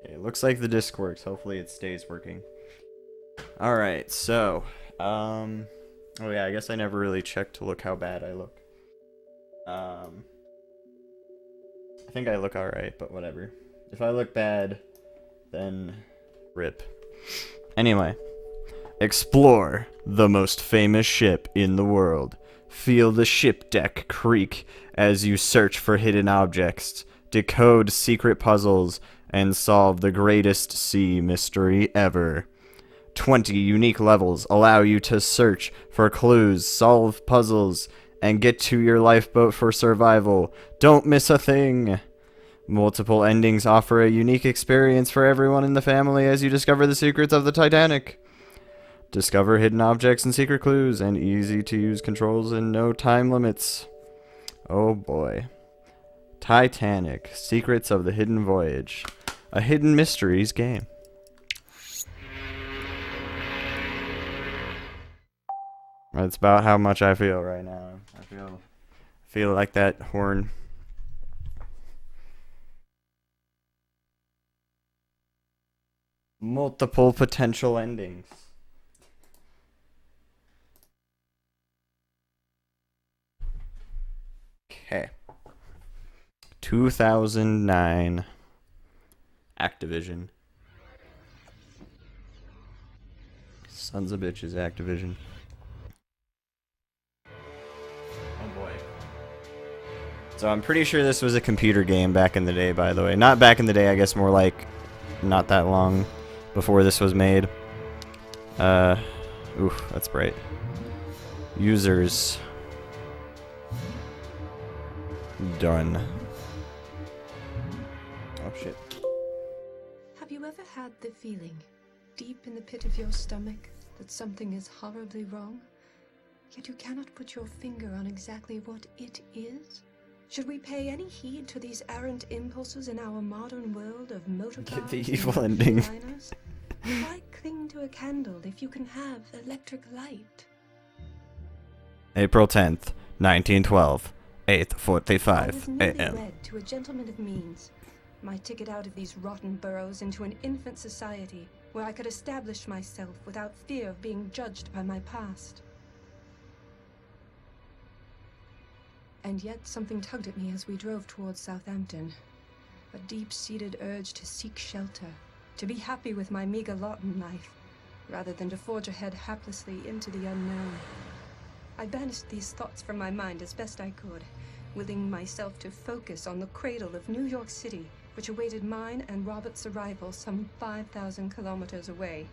Okay, looks like the disc works. Hopefully it stays working. Alright, so, oh yeah, I guess I never really checked to look how bad I look. I think I look alright, but whatever. If I look bad, then rip. Anyway, explore the most famous ship in the world. Feel the ship deck creak as you search for hidden objects, decode secret puzzles, and solve the greatest sea mystery ever. 20 unique levels allow you to search for clues, solve puzzles, and get to your lifeboat for survival. Don't miss a thing. Multiple endings offer a unique experience for everyone in the family as you discover the secrets of the Titanic. Discover hidden objects and secret clues, and easy-to-use controls and no time limits. Oh boy. Titanic, Secrets of the Hidden Voyage. A hidden mysteries game. That's about how much I feel right now. I feel like that horn. Multiple potential endings. Okay. 2009. Activision. Sons of bitches, Activision. So I'm pretty sure this was a computer game back in the day, by the way. Not back in the day, I guess more like not that long before this was made. Oof, that's bright. Users. Done. Oh shit. Have you ever had the feeling, deep in the pit of your stomach, that something is horribly wrong? Yet you cannot put your finger on exactly what it is? Should we pay any heed to these errant impulses in our modern world of motorcars? Get the evil ending. Why cling to a candle if you can have electric light? April 10th, 1912, I 8:45 was newly a.m. wed to a gentleman of means. My ticket out of these rotten boroughs into an infant society where I could establish myself without fear of being judged by my past. And yet something tugged at me as we drove towards Southampton. A deep-seated urge to seek shelter, to be happy with my meager lot in life, rather than to forge ahead haplessly into the unknown. I banished these thoughts from my mind as best I could, willing myself to focus on the cradle of New York City, which awaited mine and Robert's arrival some 5,000 kilometers away.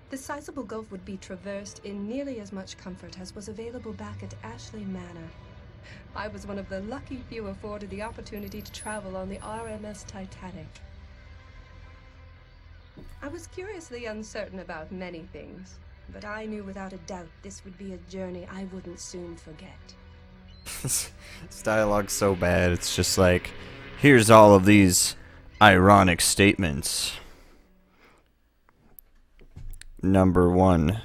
The sizable gulf would be traversed in nearly as much comfort as was available back at Ashley Manor. I was one of the lucky few afforded the opportunity to travel on the RMS Titanic. I was curiously uncertain about many things, but I knew without a doubt this would be a journey I wouldn't soon forget. This dialogue's so bad, it's just like, here's all of these ironic statements. Number one.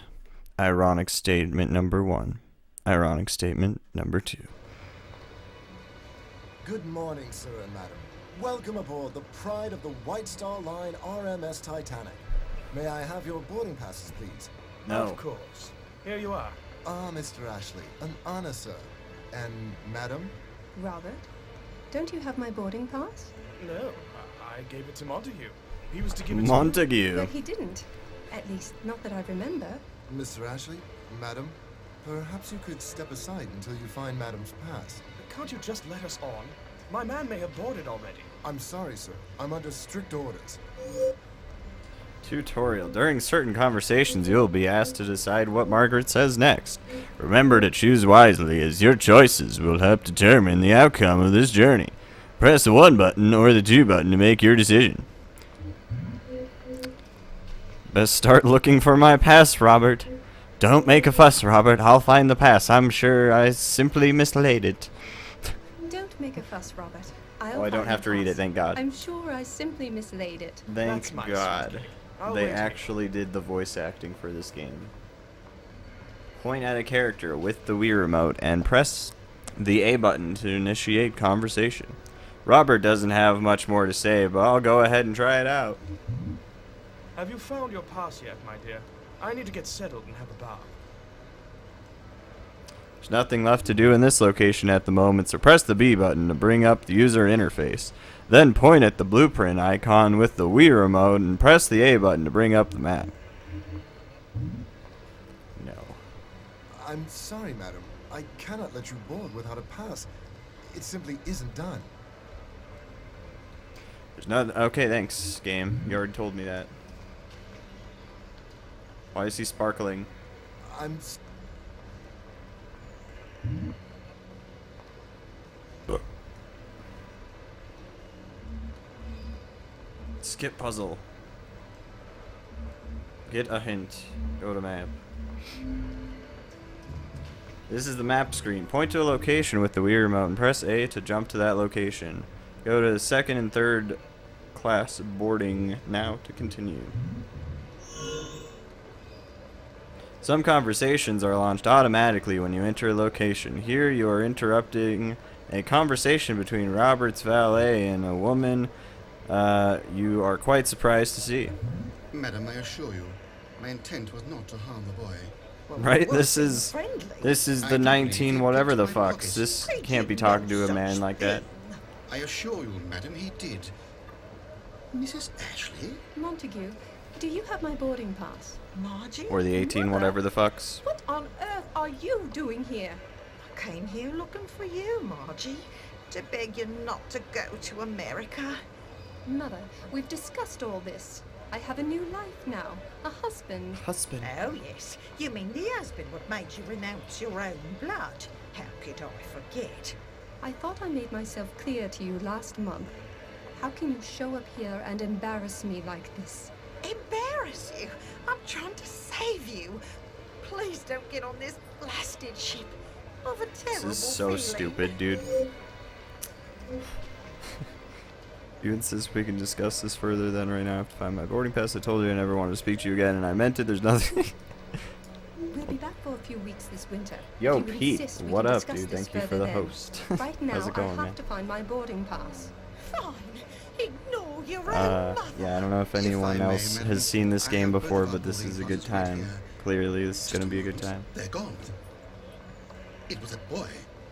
Ironic statement number one. Ironic statement number two. Good morning, sir and madam. Welcome aboard the pride of the White Star Line RMS Titanic. May I have your boarding passes, please? No. Of course. Here you are. Ah, Mr. Ashley, an honor, sir. And madam? Robert, don't you have my boarding pass? No, I gave it to Montague. He was to give it Montague. But he didn't. At least, not that I remember. Mr. Ashley, madam, perhaps you could step aside until you find madam's pass. to you. Can't you just let us on? My man may have boarded already. I'm sorry, sir. I'm under strict orders. Tutorial. During certain conversations, you'll be asked to decide what Margaret says next. Remember to choose wisely, as your choices will help determine the outcome of this journey. Press the 1 button or the 2 button to make your decision. Best start looking for my pass, Robert. Don't make a fuss, Robert. I'll find the pass. I'm sure I simply mislaid it. Don't make a fuss, Robert. Oh, I don't have to read it, thank God. I'm sure I simply mislaid it. Thank That's nice. God. I'll They wait. actually did the voice acting for this game. Point at a character with the Wii remote and press the A button to initiate conversation. Robert doesn't have much more to say, but I'll go ahead and try it out. Have you found your pass yet, my dear? I need to get settled and have a bath. There's nothing left to do in this location at the moment, so press the B button to bring up the user interface. Then point at the blueprint icon with the Wii remote and press the A button to bring up the map. No. I'm sorry, madam. I cannot let you board without a pass. It simply isn't done. There's nothing. Okay, thanks, game. You already told me that. Why is he sparkling? Skip puzzle. Get a hint. Go to map. This is the map screen. Point to a location with the Wii remote and press A to jump to that location. Go to second and third class boarding now to continue. Some conversations are launched automatically when you enter a location. Here you are interrupting a conversation between Robert's valet and a woman you are quite surprised to see. Madam, I assure you, my intent was not to harm the boy. Right? This is the 19 whatever the fucks. This can't be talking to a man like that. I assure you, madam, he did. Mrs. Ashley? Montague, do you have my boarding pass? Margie? Or the 18 whatever the fucks. What on earth are you doing here? I came here looking for you, Margie, to beg you not to go to America. Mother, we've discussed all this. I have a new life now. A husband. Husband. Oh, yes. You mean the husband what made you renounce your own blood? How could I forget? I thought I made myself clear to you last month. How can you show up here and embarrass me like this? Embarrass you? I'm trying to save you. Please don't get on this blasted ship. Of a terrible This is so feeling. stupid, dude. You insist we can discuss this further, then right now I have to find my boarding pass. I told you I never wanted to speak to you again, and I meant it. There's nothing. We'll be back for a few weeks this winter. Yo, If you Pete, insist, we what can up, discuss dude? this Thank you for further the then. host. Right now, How's it going, I have man? to find my boarding pass. Fine. Ignore your own mother. Yeah, I don't know if anyone I may, else madam, has seen this I game have before, both but this boarding is a good passes ready time. here. Clearly, this is gonna be a good time. They're gone. It was that boy.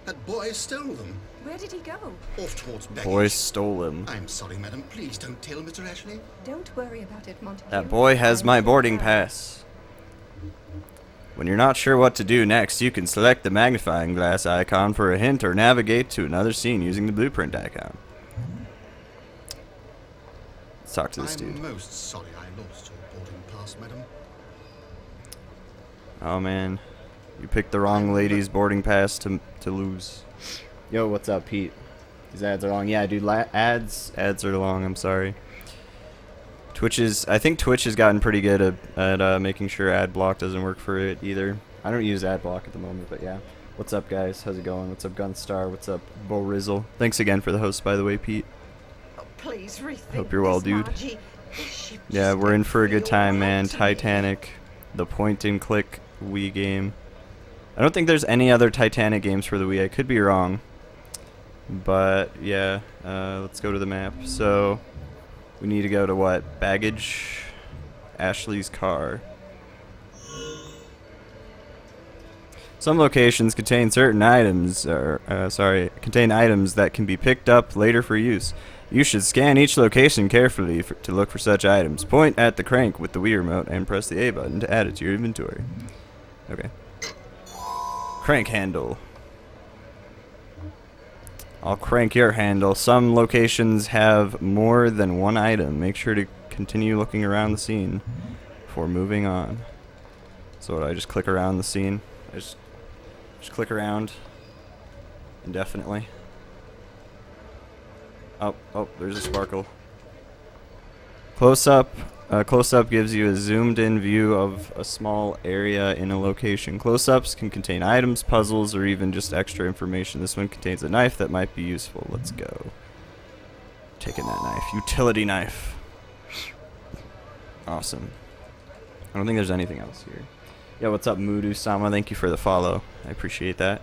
That boy stole them. Where did he go? Off towards baggage. Boy stole him. I'm sorry, madam. Please don't tell Mr. Ashley. Don't worry about it, Montague. That boy has I my will boarding try. pass. When you're not sure what to do next, you can select the magnifying glass icon for a hint or navigate to another scene using the blueprint icon. Let's talk to this dude. I'm most sorry I lost your boarding pass, madam. Oh man, you picked the wrong lady's boarding pass to lose. Yo, what's up, Pete? These ads are long. Yeah, dude, ads are long. I'm sorry. I think Twitch has gotten pretty good at making sure ad block doesn't work for it either. I don't use ad block at the moment, but yeah. What's up, guys? How's it going? What's up, Gunstar? What's up, Bo Rizzle? Thanks again for the host, by the way, Pete. Oh, please rethink Hope you're well, this, dude. Margie. This ship Yeah, just we're in don't for a good feel time, right man. to me. Titanic, the point-and-click Wii game. I don't think there's any other Titanic games for the Wii. I could be wrong. But, yeah, let's go to the map. So, we need to go to what? Baggage? Ashley's car. Some locations contain certain items, contain items that can be picked up later for use. You should scan each location carefully to look for such items. Point at the crank with the Wii remote and press the A button to add it to your inventory. Okay. Crank handle. I'll crank your handle. Some locations have more than one item. Make sure to continue looking around the scene before moving on. So I just click around the scene. I just click around indefinitely. Oh, there's a sparkle. Close up gives you a zoomed in view of a small area in a location. Close-ups can contain items, puzzles, or even just extra information. This one contains a knife that might be useful. Let's go. Taking that knife. Utility knife. Awesome. I don't think there's anything else here. Yeah, what's up, Mudu-sama? Thank you for the follow. I appreciate that.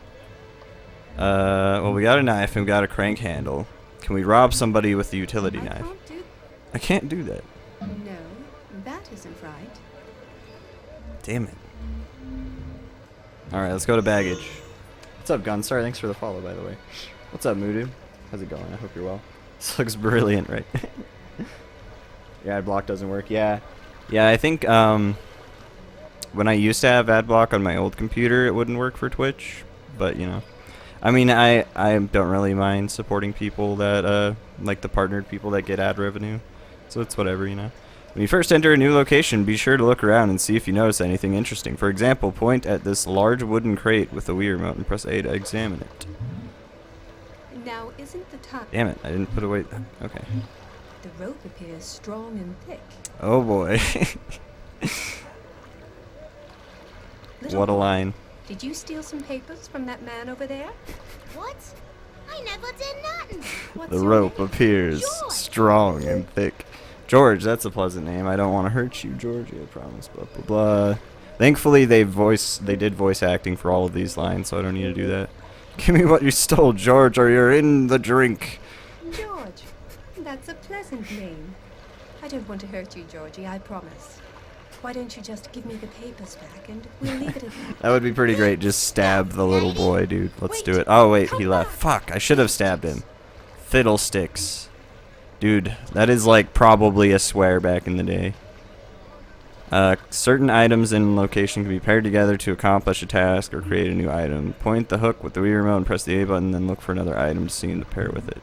Well, we got a knife and we got a crank handle. Can we rob somebody with the utility knife? Can't do. I can't do that. No, that isn't right. Damn it. Alright, let's go to baggage. What's up, Gunstar? Thanks for the follow, by the way. What's up, Mudu? How's it going? I hope you're well. This looks brilliant, right? Yeah, adblock doesn't work. Yeah. Yeah, I think when I used to have adblock on my old computer, it wouldn't work for Twitch. But, you know. I mean, I don't really mind supporting people that, like the partnered people that get ad revenue. So it's whatever, you know. When you first enter a new location, be sure to look around and see if you notice anything interesting. For example, point at this large wooden crate with the Wii remote and press A to examine it. Now, isn't the top... Damn it, I didn't put away... Okay. The rope appears strong and thick. Oh boy. Little What a boy, line. Did you steal some papers from that man over there? What? I never did nothing. What's The your rope name? appears George. strong and thick. George, that's a pleasant name. I don't want to hurt you, Georgie, I promise. Blah, blah, blah. Thankfully, they did voice acting for all of these lines, so I don't need to do that. Give me what you stole, George, or you're in the drink. George. That's a pleasant name. I don't want to hurt you, Georgie, I promise. Why don't you just give me the papers back and we'll leave it at that. That would be pretty great. Just stab the little boy, dude. Let's do it. Oh, wait, he left. Fuck, I should have stabbed him. Fiddlesticks. Dude, that is like probably a swear back in the day. Certain items in location can be paired together to accomplish a task or create a new item. Point the hook with the Wii remote and press the A button, then look for another item to see and to pair with it.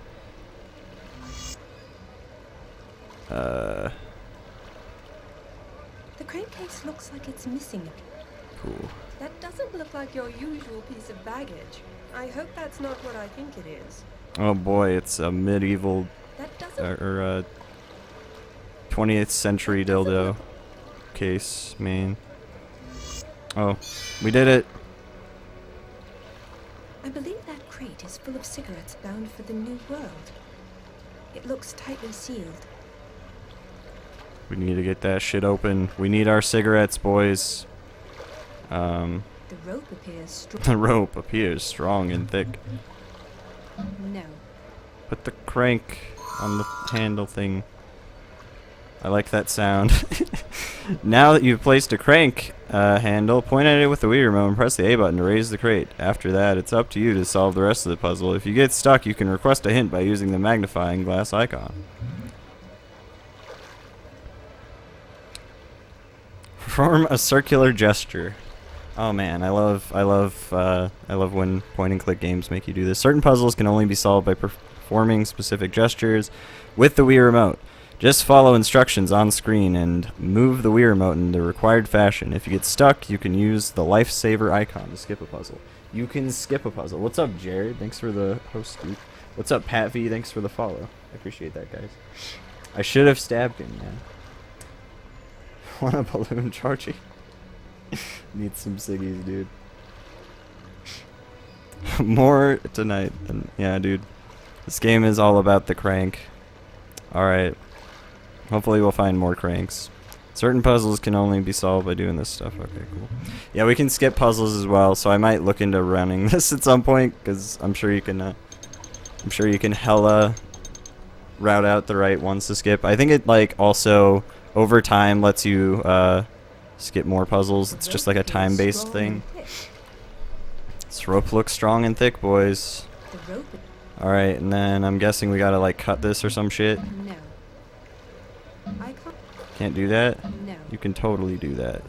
The crankcase looks like it's missing. Cool. That doesn't look like your usual piece of baggage. I hope that's not what I think it is. Oh boy, it's a medieval That doesn't... or 20th century dildo case, man. Oh, we did it. I believe that crate is full of cigarettes bound for the New World. It looks tightly sealed. We need to get that shit open. We need our cigarettes, boys. The rope appears strong. The rope appears strong and thick. No. Put the crank on the handle thing. I like that sound. Now that you've placed a crank handle, point at it with the Wii remote and press the A button to raise the crate. After that, it's up to you to solve the rest of the puzzle. If you get stuck, you can request a hint by using the magnifying glass icon. Perform a circular gesture. Oh man, I love when point and click games make you do this. Certain puzzles can only be solved by performing specific gestures with the Wii remote. Just follow instructions on screen and move the Wii remote in the required fashion. If you get stuck, you can use the lifesaver icon to skip a puzzle. You can skip a puzzle. What's up, Jared? Thanks for the host, dude. What's up, Pat V? Thanks for the follow. I appreciate that, guys. I should have stabbed him, man. Want a balloon, Georgie? Need some ciggies, dude. More tonight. Yeah, dude. This game is all about the crank. Alright. Hopefully we'll find more cranks. Certain puzzles can only be solved by doing this stuff. Okay, cool. Yeah, we can skip puzzles as well, so I might look into running this at some point, because I'm sure you can hella route out the right ones to skip. I think it, like, also, over time, lets you, skip more puzzles. It's just like a time-based thing. This rope looks strong and thick, boys. Alright, and then I'm guessing we gotta, like, cut this or some shit. No. I can't. Can't do that? No. You can totally do that.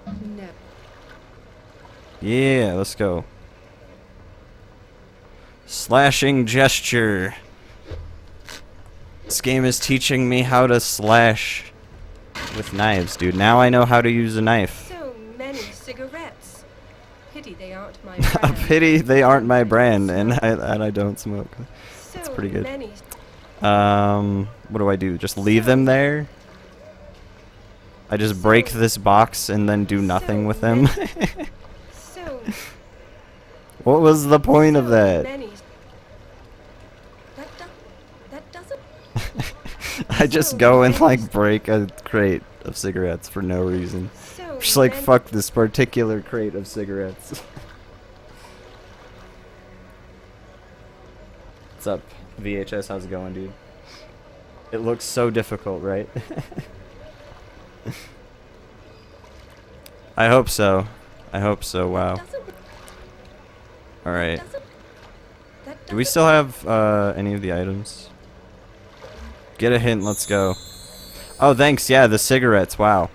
No. Yeah, let's go. Slashing gesture. This game is teaching me how to slash with knives, dude. Now I know how to use a knife. So many cigarettes. Pity they aren't my A brand. pity they aren't my brand, and I don't smoke. That's So pretty good. many. What do I do? Just leave them there? I just break this box and then do nothing with them? So What was the point of that? many. That doesn't. I just go and like break a crate of cigarettes for no reason. So Just like many. fuck this particular crate of cigarettes. What's up, VHS, how's it going, dude? It looks so difficult, right? I hope so. I hope so, wow. Alright. Do we still have any of the items? Get a hint, let's go. Oh, thanks, yeah, the cigarettes, wow.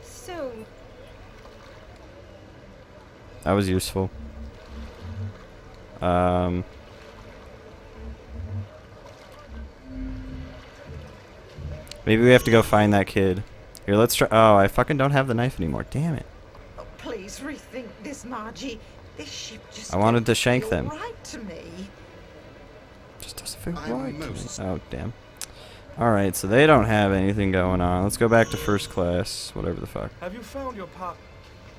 So... That was useful. Maybe we have to go find that kid. Here, let's try. Oh, I fucking don't have the knife anymore. Damn it. Oh, please rethink this, Margie. This ship just I wanted to shank feel them. right to me. Just doesn't feel I'm right to me. most- Oh, damn. Alright, so they don't have anything going on. Let's go back to first class. Whatever the fuck. Have you found your part?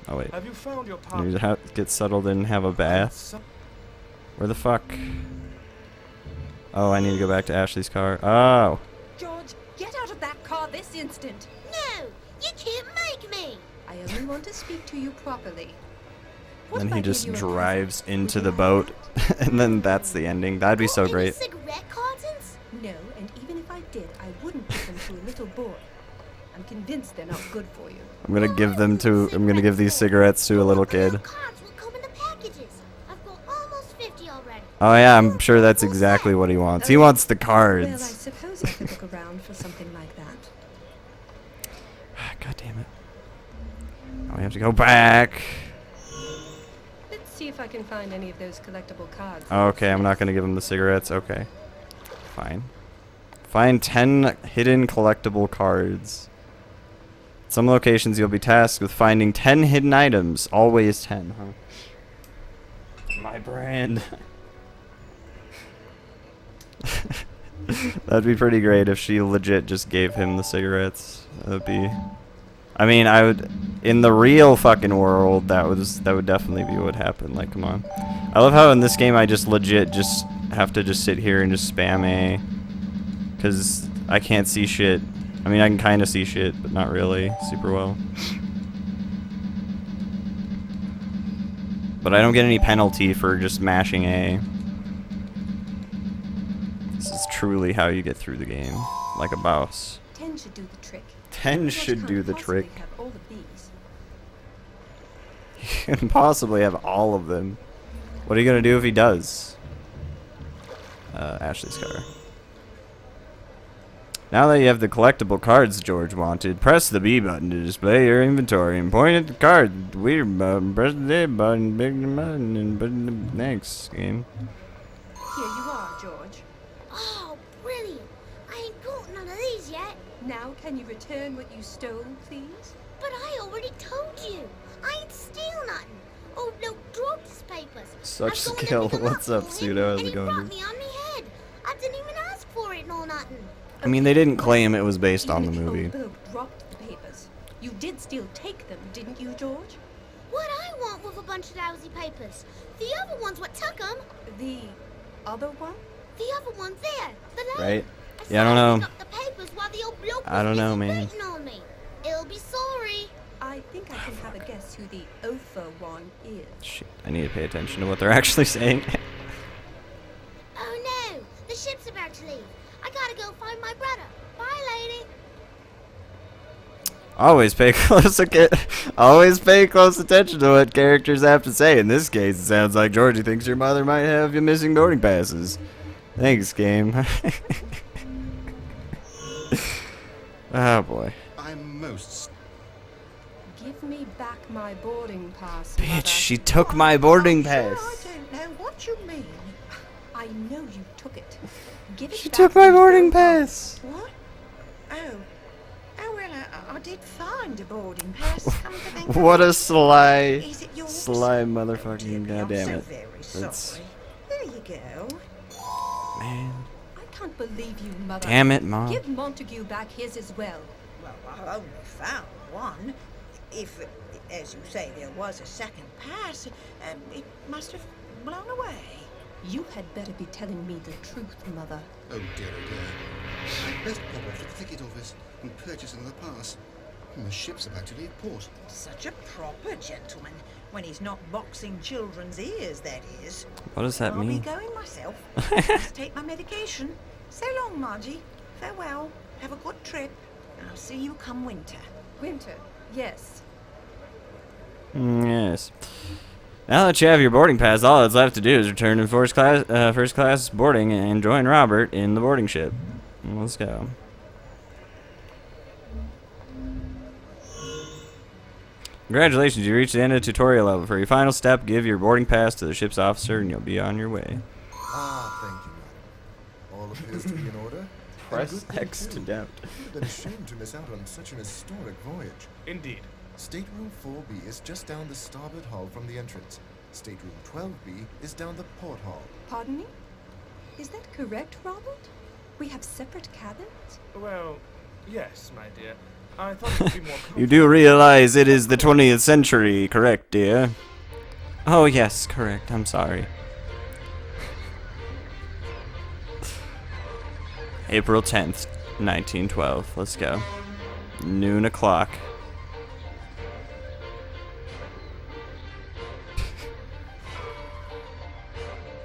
Oh, wait. Have you found your I need part? to get settled in and have a bath. Where the fuck? Oh, I need to go back to Ashley's car. Oh. George, get out of that car this instant! No, you can't make me. I only want to speak to you properly. What Then if I he gave just you a drives present? into Would the you boat. like And then that's the ending. That'd be so Any great. cigarette cartons? that? No, and even if I did, I wouldn't give them to a little boy. I'm convinced they're not good for you. I'm gonna give them to. I'm gonna give these cigarettes to a little kid. Cards will come in the packages. I've got almost 50 already. Oh yeah, I'm sure that's exactly what he wants. He wants the Well, I cards. suppose I could look around for something like that. God damn it. Now we have to go back. Let's see if I can find any of those collectible cards. Okay, I'm not gonna give him the cigarettes. Okay. Fine. Find 10 hidden collectible cards. Some locations you'll be tasked with finding 10 hidden items. Always 10, huh? My brand. That'd be pretty great if she legit just gave him the cigarettes. That'd be... I mean, I would... In the real fucking world, that would definitely be what happened. Like, come on. I love how in this game I just legit just have to just sit here and just spam A. Because I can't see shit. I mean, I can kind of see shit, but not really super well. But I don't get any penalty for just mashing A. This is truly how you get through the game. Like a boss. 10 should do the trick. 10 George should can't do the possibly trick. have all of these. You can possibly have all of them. What are you gonna do if he does? Ashley's car. Now that you have the collectible cards George wanted, press the B button to display your inventory and point at the card. Weird button, press the A button, big button, and button the next game. Here you are, George. Oh, brilliant. I ain't got none of these yet. Now can you return what you stole, please? But I already told you. I ain't steal nothing. Oh, no, drop his papers. Such I've gone to skill. pick 'em What's up up, for him, Pseudo? How's and it he going, brought dude? me on me head. I didn't even ask for it nor nothing. I mean, they didn't claim it was based on the Even if movie. old Bill dropped the papers, you did still take them, didn't you, George? What I want with a bunch of lousy papers? The other ones what took 'em. The other one? The other ones there. The lady. Right? I Yeah, I don't saw her know. pick up the papers while the old bloke I don't was know, busy man. waiting on me. It'll be sorry. I think I can have a guess who the Ophir one is. Shit, I need to pay attention to what they're actually saying. Oh no, the ship's about to leave. I gotta go find my brother. Bye, lady. Always pay close attention to what characters have to say. In this case, it sounds like Georgie thinks your mother might have you missing boarding passes. Thanks, game. Oh boy. I'm most... Give me back my boarding pass, Bitch, Mother. she took my boarding Sure, pass. I don't know what you mean. I know you took it. Give it She back took my and boarding go home. pass. What? Oh. Oh, well, I did find a boarding pass. Come to think of What it. a sly, Is it yours? sly Oh, motherfucking dear me, I'm goddamn so it. very That's- sorry. There you go. Man. I can't believe you, Mother. Damn it, Mom. Give Montague back his as well. Well, I only found one. If, as you say, there was a second pass, it must have blown away. You had better be telling me the truth, Mother. Oh dear, oh dear. I'd best pop off to the ticket office and purchase another pass. The ship's about to leave port. Such a proper gentleman. When he's not boxing children's ears, that is. What does that I'll be mean? going myself. Must take my medication. So long, Margie. Farewell. Have a good trip. And I'll see you come winter. Winter, yes. Yes. Now that you have your boarding pass, all that's left to do is return to first class boarding and join Robert in the boarding ship. Let's go. Congratulations, you reached the end of the tutorial level. For your final step, give your boarding pass to the ship's officer and you'll be on your way. Ah, thank you, madam. All appears to be in order. Press X to doubt. It would have been a shame to miss out on such an historic voyage. Indeed. Stateroom 4B is just down the starboard hull from the entrance. Stateroom 12B is down the port hull. Pardon me? Is that correct, Robert? We have separate cabins? Well, yes, my dear. I thought it would be more comfortable. You do realize it is the 20th century, correct, dear? Oh, yes, correct. I'm sorry. April 10th, 1912. Let's go. Noon o'clock.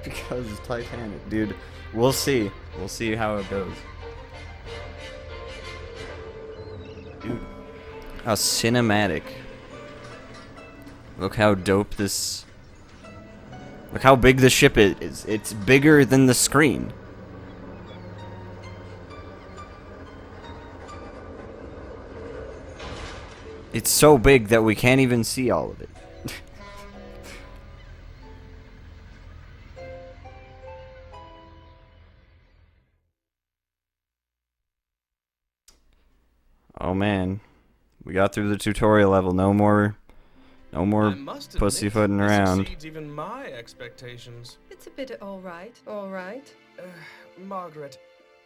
Because it's Titanic, dude. We'll see. We'll see how it goes. Dude. How cinematic. Look how dope this... Look how big the ship is. It's bigger than the screen. It's so big that we can't even see all of it. Oh man, we got through the tutorial level. No more pussyfooting around. Exceeds even my expectations. It's a bit all right, all right. Margaret,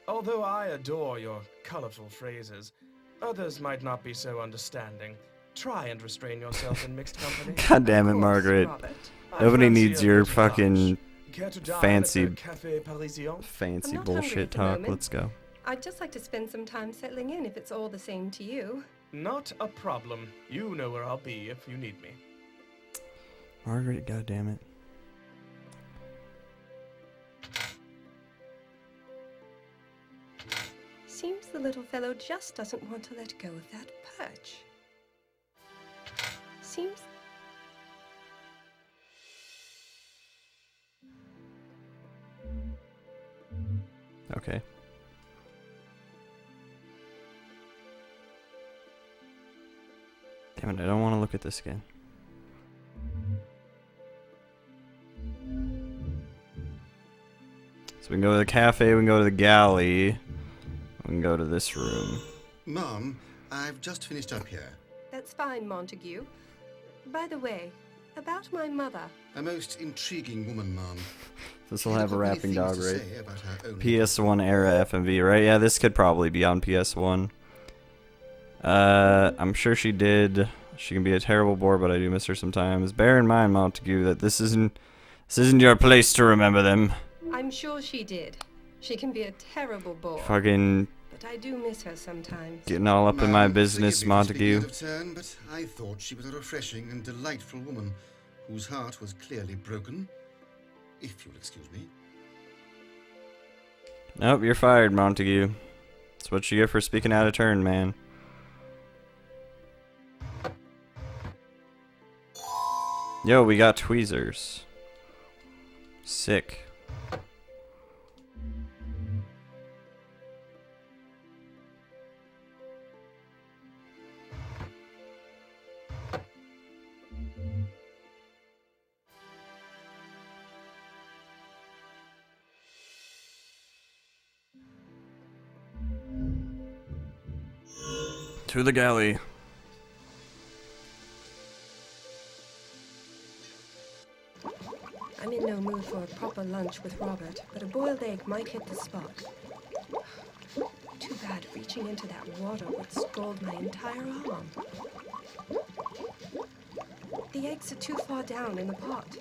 although I adore your colorful phrases, others might not be so understanding. Try and restrain yourself in mixed company. God damn it, Of course, Margaret. Robert. Nobody fancy needs a your good fucking lunch. Care to dine fancy- at the Café Parisien? fancy I'm not hungry bullshit at the talk. moment. Let's go. I'd just like to spend some time settling in if it's all the same to you. Not a problem. You know where I'll be if you need me. Margaret, God damn it. Seems the little fellow just doesn't want to let go of that perch. Seems... Okay. Damn it, I don't want to look at this again. So we can go to the cafe, we can go to the galley, we can go to this room. Mom, I've just finished up here. That's fine, Montague. By the way, about my mother. A most intriguing woman, Mom. This will have a rapping dog, right? right? PS1 era FMV, right? Yeah, this could probably be on PS1. I'm sure she did. She can be a terrible bore, but I do miss her sometimes. Bear in mind, Montague, that this isn't your place to remember them. I'm sure she did. She can be a terrible bore. Fucking But I do miss her sometimes. getting all up in my business, Montague. Out of turn, but I thought she was a refreshing and delightful woman whose heart was clearly broken. If you'll excuse me. Nope, you're fired, Montague. That's what you get for speaking out of turn, man. Yo, we got tweezers. Sick. To the galley. I'm in no mood for a proper lunch with Robert, but a boiled egg might hit the spot. Too bad reaching into that water would scald my entire arm. The eggs are too far down in the pot.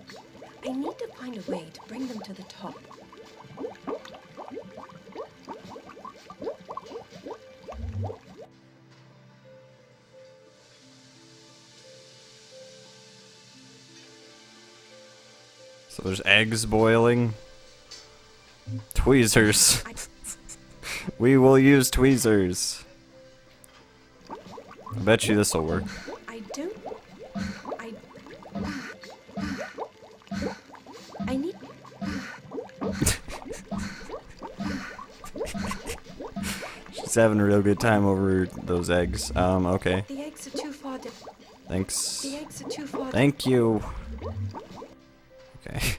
I need to find a way to bring them to the top. So there's eggs boiling. Tweezers. We will use tweezers. I bet you this will work. I need. She's having a real good time over those eggs. Okay. The eggs are too far down. Thanks. The eggs are too far down. Thank you. Okay.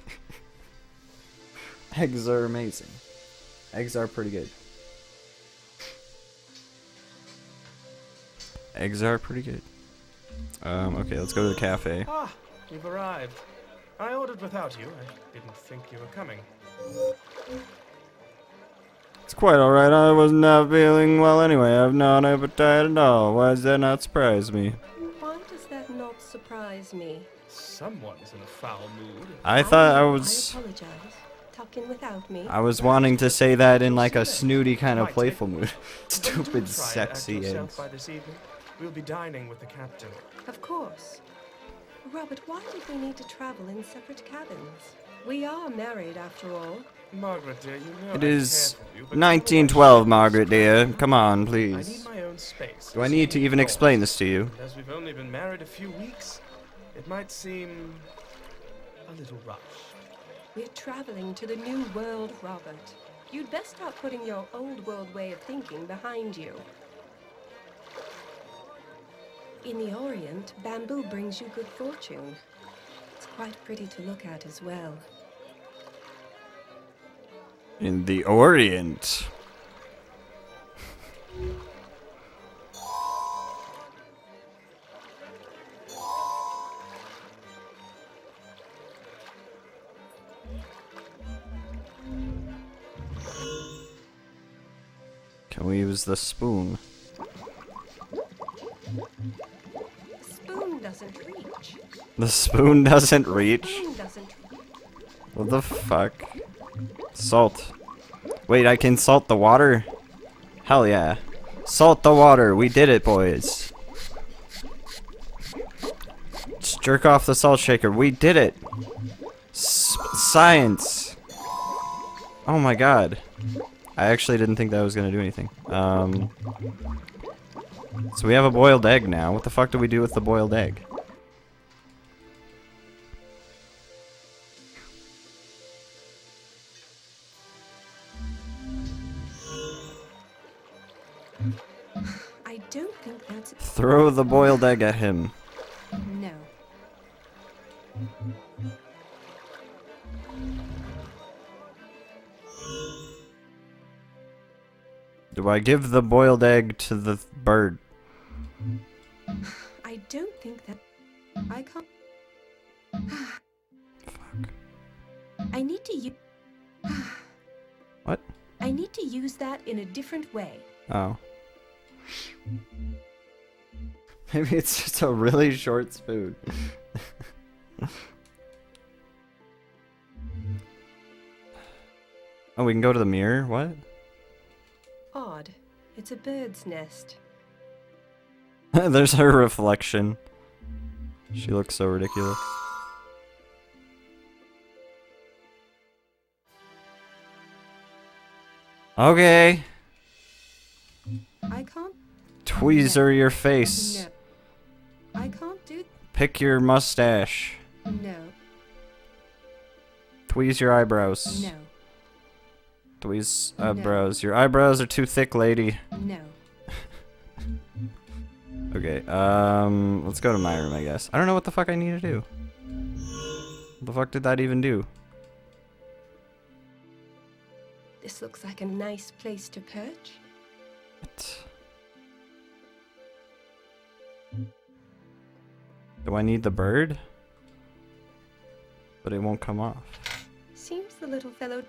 Eggs are amazing. Eggs are pretty good. Eggs are pretty good. Okay, let's go to the cafe. Ah, you've arrived. I ordered without you. I didn't think you were coming. It's quite alright. I was not feeling well anyway. I have no appetite at all. Why does that not surprise me? Why does that not surprise me? Someone's in a foul mood. I thought I I was... apologize. Tuck in without me. I was wanting to say that in like a snooty kind of Might playful take- mood. But Stupid, do try to act sexy yourself eggs. by this evening. We'll be dining with the captain. Of course. Robert, why did we need to travel in separate cabins? We are married, after all. Margaret, dear, you know It I is care for you, but 1912, Margaret dear. Come on, I need please. my own space. Do I need to even explain this to you? And as we've only been married a few weeks, it might seem a little rushed. We're traveling to the new world, Robert. You'd best start putting your old world way of thinking behind you. In the Orient, bamboo brings you good fortune. It's quite pretty to look at as well. In the Orient. Can we use the spoon? The spoon doesn't reach. The spoon doesn't reach? Spoon doesn't reach. What the fuck? Salt. Wait, I can salt the water? Hell yeah. Salt the water. We did it, boys. Just jerk off the salt shaker. We did it. Science. Oh my god. I actually didn't think that was gonna do anything. So we have a boiled egg now. What the fuck do we do with the boiled egg? I don't think that's... Throw the boiled egg at him. No. Do I give the boiled egg to the bird? I don't think that... I can't... Fuck. I need to use... What? I need to use that in a different way. Oh. Maybe it's just a really short spoon. Oh, we can go to the mirror? What? Odd. It's a bird's nest. There's her reflection. She looks so ridiculous. Okay. I can't... Tweezer your face. No. I can't do... Pick your mustache. No. Tweeze your eyebrows. No. Tweeze No. eyebrows. Your eyebrows are too thick, lady. No. Okay, let's go to my room, I guess. I don't know what the fuck I need to do. What the fuck did that even do? This looks like a nice place to perch. What? Do I need the bird? But it won't come off. Seems the little fellow...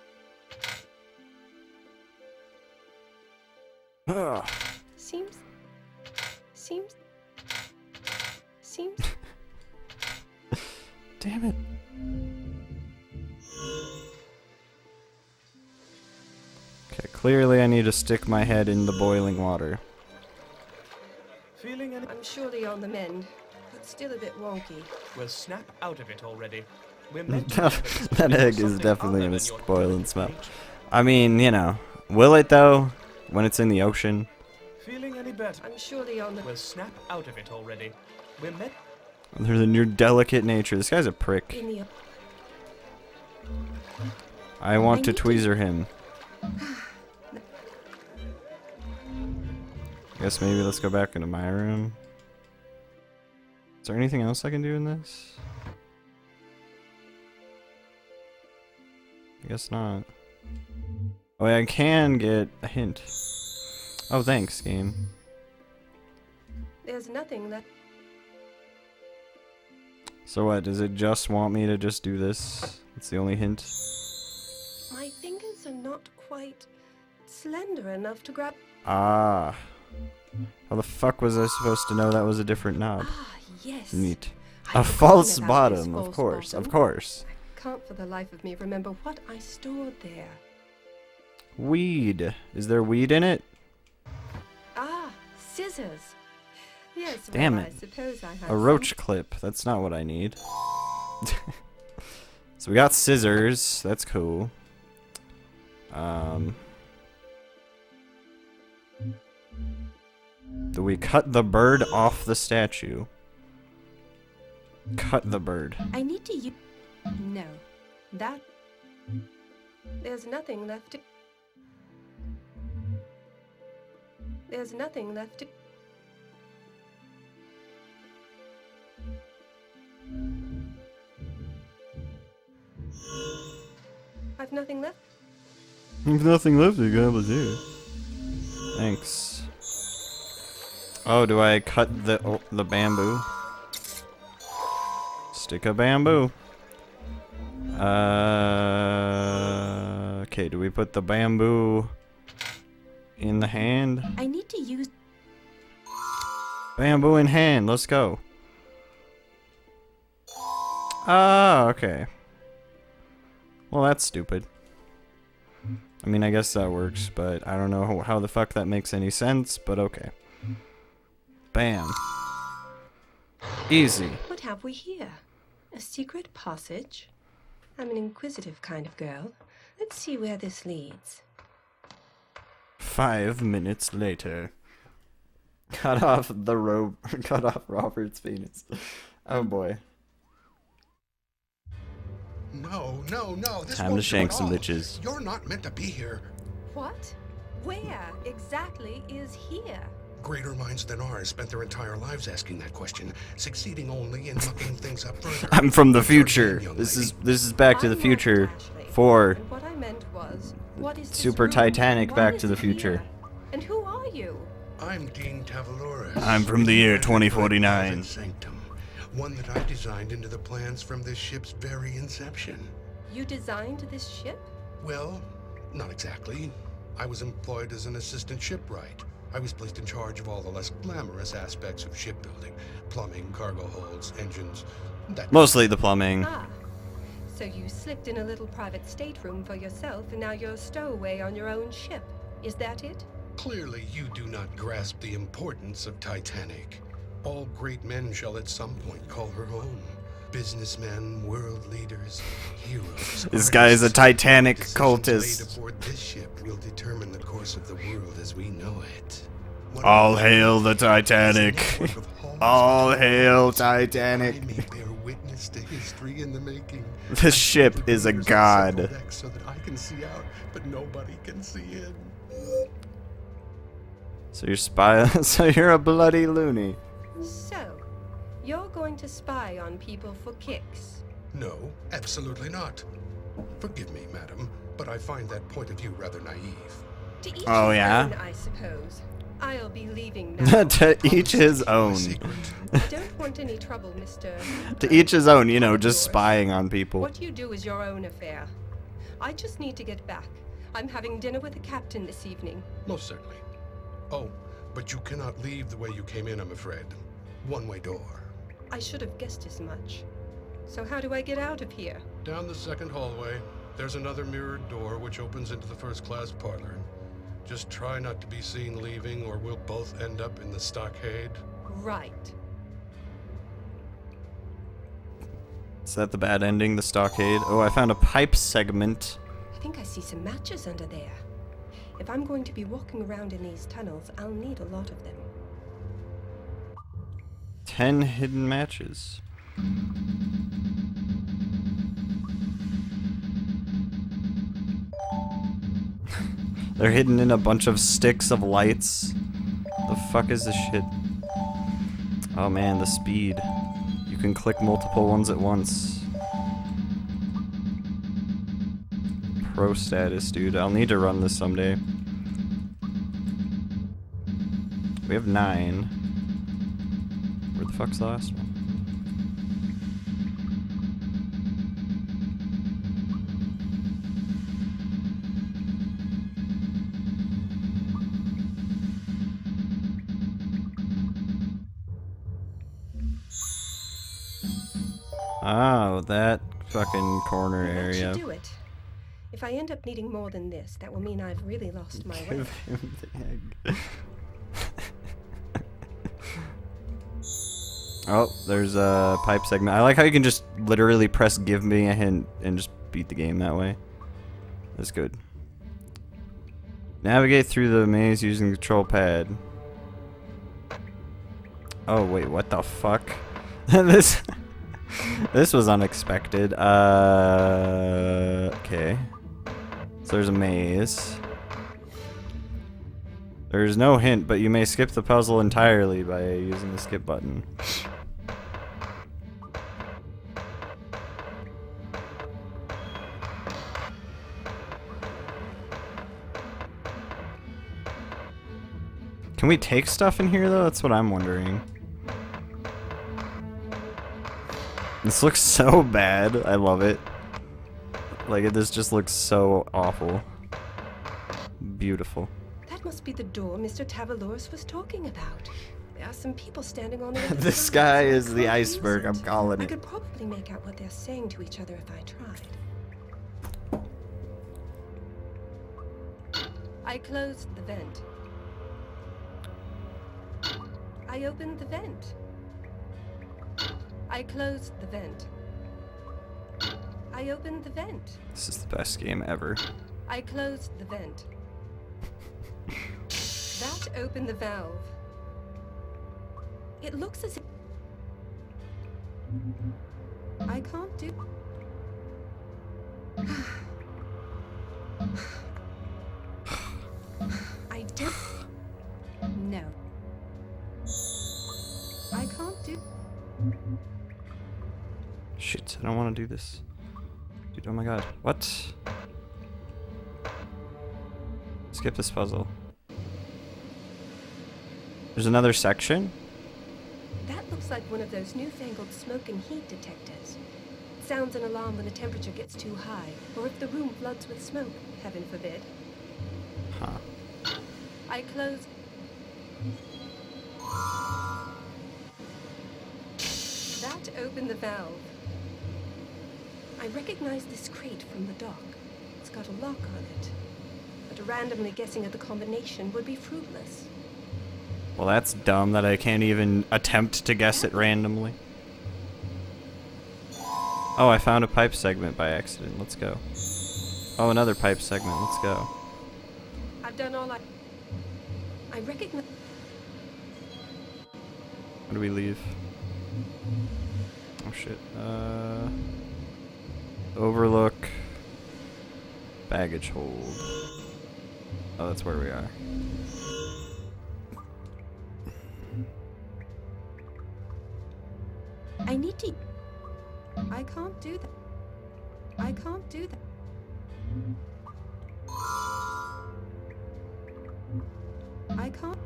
Ugh. Seems... Damn it. Okay, clearly I need to stick my head in the boiling water. Feeling any... I'm surely on the mend, but still a bit wonky. Well, snap out of it already. We're meant to remember this, but That there egg was is something definitely other gonna than your spoil and nature. smell. I mean, you know, will it though? When it's in the ocean? Feeling any better? I'm surely on the. We'll snap out of it already. We're meant. Other than your delicate nature. This guy's a prick. In the. I want I to need to- tweezer him. Guess maybe let's go back into my room. Is there anything else I can do in this? I guess not. Oh, yeah, I can get a hint. Oh, thanks, game. There's nothing that. So what, does it just want me to just do this? It's the only hint? My fingers are not quite slender enough to grab. Ah. How the fuck was I supposed to know that was a different knob? Ah, yes. Neat. I'd A forgotten false about this bottom, of false course, of bottom. course. I can't for the life of me remember what I stored there. Weed. Is there weed in it? Ah, scissors. Yes, Damn well, it. I suppose I have A roach clip. That's not what I need. So we got scissors. That's cool. Do we cut the bird off the statue? Cut the bird. I need to use. No, that. There's nothing left to. There's nothing left to. I've nothing left. There's nothing left to go here. Thanks. Oh, do I cut the bamboo? Stick of bamboo. Okay, do we put the bamboo in the hand? I need to use. Bamboo in hand, let's go. Ah, okay. Well, that's stupid. I mean, I guess that works, but I don't know how the fuck that makes any sense, but okay. Bam. Easy. What have we here? A secret passage? I'm an inquisitive kind of girl. Let's see where this leads. 5 minutes later. Cut off the rope. Cut off Robert's penis. Oh boy. No. This Time won't to shank do at some all. bitches. You're not meant to be here. What? Where exactly is here? Greater minds than ours spent their entire lives asking that question, succeeding only in mucking things up further. I'm from the But you're future. young, This lady. is Back to the I'm Future Margaret Ashley, 4. and what I meant was, what is this Super room? Titanic Why Back is to the it Future. here? And who are you? I'm Dean Tavaloris. I'm from the year Private private 2049. Sanctum, one that I designed into the plans from this ship's very inception. You designed this ship? Well, not exactly. I was employed as an assistant shipwright. I was placed in charge of all the less glamorous aspects of shipbuilding. Plumbing, cargo holds, engines, that Mostly the plumbing. Ah. So you slipped in a little private stateroom for yourself, and now you're a stowaway on your own ship. Is that it? Clearly you do not grasp the importance of Titanic. All great men shall at some point call her home. Businessmen, world leaders, heroes. This guy is a artists. Titanic Decisions cultist. made aboard this ship will determine the course of the world as we know it. One All of hail the is a Titanic. network of homes All which hail I Titanic. may bear witness to history in the making. This ship is a Doors on god. several decks so that I can see out, but nobody can see in. So you're so you're a bloody loony. So, you're going to spy on people for kicks. No, absolutely not. Forgive me, madam, but I find that point of view rather naive. To each Oh, his yeah? own, I suppose. I'll be leaving now. To each his My own. secret. I don't want any trouble, Mr. To each his own, you know, just spying on people. What you do is your own affair. I just need to get back. I'm having dinner with the captain this evening. Most certainly. Oh, but you cannot leave the way you came in, I'm afraid. One-way door. I should have guessed as much. So how do I get out of here? Down the second hallway, there's another mirrored door which opens into the first-class parlor. Just try not to be seen leaving, or we'll both end up in the stockade. Right. Is that the bad ending, the stockade? Oh, I found a pipe segment. I think I see some matches under there. If I'm going to be walking around in these tunnels, I'll need a lot of them. 10 hidden matches. They're hidden in a bunch of sticks of lights. The fuck is this shit? Oh man, the speed. You can click multiple ones at once. Pro status, dude. I'll need to run this someday. We have 9. Where the fuck's the last one? Oh, that fucking corner That area. should do it. If I end up needing more than this, that will mean I've really lost my way. Give him the egg. Oh, there's a pipe segment. I like how you can just literally press give me a hint and just beat the game that way. That's good. Navigate through the maze using the control pad. Oh wait, what the fuck? this was unexpected. Okay. So there's a maze. There's no hint, but you may skip the puzzle entirely by using the skip button. Can we take stuff in here though? That's what I'm wondering. This looks so bad. I love it. Like, this just looks so awful. Beautiful. That must be the door Mr. Tavaloris was talking about. There are some people standing on it. This guy is the iceberg. I'm calling I it. could probably make out what they're saying to each other if I tried. I closed the vent. I opened the vent. I closed the vent. I opened the vent. This is the best game ever. I closed the vent. That opened the valve. It looks as if I can't do. I don't. No. I can't do. Shit, I don't want to do this. Dude, oh my god. What? Skip this puzzle. There's another section? That looks like one of those newfangled smoke and heat detectors. It sounds an alarm when the temperature gets too high, or if the room floods with smoke, heaven forbid. Huh. I closed. That opened the valve. I recognize this crate from the dock. It's got a lock on it. But randomly guessing at the combination would be fruitless. Well, that's dumb that I can't even attempt to guess it randomly. Oh, I found a pipe segment by accident. Let's go. Oh, another pipe segment. Let's go. I've done all I recognize. How do we leave? Oh shit. Overlook. Baggage hold. Oh, that's where we are. I need to. I can't do that. I can't do that. I can't.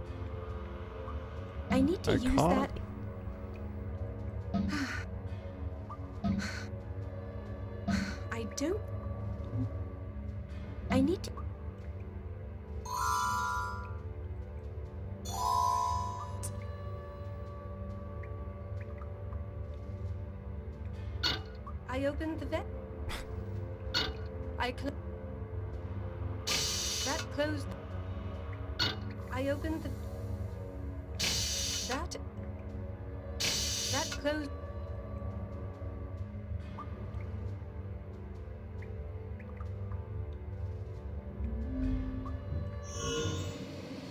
I need to I use can't. that. I don't. I need to. I opened the vent. I closed. That closed. I opened the. That closed.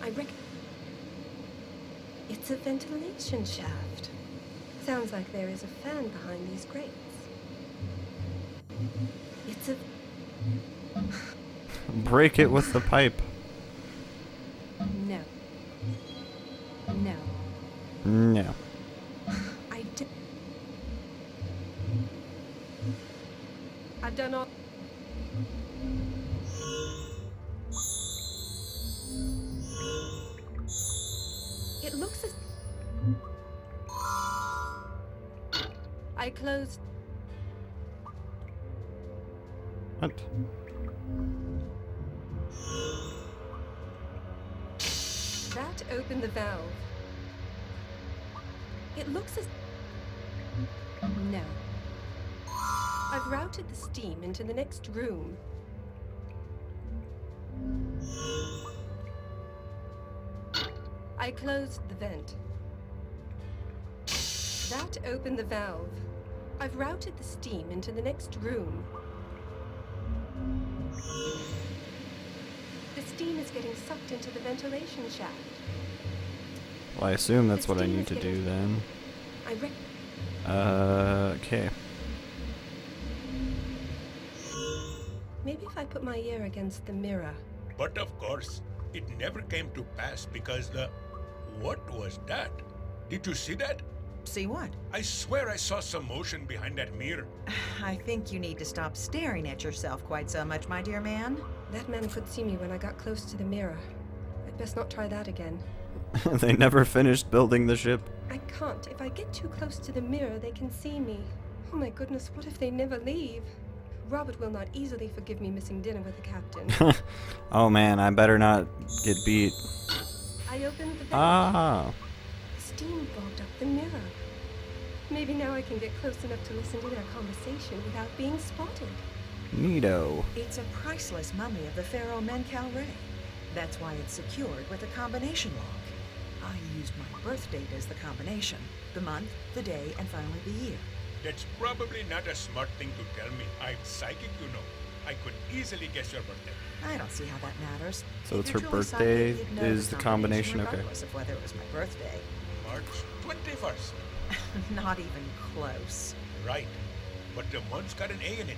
I reckon it's a ventilation shaft. Sounds like there is a fan behind these grates. It's a... Break it with the pipe. No. No. No. I did... I've done all... It looks as... I closed... What? That opened the valve. It looks as... No. I've routed the steam into the next room. I closed the vent. That opened the valve. I've routed the steam into the next room. The steam is getting sucked into the ventilation shaft. Well, I assume that's The what I steam need is to do getting- then. I reckon... Okay. Maybe if I put my ear against the mirror. But of course, it never came to pass because the... What was that? Did you see that? See what? I swear I saw some motion behind that mirror. I think you need to stop staring at yourself quite so much, my dear man. That man could see me when I got close to the mirror. I'd best not try that again. They never finished building the ship. I can't. If I get too close to the mirror, they can see me. Oh my goodness, what if they never leave? Robert will not easily forgive me missing dinner with the captain. Oh man, I better not get beat. I opened the vent. Ah. Steam fogged up the mirror. Maybe now I can get close enough to listen to their conversation without being spotted. Neato. It's a priceless mummy of the pharaoh Menkaure Ray. That's why it's secured with a combination lock. I used my birth date as the combination. The month, the day, and finally the year. That's probably not a smart thing to tell me. I'm psychic, you know. I could easily guess your birthday. I don't see how that matters. So If it's you're her truly birthday psychic, you'd know is the combination, okay. regardless of whether it was my birthday. March 21st. Not even close. Right. But the month's got an A in it.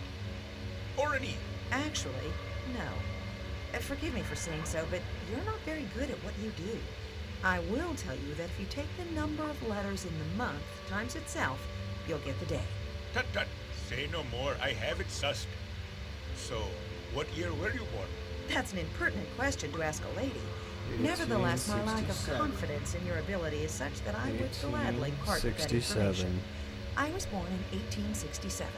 Or an E. Actually, no. Forgive me for saying so, but you're not very good at what you do. I will tell you that if you take the number of letters in the month times itself, you'll get the day. Tut tut. Say no more. I have it sussed. So, what year were you born? That's an impertinent question to ask a lady. Nevertheless, my lack of 1867. confidence in your ability is such that I would gladly part with that 1867. information. I was born in 1867.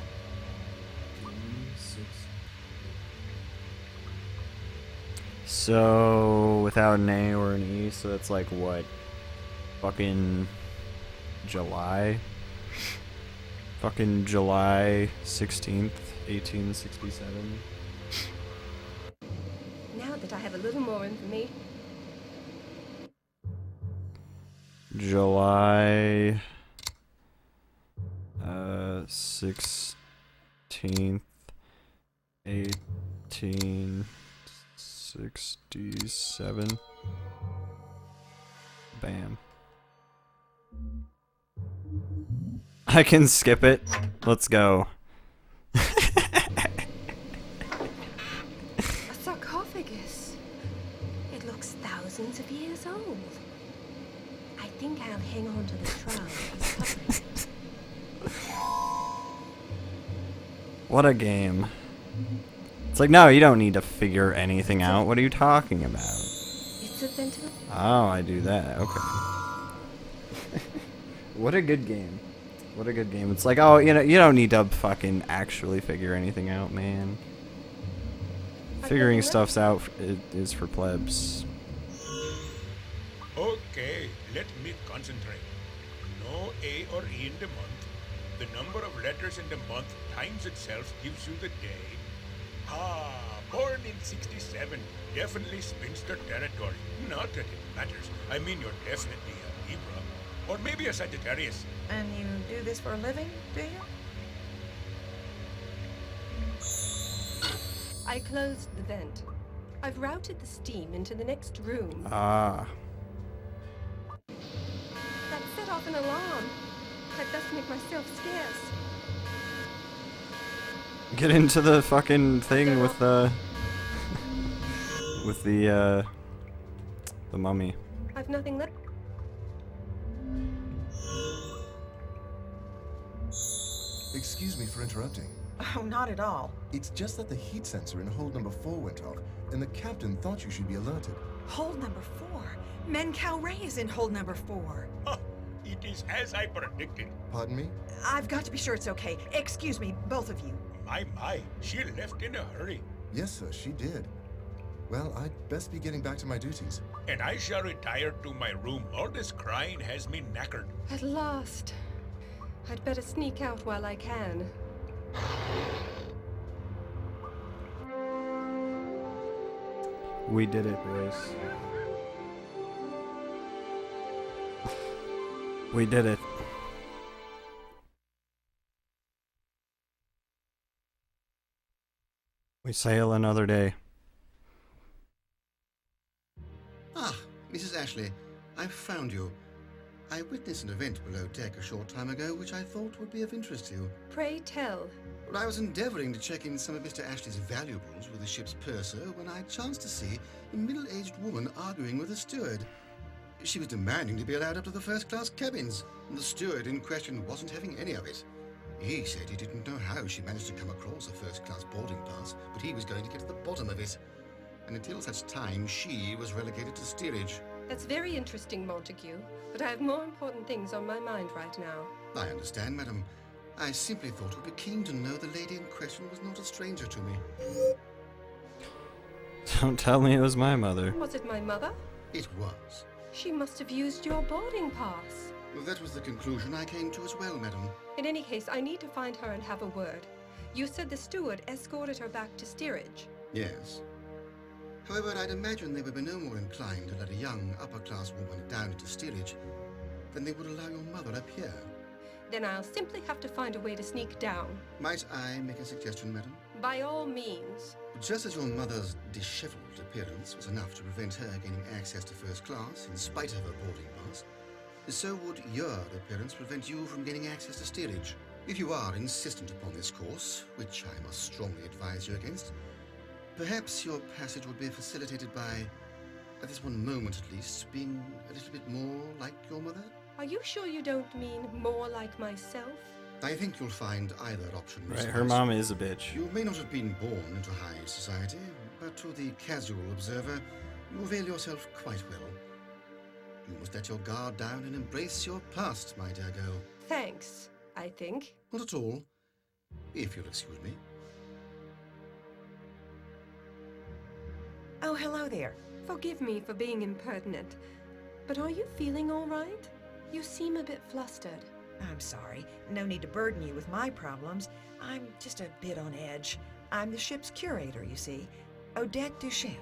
So, without an A or an E, so that's like what? Fucking July? Fucking July 16th, 1867. Now that I have a little more information, July 16th, 1867. Bam. I can skip it. Let's go. a sarcophagus. It looks thousands of years old. I think I'll hang on to the shroud he's covering it. What a game. It's like, no, you don't need to figure anything out. What are you talking about? It's a ventilator. Oh, I do that. Okay. What a good game. What a good game. It's like, oh, you know, you don't need to fucking actually figure anything out, man. Figuring stuff's out is for plebs. Okay, let me concentrate. No A or E in the month. The number of letters in the month times itself gives you the day. Ah, born in 67. Definitely spinster territory. Not that it matters. I mean, you're definitely a Libra. Or maybe a Sagittarius. And you do this for a living, do you? I closed the vent. I've routed the steam into the next room. Ah. That set off an alarm. I'd best make myself scarce. Get into the fucking thing with the... with the mummy. I've nothing left. Excuse me for interrupting. Oh, not at all. It's just that the heat sensor in hold number 4 went off, and the captain thought you should be alerted. Hold number 4. Men Cow Ray is in hold number 4. Huh, it is as I predicted. Pardon me? I've got to be sure it's okay. Excuse me, both of you. My, she left in a hurry. Yes, sir, she did. Well, I'd best be getting back to my duties. And I shall retire to my room. All this crying has me knackered. At last. I'd better sneak out while I can. We did it, boys. We did it. We sail another day. Ah, Mrs. Ashley, I've found you. I witnessed an event below deck a short time ago which I thought would be of interest to you. Pray tell. Well, I was endeavoring to check in some of Mr. Ashley's valuables with the ship's purser when I chanced to see a middle-aged woman arguing with a steward. She was demanding to be allowed up to the first-class cabins, and the steward in question wasn't having any of it. He said he didn't know how she managed to come across a first-class boarding pass, but he was going to get to the bottom of it. And until such time, she was relegated to steerage. That's very interesting, Montague, but I have more important things on my mind right now. I understand, madam. I simply thought you'd be keen to know the lady in question was not a stranger to me. Don't tell me it was my mother. Was it my mother? It was. She must have used your boarding pass. Well, that was the conclusion I came to as well, madam. In any case, I need to find her and have a word. You said the steward escorted her back to steerage. Yes. However, I'd imagine they would be no more inclined to let a young, upper-class woman down into steerage than they would allow your mother up here. Then I'll simply have to find a way to sneak down. Might I make a suggestion, madam? By all means. Just as your mother's disheveled appearance was enough to prevent her gaining access to first class in spite of her boarding pass, so would your appearance prevent you from gaining access to steerage. If you are insistent upon this course, which I must strongly advise you against, perhaps your passage would be facilitated by, at this one moment at least, being a little bit more like your mother. Are you sure you don't mean more like myself? I think you'll find either option. Right, her mom is a bitch. You may not have been born into high society, but to the casual observer, you avail yourself quite well. You must let your guard down and embrace your past, my dear girl. Thanks, I think. Not at all, if you'll excuse me. Oh, hello there. Forgive me for being impertinent, but are you feeling all right? You seem a bit flustered. I'm sorry. No need to burden you with my problems. I'm just a bit on edge. I'm the ship's curator, you see. Odette Duchamp.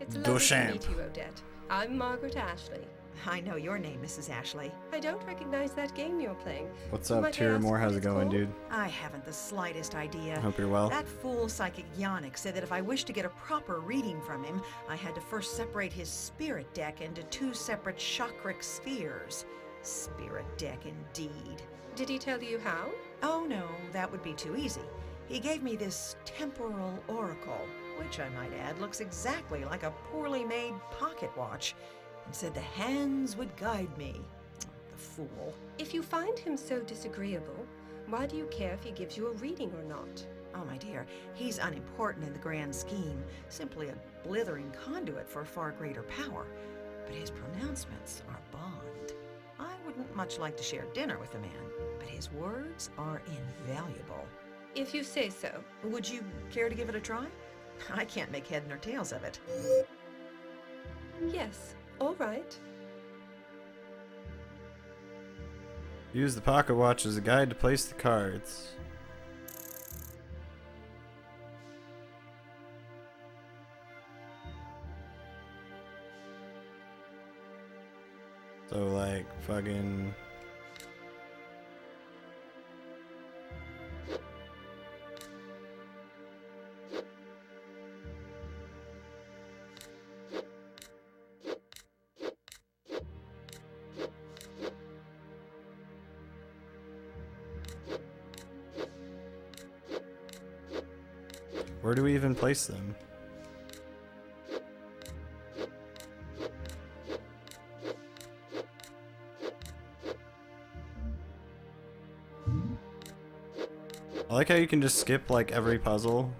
It's lovely Duchamp. to meet you, Odette. I'm Margaret Ashley. I know your name, Mrs. Ashley. I don't recognize that game you're playing. What's up, Might I Tira ask Moore? what How's it it's going, called? dude? I haven't the slightest idea. Hope you're well. That fool psychic Yannick said that if I wished to get a proper reading from him, I had to first separate his spirit deck into 2 separate chakric spheres. Spirit deck, indeed. Did he tell you how? Oh no, that would be too easy. He gave me this temporal oracle, which I might add looks exactly like a poorly made pocket watch, and said the hands would guide me. The fool. If you find him so disagreeable, why do you care if he gives you a reading or not? Oh, my dear, he's unimportant in the grand scheme, simply a blithering conduit for far greater power. But his pronouncements are bond. I wouldn't much like to share dinner with the man, but his words are invaluable. If you say so. Would you care to give it a try? I can't make head nor tails of it. Yes, all right. Use the pocket watch as a guide to place the cards. So, like, fucking... Where do we even place them? I like how you can just skip like every puzzle.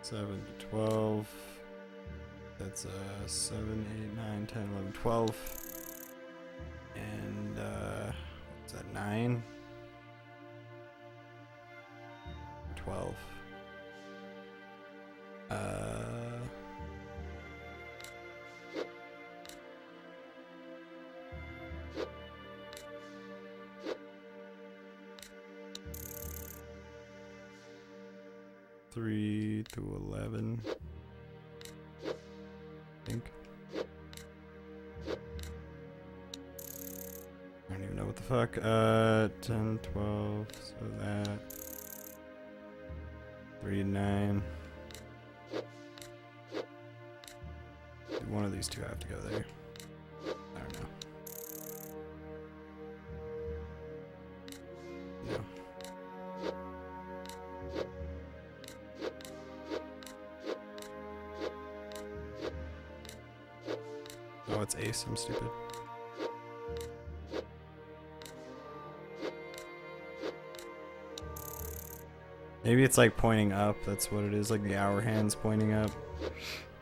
Seven to 12. That's 7, 8, 9, 10, 11, 12. And what's that? 9? 12. Three through 11. I think. I don't even know what the fuck. 10, 12. So that. 3 to 9. One of these two have to go there. I don't know. No. Oh, it's ace. I'm stupid. Maybe it's like pointing up. That's what it is. Like the hour hand's pointing up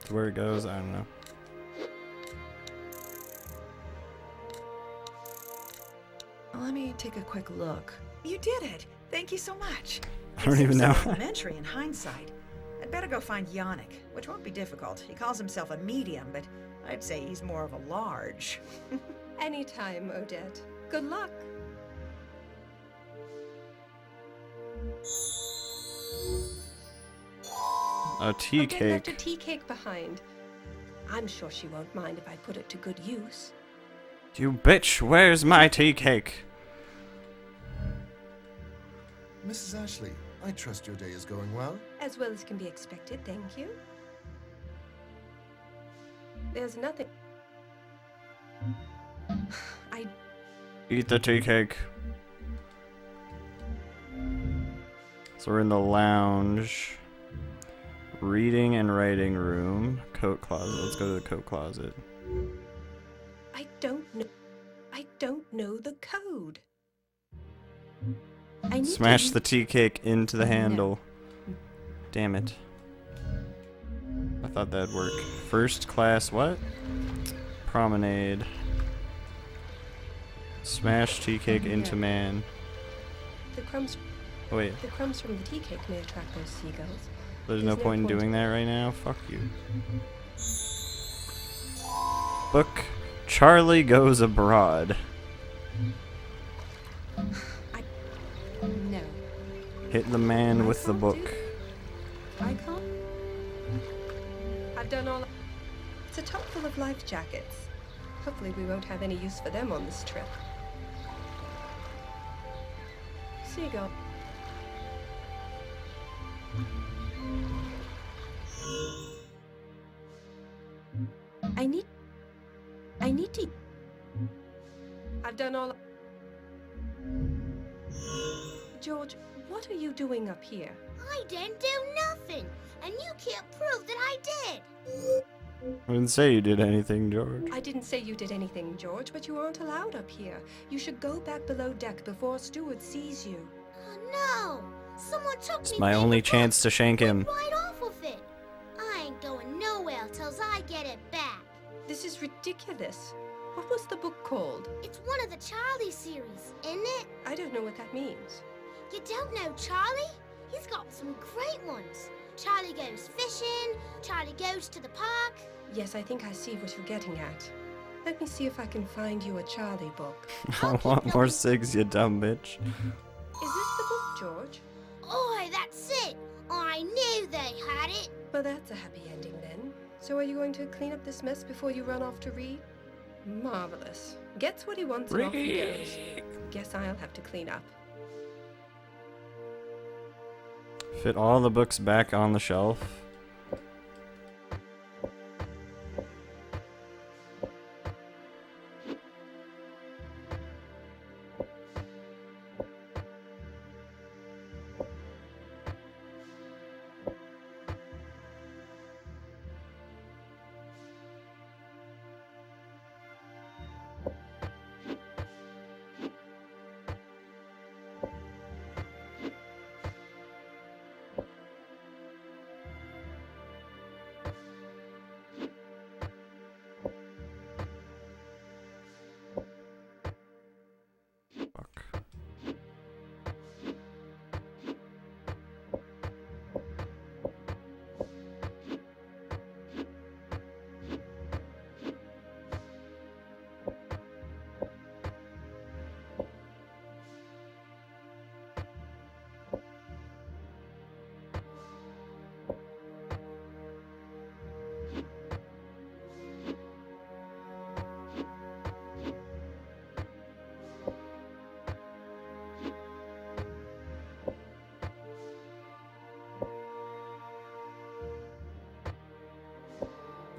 to where it goes. I don't know. Let me take a quick look. You did it! Thank you so much. I don't even know. Elementary in hindsight. I'd better go find Yannick, which won't be difficult. He calls himself a medium, but I'd say he's more of a large. Anytime, Odette. Good luck. A tea Odette cake. left a tea cake behind. I'm sure she won't mind if I put it to good use. You bitch, where's my tea cake? Mrs. Ashley, I trust your day is going well. As well as can be expected, thank you. There's nothing. Eat the tea cake. So we're in the lounge. Reading and writing room. Coat closet. Let's go to the coat closet. I don't know the code. I need Smash to... the tea cake into the handle. Damn it. I thought that'd work. First class what? Promenade. Smash tea cake into man. The crumbs. Oh, wait. The crumbs from the tea cake may attract those seagulls. There's no point in doing that right now. Fuck you. Book. Charlie Goes Abroad. No. Hit the man with the book. I can't. I've done all. It's a top full of life jackets. Hopefully we won't have any use for them on this trip. Seagull. I need to. I've done all. George, what are you doing up here? I didn't do nothing, and you can't prove that I did. I didn't say you did anything, George. I didn't say you did anything, George, but you aren't allowed up here. You should go back below deck before a steward sees you. Oh no! Someone took me. It's my only chance to shank him. Right off of it. I ain't going will tells I get it back. This is ridiculous. What was the book called? It's one of the Charlie series, isn't it? I don't know what that means. You don't know Charlie? He's got some great ones. Charlie goes fishing, Charlie goes to the park. Yes, I think I see what you're getting at. Let me see if I can find you a Charlie book. I want more cigs, you dumb bitch. Is this the book, George? Oi, that's it! I knew they had it! Well, that's a happy ending then. So are you going to clean up this mess before you run off to read? Marvelous. Gets what he wants and off he goes. Guess I'll have to clean up. Fit all the books back on the shelf.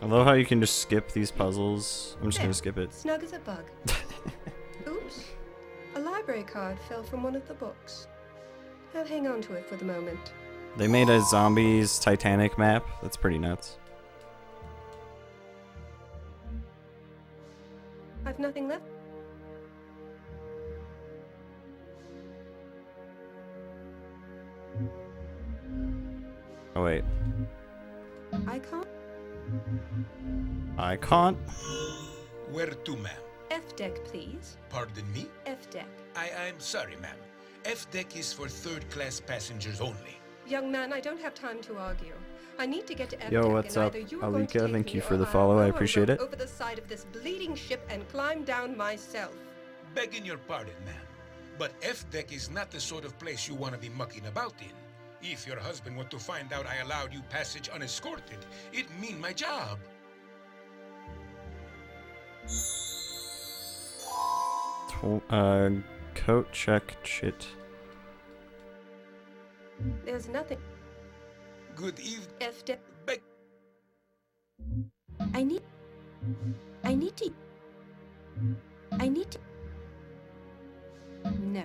I love how you can just skip these puzzles. I'm just gonna skip it. Snug as a bug. Oops. A library card fell from one of the books. I'll hang on to it for the moment. They made a zombies Titanic map. That's pretty nuts. I've nothing left. Oh wait. I can't. I can't. Where to, ma'am? F deck, please. Pardon me? F deck. I'm sorry, ma'am. F deck is for third-class passengers only. Young man, I don't have time to argue. I need to get to F Yo, deck, what's and up, either you are going to Alika? take Thank me you for or the I'll follow. I row a appreciate rope it. over the side of this bleeding ship and climb down myself. Begging your pardon, ma'am, but F deck is not the sort of place you want to be mucking about in. If your husband were to find out I allowed you passage unescorted, it'd mean my job. Coat check shit. There's nothing. Good evening. F deck. Beg. I need to. No.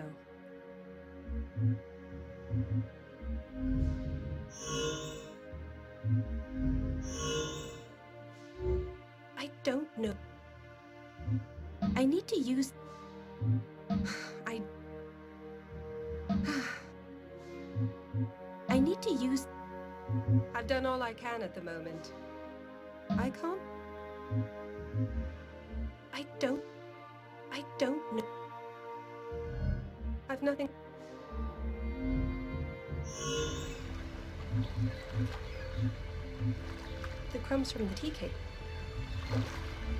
I don't know. I need to use. I need to use. I've done all I can at the moment. I can't. I don't know. I've nothing. The crumbs from the tea cake.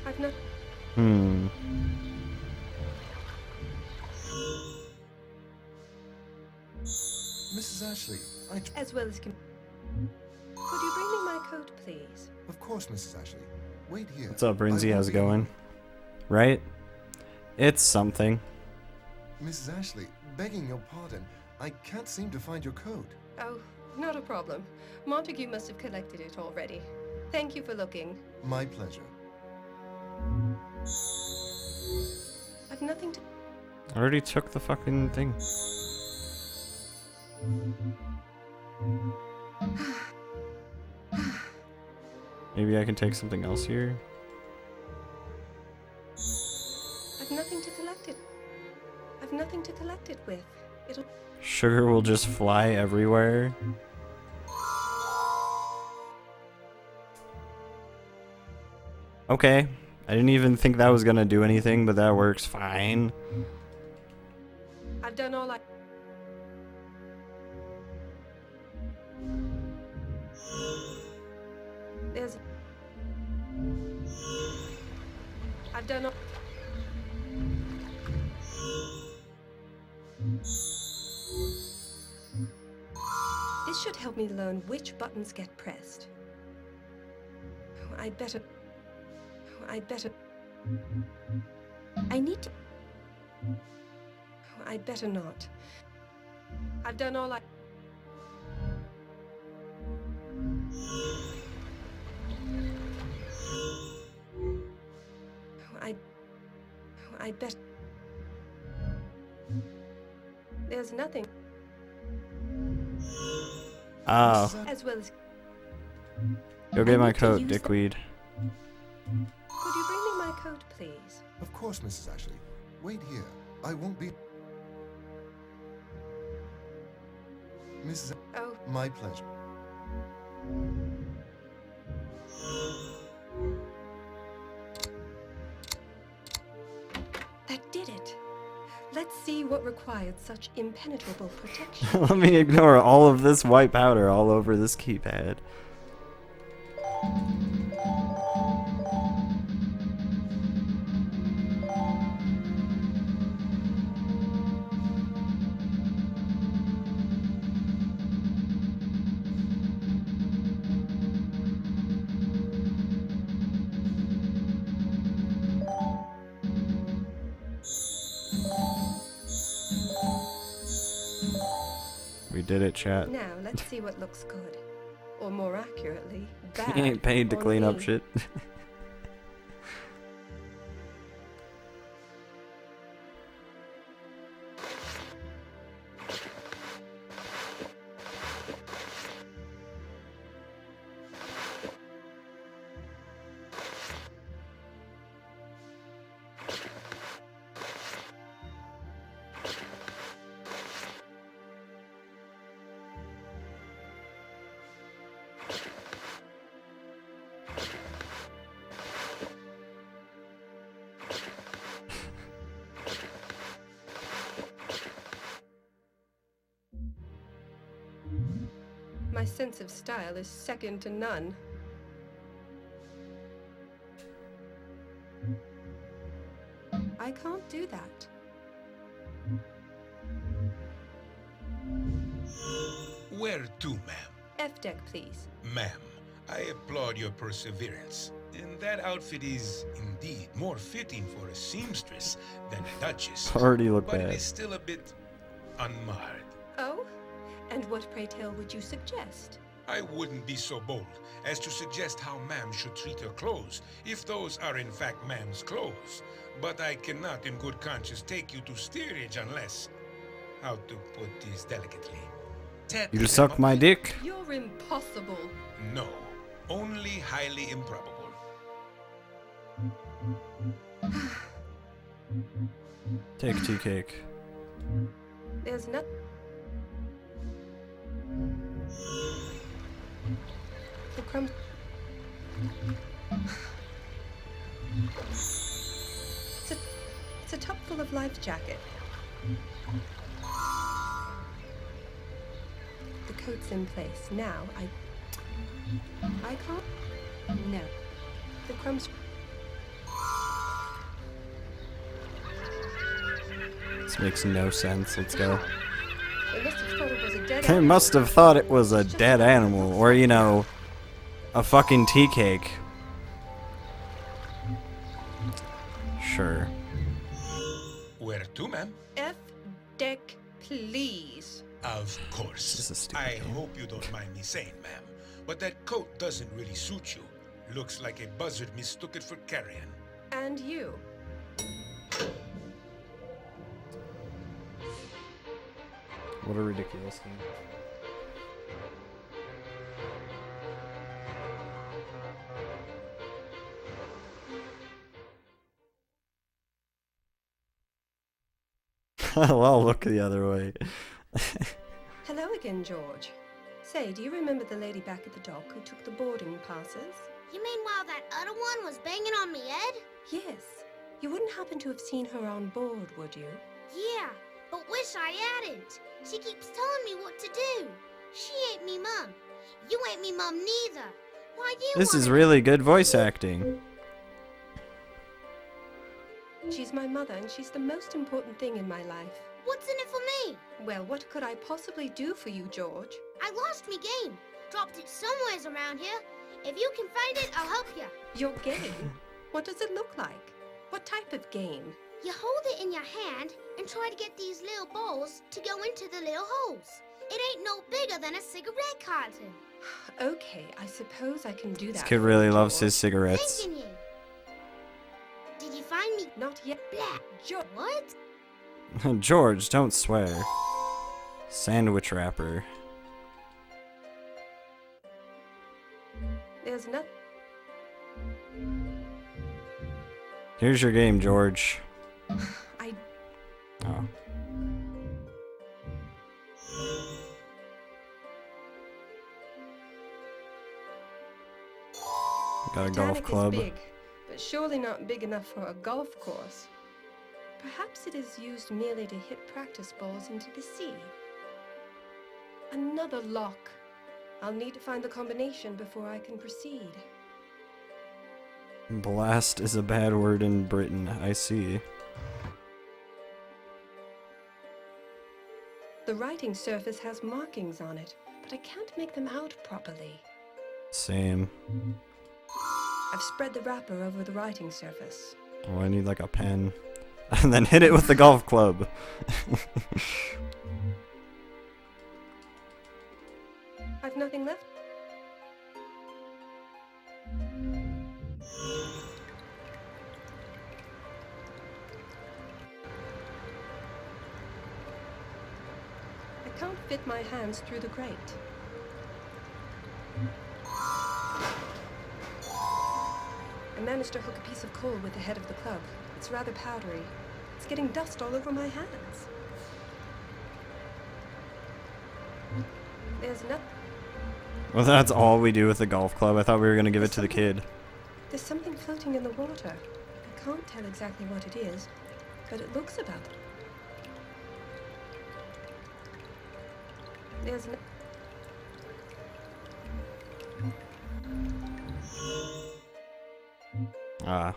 I've not. Mrs. Ashley, As well as. Could you bring me my coat, please? Of course, Mrs. Ashley. Wait here. What's up, Brinzy? I will How's it be- going? Right? It's something. Mrs. Ashley, begging your pardon, I can't seem to find your coat. Oh, not a problem. Montague must have collected it already. Thank you for looking. My pleasure. I've nothing to. I already took the fucking thing. Maybe I can take something else here. I've nothing to collect it. I've nothing to collect it with. It'll. Sugar will just fly everywhere. Okay. I didn't even think that was gonna do anything, but that works fine. I've done all I... There's... I've done all... This should help me learn which buttons get pressed. I'd better... I need to... I'd better not. I've done all I... I'd better... There's nothing. Oh. As well as... Go get my need to coat, use the- dickweed. Could you bring me my coat, please? Of course, Mrs. Ashley. Wait here. I won't be... Mrs. Oh, My pleasure. that did it. Let's see what required such impenetrable protection. Let me ignore all of this white powder all over this keypad. We did it, chat. Now, let's see what looks good. Or more accurately, bad. He ain't paid to on clean up me. shit. My sense of style is second to none. I can't do that. Where to, ma'am? F-deck, please. Ma'am, I applaud your perseverance. And that outfit is indeed more fitting for a seamstress than a duchess. Already look but bad. it is still a bit unmarred. Oh? And what, pray tell, would you suggest? I wouldn't be so bold as to suggest how ma'am should treat her clothes, if those are in fact ma'am's clothes. But I cannot in good conscience take you to steerage unless... How to put this delicately? You suck my dick. You're impossible. No, only highly improbable. Take tea cake. There's not... The crumbs... It's a top full of life jacket. The coat's in place. Now, I can't... No. The crumbs... This makes no sense. Let's go. They must have thought it was a dead They animal. must have thought it was a dead animal, or you know, a fucking tea cake. Sure. Where to, ma'am? F-deck, please. Of course. This is a stupid I game. hope you don't mind me saying, ma'am, but that coat doesn't really suit you. Looks like a buzzard mistook it for carrion. And you. What a ridiculous game. Well, look the other way. Hello again, George. Say, do you remember the lady back at the dock who took the boarding passes? You mean while that other one was banging on me head? Yes. You wouldn't happen to have seen her on board, would you? Yeah, but wish I hadn't. She keeps telling me what to do. She ain't me mum. You ain't me mum neither. Why you This is wanna- really good voice acting. She's my mother, and she's the most important thing in my life. What's in it for me? Well, what could I possibly do for you, George? I lost me game. Dropped it somewheres around here. If you can find it, I'll help you. Your game? What does it look like? What type of game? You hold it in your hand and try to get these little balls to go into the little holes. It ain't no bigger than a cigarette carton. Okay, I suppose I can do that. This kid for really you, loves George. his cigarettes. Thanking you. Did you find me? Not yet. Blah. George. What? George, don't swear. Sandwich wrapper. There's nothing. Here's your game, George. I. Oh. Got a golf Titanic club. is big, but surely not big enough for a golf course. Perhaps it is used merely to hit practice balls into the sea. Another lock. I'll need to find the combination before I can proceed. Blast is a bad word in Britain, I see. The writing surface has markings on it, but I can't make them out properly. Same. I've spread the wrapper over the writing surface. Oh, I need like a pen. And then hit it with the golf club. I've nothing left. I can't fit my hands through the grate. I managed to hook a piece of coal with the head of the club. It's rather powdery. It's getting dust all over my hands. There's nothing. Well, that's all we do with the golf club. I thought we were gonna give it to the kid. There's something floating in the water. I can't tell exactly what it is, but it looks about. There's no. Ah.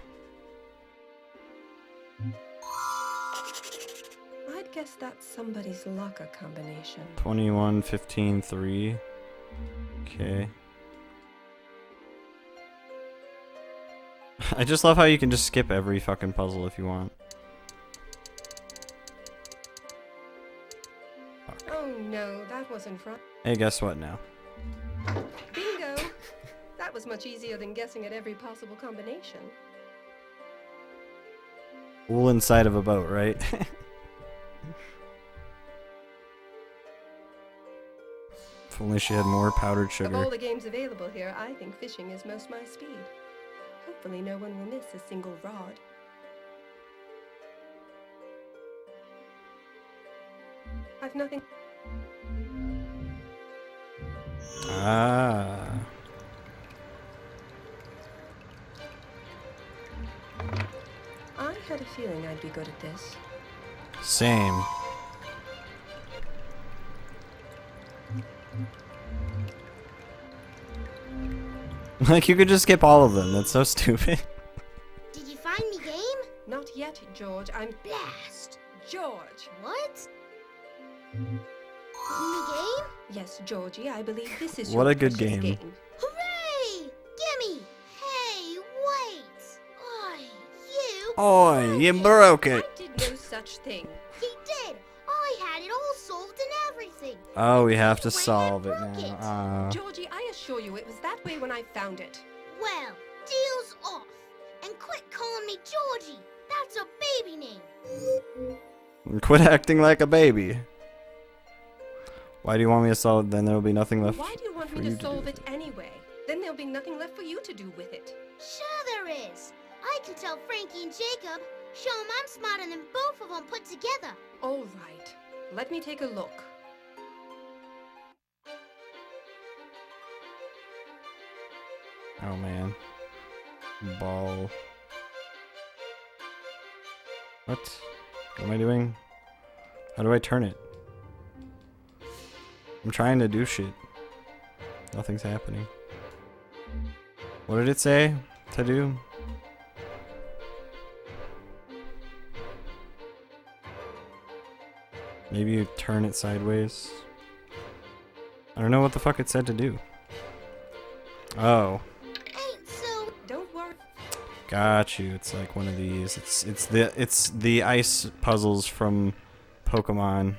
I'd guess that's somebody's locker combination. 21, 15, 3. Okay. I just love how you can just skip every fucking puzzle if you want. Oh no, that wasn't front. Hey, guess what now? Bingo! That was much easier than guessing at every possible combination. Wool inside of a boat, right? If only she had more powdered Of sugar. all the games available here, I think fishing is most my speed. Hopefully no one will miss a single rod. I've nothing. Ah. I had a feeling I'd be good at this. Same. Like, you could just skip all of them. That's so stupid. Did you find me game? Not yet, George. I'm Blast. George. What? Me game? Yes, Georgie, I believe this is What your a good precious game. Hooray! Gimme! Hey, wait! Oi, you! Oi, you broke I it. did no such thing. He did! I had it all solved and everything! Oh, we have to Wait, I solve it broke it. now. Georgie, I assure you it was that way when I found it. Well, deal's off! And quit calling me Georgie! That's a baby name! Quit acting like a baby. Why do you want me to solve it? Then there'll be nothing left. Why do you want for me you to do solve with it anyway? Then there'll be nothing left for you to do with it. Sure there is! I can tell Frankie and Jacob, show 'em I'm smarter than both of them put together! All right, let me take a look. Oh man. Ball. What? What am I doing? How do I turn it? I'm trying to do shit. Nothing's happening. What did it say to do? Maybe you turn it sideways. I don't know what the fuck it said to do. Oh. Ain't so. Don't worry. Got you. It's like one of these. It's the ice puzzles from Pokemon.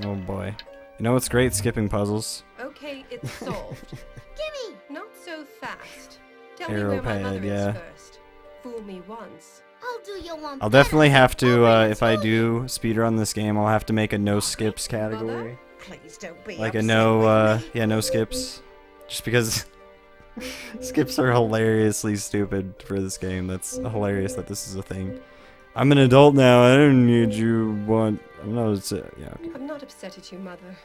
Oh boy. You know what's great? Skipping puzzles. Okay, it's solved. Gimme! Not so fast. Tell Arrow me where my pad, mother yeah. is first. Fool me once. I'll do you one I'll better. definitely have to, Already if I told you. do speedrun this game, I'll have to make a no skips category. Please don't be Like a upset no, with me. yeah, no skips. Just because skips are hilariously stupid for this game. That's hilarious that this is a thing. I'm an adult now. I don't need you. I'm not upset. Yeah. Okay. I'm not upset at you, Mother.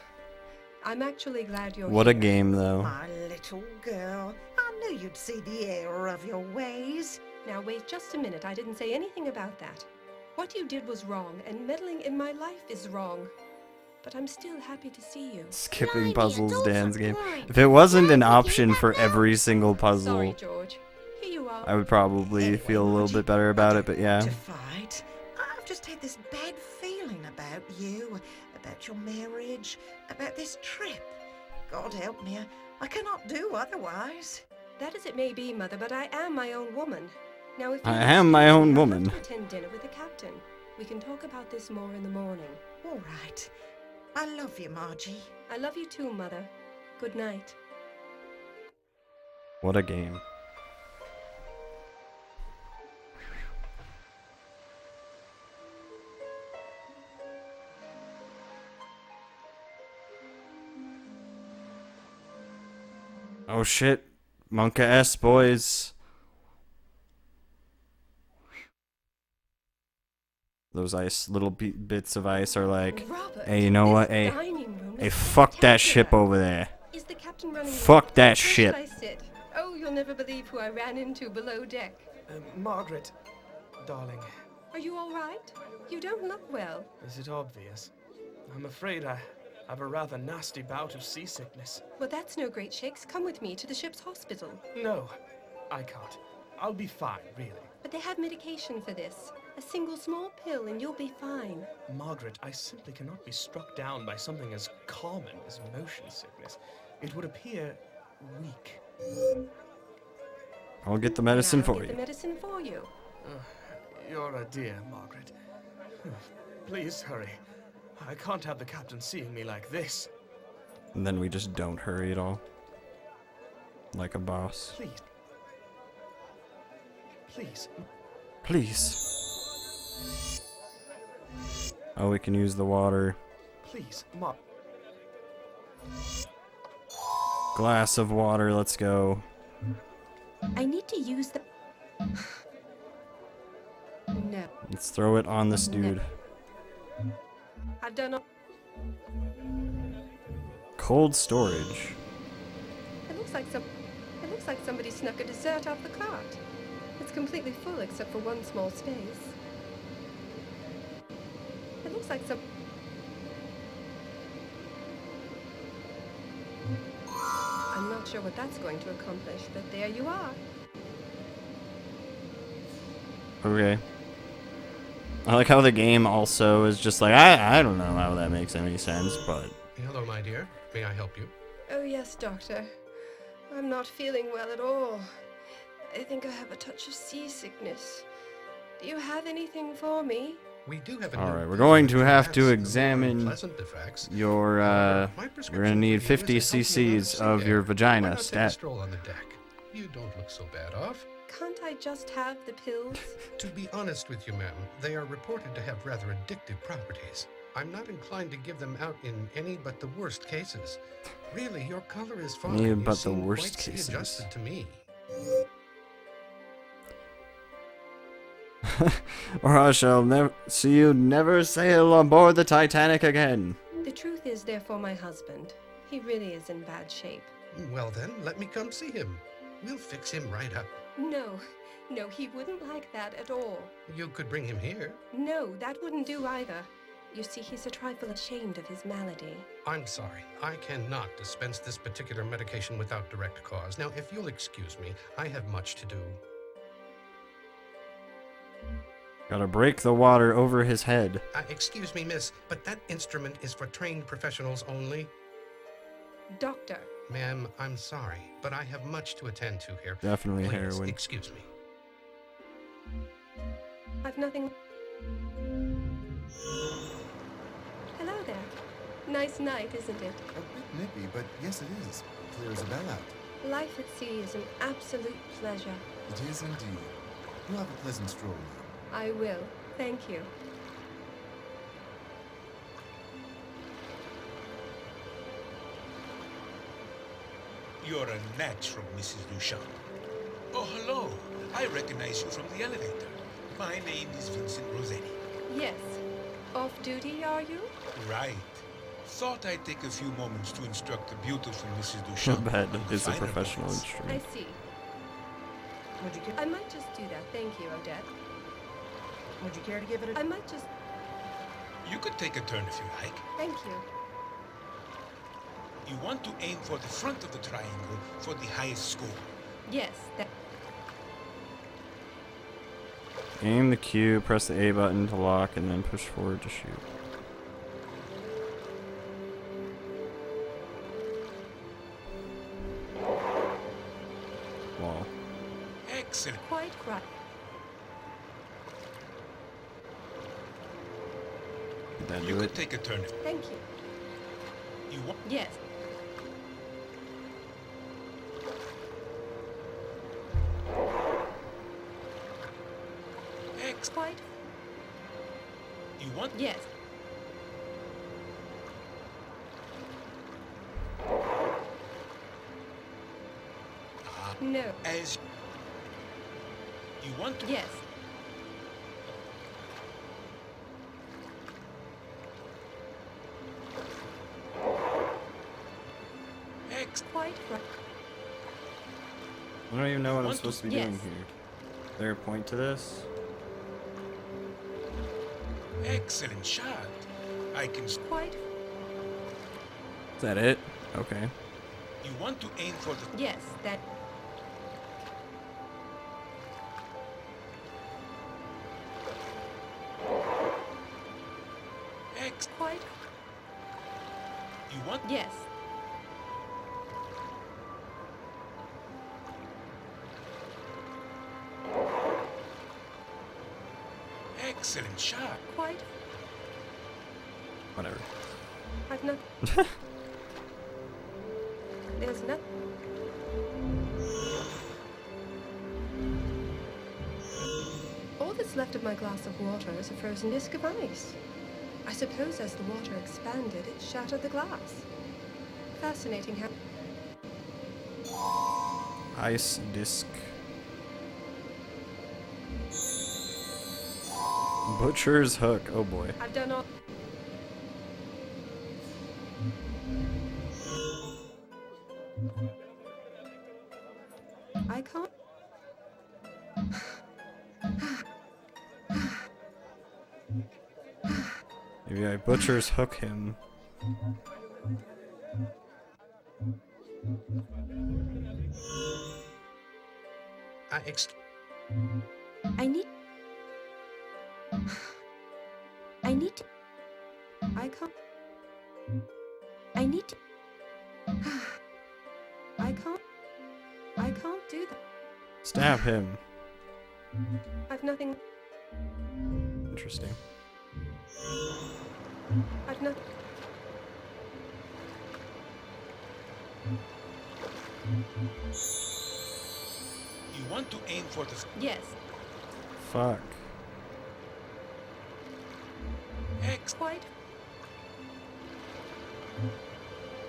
I'm actually glad you're What a here. game, though. My little girl, I knew you'd see the error of your ways. Now wait just a minute. I didn't say anything about that. What you did was wrong, and meddling in my life is wrong. But I'm still happy to see you. Skipping Blimey, puzzles, adults Dan's are game. boring. If it wasn't an Glad we option gave for that every single puzzle, Sorry, George. Here you are. I would probably Anyway, feel a little Margie, bit better about it, but yeah. To fight. I've just had this bad feeling about you, about your marriage, about this trip. God help me, I cannot do otherwise. That as it may be, Mother, but I am my own woman. Now, if I you'll am my excuse own me, I'd woman. love to attend dinner with the captain. We can talk about this more in the morning. All right. I love you, Margie. I love you too, Mother. Good night. What a game. Oh shit. Monka S boys. Those ice little bits of ice are like, Robert, hey, you know this what? Hey, dining room hey, is fuck that ship spectacular. over there. Is the captain running? Fuck late? that Where shit. should I sit? Oh, you'll never believe who I ran into below deck. Margaret, darling, Are you all right? You don't look well. is it obvious? I'm afraid I have a rather nasty bout of seasickness. Well, that's no great shakes. Come with me to the ship's hospital. No, I can't. I'll be fine, really. But they have medication for this. A single small pill and you'll be fine. Margaret, I simply cannot be struck down by something as common as motion sickness. It would appear weak. I'll get the medicine I'll for get the you. medicine for you. You're a dear, Margaret. Please hurry. I can't have the captain seeing me like this. And then we just don't hurry at all. Like a boss. Please. Please. Please. Oh, we can use the water. Please, Glass of water, let's go. I need to use the... No. Let's throw it on this dude. I've done all... Cold storage. It looks like somebody snuck a dessert off the cart. It's completely full except for one small space. It looks like some... I'm not sure what that's going to accomplish, but there you are. Okay. I like how the game also is just like, I don't know how that makes any sense, but... Hello, my dear. May I help you? Oh yes, Doctor. I'm not feeling well at all. I think I have a touch of seasickness. Do you have anything for me? We do have a All new right, we're going to pill have that to has the more examine unpleasant effects. your, My we're prescription gonna need for you is 50 to help you cc's out of sea your air. Why vagina not take a stat. stroll on the deck? You don't look so bad off. Can't I just have the pills? To be honest with you, ma'am, they are reported to have rather addictive properties. I'm not inclined to give them out in any but the worst cases. Really, your color is fine. Any You but the seem worst quite sea cases. adjusted to me. Or I shall never see you never sail on board the Titanic again. The truth is, they're for my husband. He really is in bad shape. Well then, let me come see him. We'll fix him right up. No, no, he wouldn't like that at all. You could bring him here. No, that wouldn't do either. You see, he's a trifle ashamed of his malady. I'm sorry. I cannot dispense this particular medication without direct cause. Now, if you'll excuse me, I have much to do. Gotta break the water over his head. Excuse me, miss, but that instrument is for trained professionals only. Doctor. Ma'am, I'm sorry, but I have much to attend to here. Definitely Please, heroin. excuse me. I've nothing. Hello there. Nice night, isn't it? A bit nippy, but yes it is. Clear as a bell out. Life at sea is an absolute pleasure. It is indeed. You have a pleasant stroll now. I will. Thank you. You're a natural, Mrs. Duchamp. Oh, hello. I recognize you from the elevator. My name is Vincent Rossetti. Yes. Off duty, are you? Right. Thought I'd take a few moments to instruct the beautiful Mrs. Duchamp. That on the is a finer professional points. I instrument. see. Would you care? I might just do that. Thank you, Odette. Would you care to give it a? I might just. You could take a turn if you like. Thank you. You want to aim for the front of the triangle for the highest score. Yes, that. Aim the Q, press the A button to lock, and then push forward to shoot. Wall. Excellent. Quite right. Did that You do could it? take a turn if Thank you. you want. Yes. Quite. You want. Yes. No. As you want to. Yes. Quite right. I don't even know what I'm Want to- supposed to be Yes. doing here. Is there a point to this? Excellent shot. I can. Quite. Is that it? Okay. You want to aim for the. Yes, that. Quite. You want. Yes. Excellent shot. Quite. Whatever. I've not. There's nothing. All that's left of my glass of water is a frozen disk of ice. I suppose as the water expanded, it shattered the glass. Fascinating how. Ice disc. Butcher's hook. Oh boy. I've done all. I can't. Maybe I butcher's hook him. I need. I need to. I can't. I need to. I can't. I can't do that. Stab him. I've nothing. Interesting. I've not. You want to aim for the. Yes. Fuck. Quite.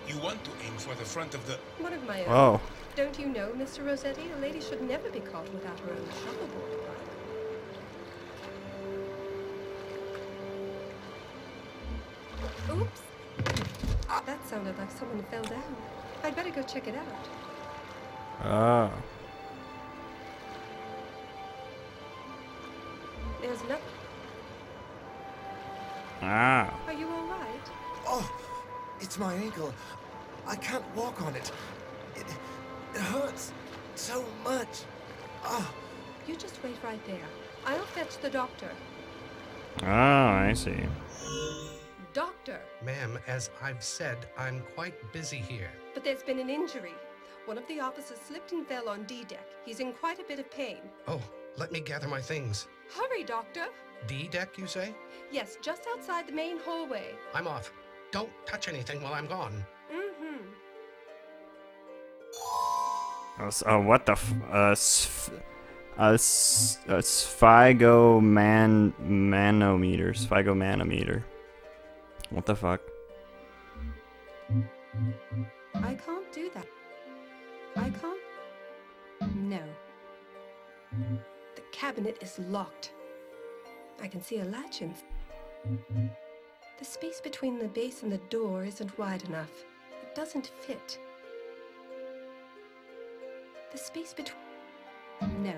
You want to aim for the front of the. One of my own. Oh. Don't you know, Mr. Rossetti, a lady should never be caught without her own shuffleboard bag. Oops. That sounded like someone fell down. I'd better go check it out. Oh. There's nothing. Ah. Are you all right? Oh, it's my ankle. I can't walk on it. It hurts so much. Ah. You just wait right there. I'll fetch the doctor. Oh, I see. Doctor! Ma'am, as I've said, I'm quite busy here. But there's been an injury. One of the officers slipped and fell on D deck. He's in quite a bit of pain. Oh, let me gather my things. Hurry, doctor! D deck, you say? Yes, just outside the main hallway. I'm off. Don't touch anything while I'm gone. Mm-hmm. What the sphygomanometer. What the fuck? I can't do that. I can't. No. The cabinet is locked. I can see a latch in. The space between the base and the door isn't wide enough. It doesn't fit. The space between. No.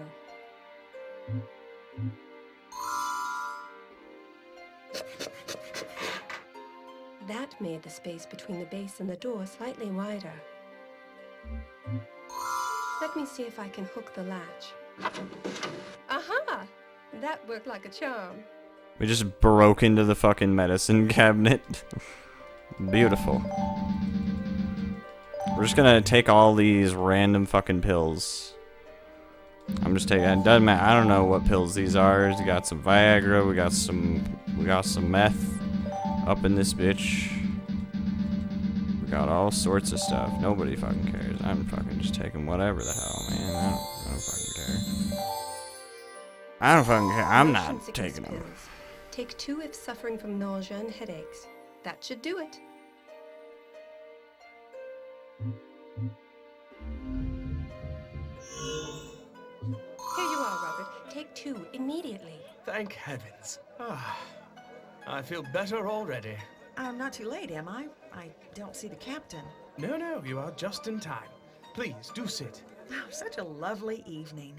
That made the space between the base and the door slightly wider. Let me see if I can hook the latch. Aha! That worked like a charm. We just broke into the fucking medicine cabinet. Beautiful. We're just gonna take all these random fucking pills. I'm just taking. It doesn't matter. I don't know what pills these are. We got some Viagra. We got some meth up in this bitch. We got all sorts of stuff. Nobody fucking cares. I'm fucking just taking whatever the hell, man. I don't fucking care. I don't fucking care. I'm Motion not sickness taking them. pills. Take 2 if suffering from nausea and headaches. That should do it. Here you are, Robert. Take 2 immediately. Thank heavens. Ah, I feel better already. I'm not too late, am I? I don't see the captain. No, you are just in time. Please, do sit. Oh, such a lovely evening.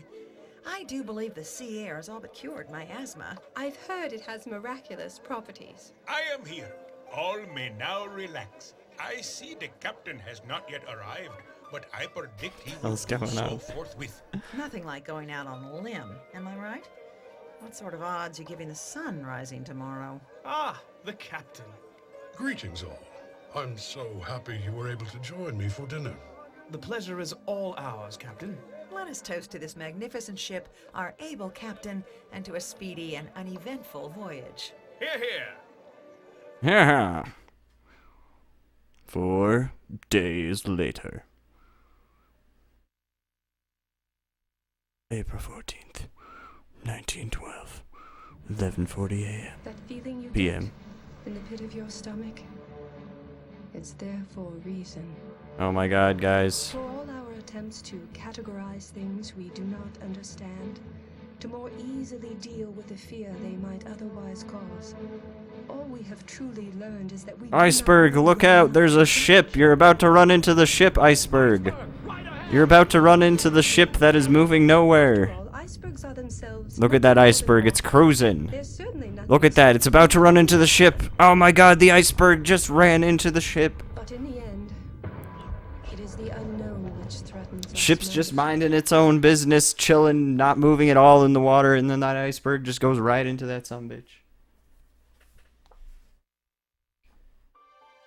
I do believe the sea air has all but cured my asthma. I've heard it has miraculous properties. I am here. All may now relax. I see the captain has not yet arrived, but I predict he will What's do going so on? forthwith. Nothing like going out on a limb, am I right? What sort of odds you giving the sun rising tomorrow? Ah, the captain. Greetings, all. I'm so happy you were able to join me for dinner. The pleasure is all ours, Captain. Let us toast to this magnificent ship, our able captain, and to a speedy and uneventful voyage. Hear, hear. Yeah. 4 days later. April 14th, 1912. 11:40 a.m. That feeling you PM. get in the pit of your stomach, it's there for a reason. Oh my god, guys. For all our attempts to categorize things we do not understand, to more easily deal with the fear they might otherwise cause, all we have truly learned is that we do not Iceberg, know look the out, there's a limits. ship. You're about to run into the ship, Iceberg. You're about to run into the ship that is moving nowhere. After all, icebergs are themselves Look at that iceberg, it's cruising. There's certainly nothing Look at that, it's about to run into the ship. Oh my god, the iceberg just ran into the ship. But in the end, it is the unknown which threatens us Ship's just most. minding its own business, chilling, not moving at all in the water, and then that iceberg just goes right into that sumbitch.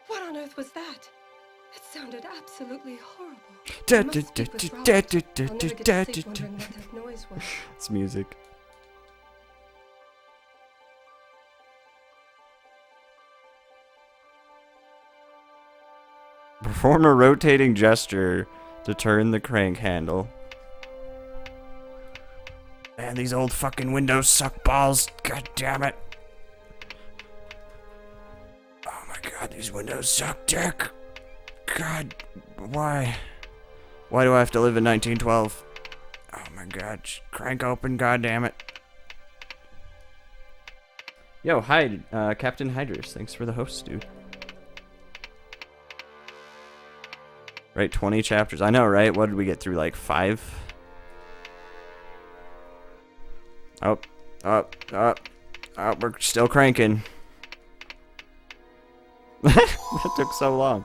What on earth was that? It sounded absolutely horrible. Da- I must da- speak da- with da- Robert. da- da- I'll never get da- to sleep da- wondering what that noise was. It's music. Perform a rotating gesture to turn the crank handle. Man, these old fucking windows suck balls. God damn it. Oh my god, these windows suck dick. God, why? Why do I have to live in 1912? Oh my god, just crank open, god damn it. Yo, hi, Captain Hydrus. Thanks for the host, dude. Right, 20 chapters. I know, right? What did we get through? Like 5? Up, up, up, up. We're still cranking. That took so long.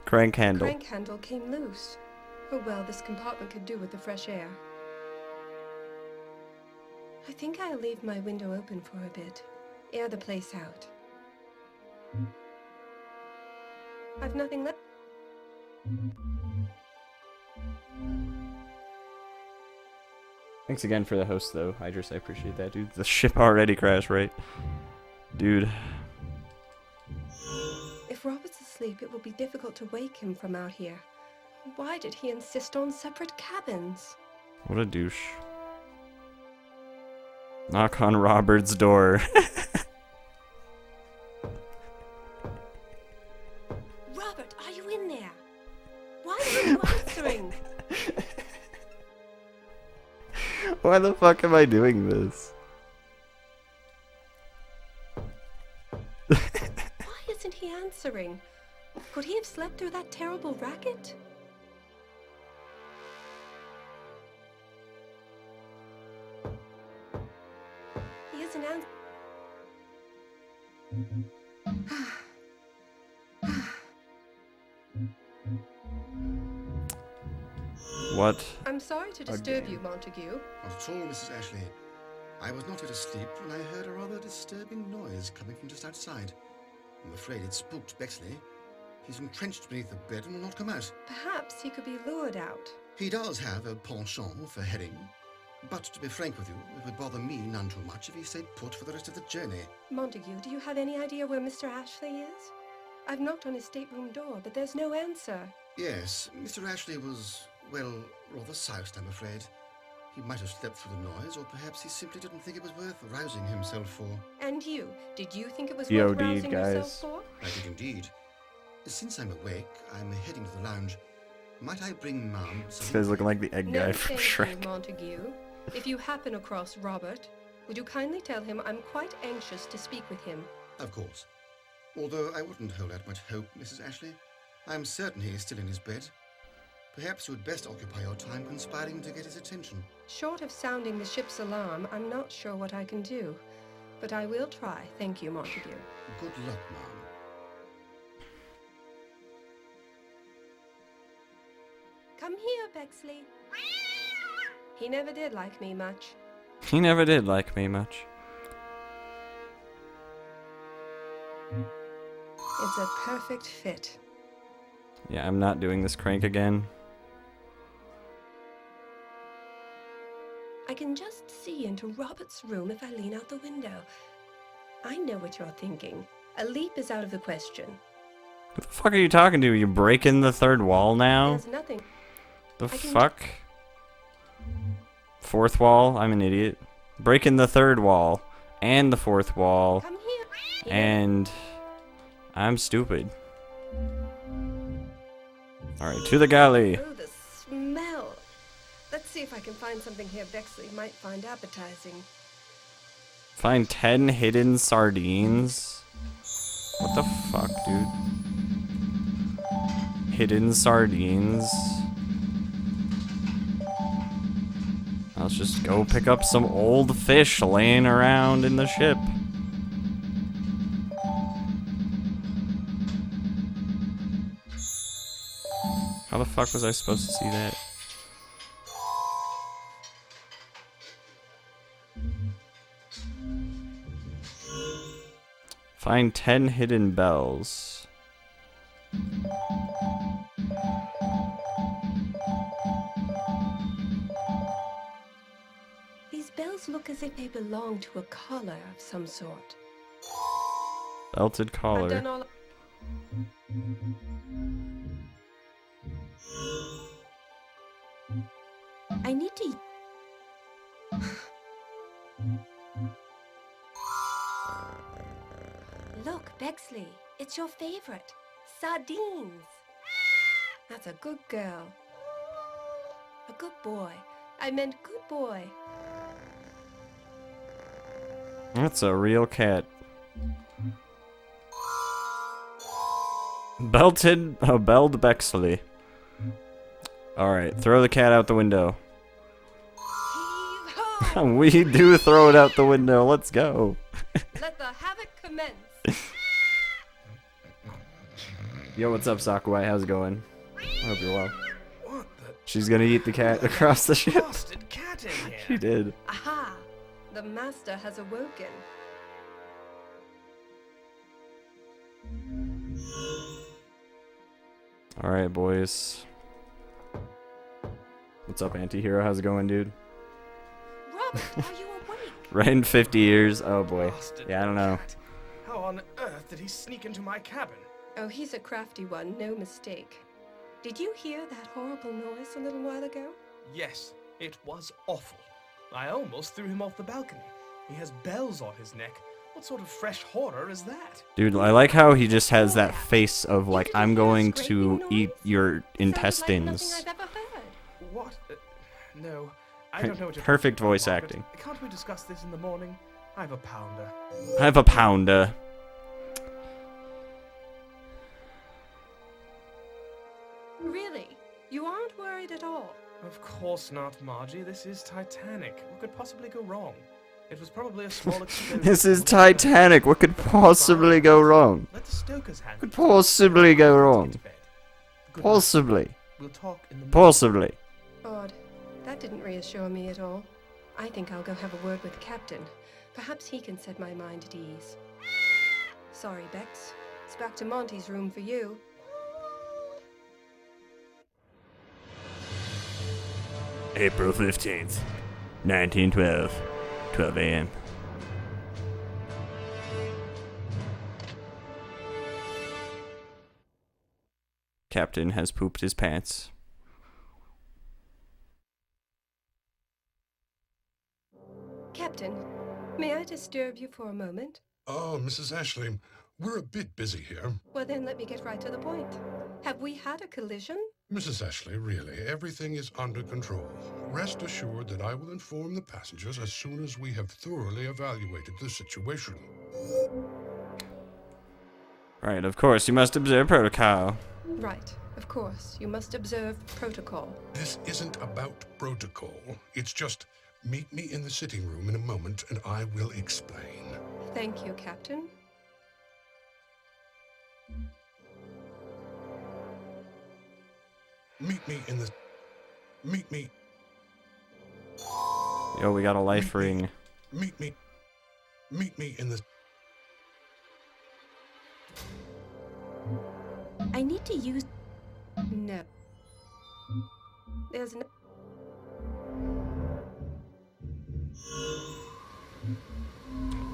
Crank The handle. crank handle came loose. Oh well, this compartment could do with the fresh air. I think I'll leave my window open for a bit. Air the place out. I've nothing left. Thanks again for the host, though, Idris. I appreciate that, dude. The ship already crashed, right? Dude. If Robert's asleep, it will be difficult to wake him from out here. Why did he insist on separate cabins? What a douche. Knock on Robert's door. Robert, are you in there? Why are you answering? Why the fuck am I doing this? Why isn't he answering? Could he have slept through that terrible racket? He isn't answering. What? I'm sorry to disturb you, Montague. Not at all, Mrs. Ashley. I was not yet asleep when I heard a rather disturbing noise coming from just outside. I'm afraid it spooked Bexley. He's entrenched beneath the bed and will not come out. Perhaps he could be lured out. He does have a penchant for herring. But to be frank with you, it would bother me none too much if he stayed put for the rest of the journey. Montague, do you have any idea where Mr. Ashley is? I've knocked on his stateroom door, but there's no answer. Yes, Mr. Ashley was, well, rather soused, I'm afraid. He might have slept through the noise, or perhaps he simply didn't think it was worth rousing himself for. And you? Did you think it was Yo, worth dude, rousing yourself guys. for? I did indeed. Since I'm awake, I'm heading to the lounge. Might I bring Mom This some... guy's looking like the egg No, guy from thank you, Shrek. Montague. If you happen across Robert, would you kindly tell him I'm quite anxious to speak with him? Of course. Although I wouldn't hold out much hope, Mrs. Ashley. I'm certain he is still in his bed. Perhaps you would best occupy your time conspiring to get his attention. Short of sounding the ship's alarm, I'm not sure what I can do. But I will try. Thank you, Montague. Good luck, Mom. Come here, Bexley. He never did like me much. He never did like me much. It's a perfect fit. Yeah, I'm not doing this crank again. I can just see into Robert's room if I lean out the window. I know what you're thinking. A leap is out of the question. Who the fuck are you talking to? You breaking the third wall now? There's nothing. The I can- fuck? Fourth wall? I'm an idiot. Breaking the third wall. And the fourth wall. Come here. And I'm stupid. Alright, to the galley. Oh, the smell. Let's see if I can find something here Bexley might find appetizing. Find 10 hidden sardines. What the fuck, dude? Hidden sardines. Let's just go pick up some old fish laying around in the ship. How the fuck was I supposed to see that? Find 10 hidden bells. These bells look as if they belong to a collar of some sort. Belted I've collar. done all. I need to. Look, Bexley, it's your favorite. Sardines. That's a good girl. A good boy. I meant good boy. That's a real cat. Belled Bexley. Alright, throw the cat out the window. Heave-ho! We do throw it out the window. Let's go. Let the havoc commence. Yo, what's up, Sakurai? How's it going? I hope you're well. What the? She's gonna eat the cat across the ship. Bastard cat in here. She did. Aha! The master has awoken. Alright, boys. What's up, anti-hero? How's it going, dude? Robert, are you awake? Right in 50 years. Oh, boy. Bastard Yeah, I don't know. cat. How on earth did he sneak into my cabin? Oh, he's a crafty one, no mistake. Did you hear that horrible noise a little while ago? Yes, it was awful. I almost threw him off the balcony. He has bells on his neck. What sort of fresh horror is that? Dude, I like how he just has that face of, like, I'm going to eat your intestines. Sounds like nothing I've ever heard. What? No, I don't know what you're Perfect talking about, voice Margaret. acting. Can't we discuss this in the morning? I have a pounder. I have a pounder. Really? You aren't worried at all? Of course not, Margie. This is Titanic. What could possibly go wrong? It was probably a small explosion. This is Titanic. What could possibly go wrong? Let the stokers handle Could it. possibly go wrong? Get to bed. Good night. Possibly. We'll talk in the morning. Possibly. Odd. That didn't reassure me at all. I think I'll go have a word with the captain. Perhaps he can set my mind at ease. Sorry, Bex. It's back to Monty's room for you. April 15th, 1912, 12 a.m. Captain has pooped his pants. Captain, may I disturb you for a moment? Oh, Mrs. Ashley, we're a bit busy here. Well, then let me get right to the point. Have we had a collision? Mrs. Ashley, really, everything is under control. Rest assured that I will inform the passengers as soon as we have thoroughly evaluated the situation. Right, of course, you must observe protocol. Right, of course. You must observe protocol. This isn't about protocol. It's just meet me in the sitting room in a moment and I will explain. Thank you, Captain. Meet me. Yo, we got a life ring. Meet me in the... I need to use... No. There's no...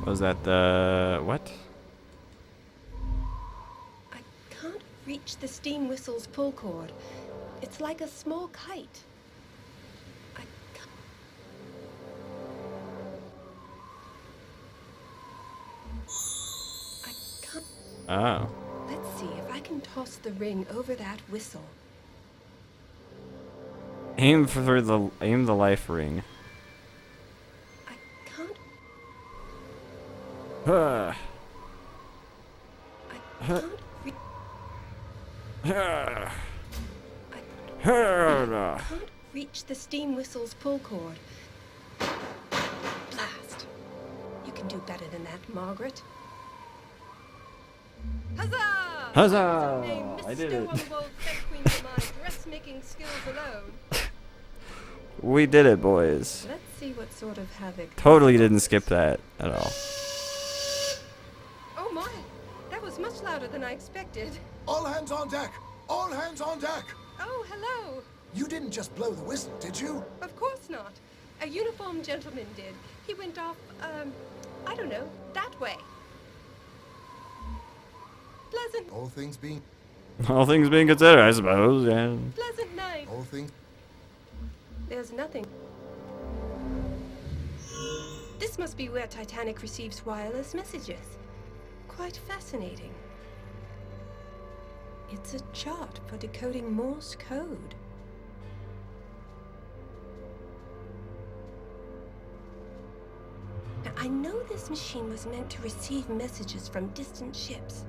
Was that the... what? I can't reach the steam whistle's pull cord. It's like a small kite. I can't... Oh. Let's see if I can toss the ring over that whistle. Aim the life ring. I can't... Huh. I can't re- Huh. I Huh. can't reach the steam whistle's pull cord. Blast. You can do better than that, Margaret. Huzzah! Huzzah! Name I did Mr. it. Wonderwall Fed Queen for my dressmaking skills alone. We did it, boys. Let's see what sort of havoc... Totally didn't skip that at all. Oh my! That was much louder than I expected. All hands on deck! All hands on deck! Oh, hello! You didn't just blow the whistle, did you? Of course not. A uniformed gentleman did. He went off, I don't know, that way. Pleasant, All things being... All things being considered, I suppose, yeah. pleasant night. All things... There's nothing. This must be where Titanic receives wireless messages. Quite fascinating. It's a chart for decoding Morse code. Now, I know this machine was meant to receive messages from distant ships.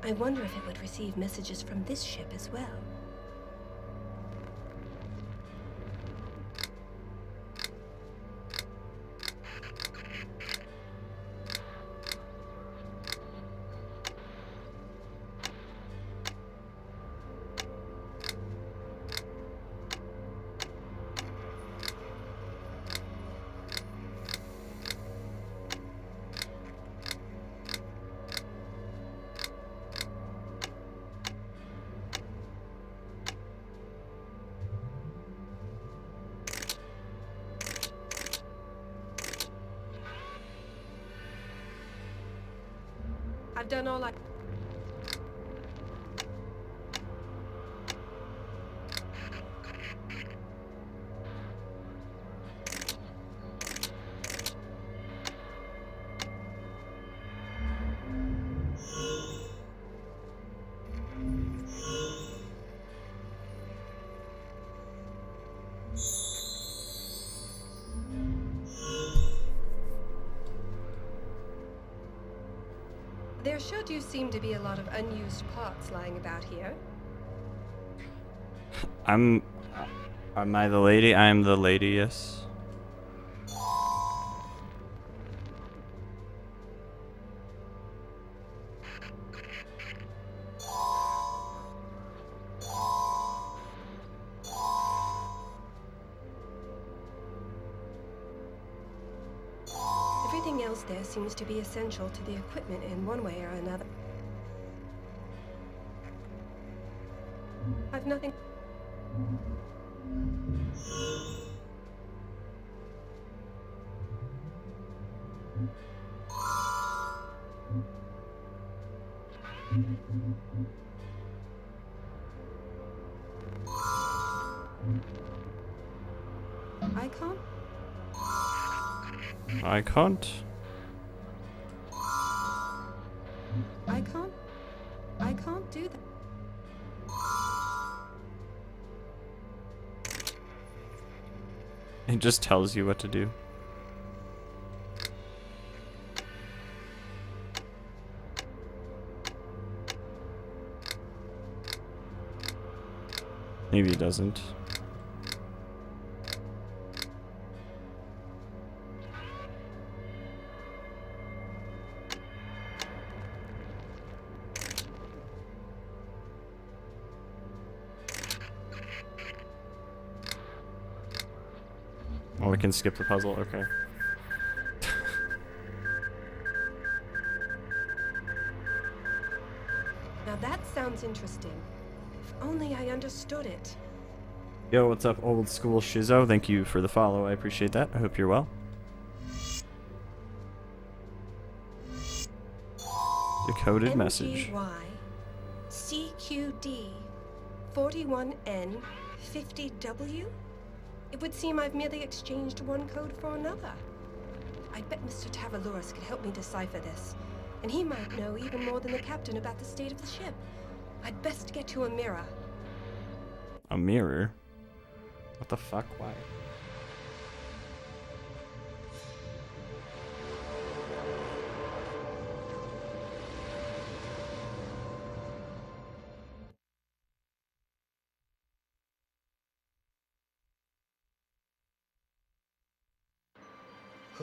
I wonder if it would receive messages from this ship as well. I've done all I... There sure do seem to be a lot of unused parts lying about here. Am I the lady? I am the lady, yes. Everything else there seems to be essential to the equipment in one way or another. I've nothing... I can't... I can't. I can't do that. It just tells you what to do. Maybe it doesn't. Oh, we can skip the puzzle? Okay. Now that sounds interesting. If only I understood it. Yo, what's up, old school Shizzo? Thank you for the follow. I appreciate that. I hope you're well. Decoded message. MGY CQD 41N 50W? It would seem I've merely exchanged one code for another. I bet Mr. Tavalouros could help me decipher this. And he might know even more than the captain about the state of the ship. I'd best get to a mirror. A mirror? What the fuck? Why?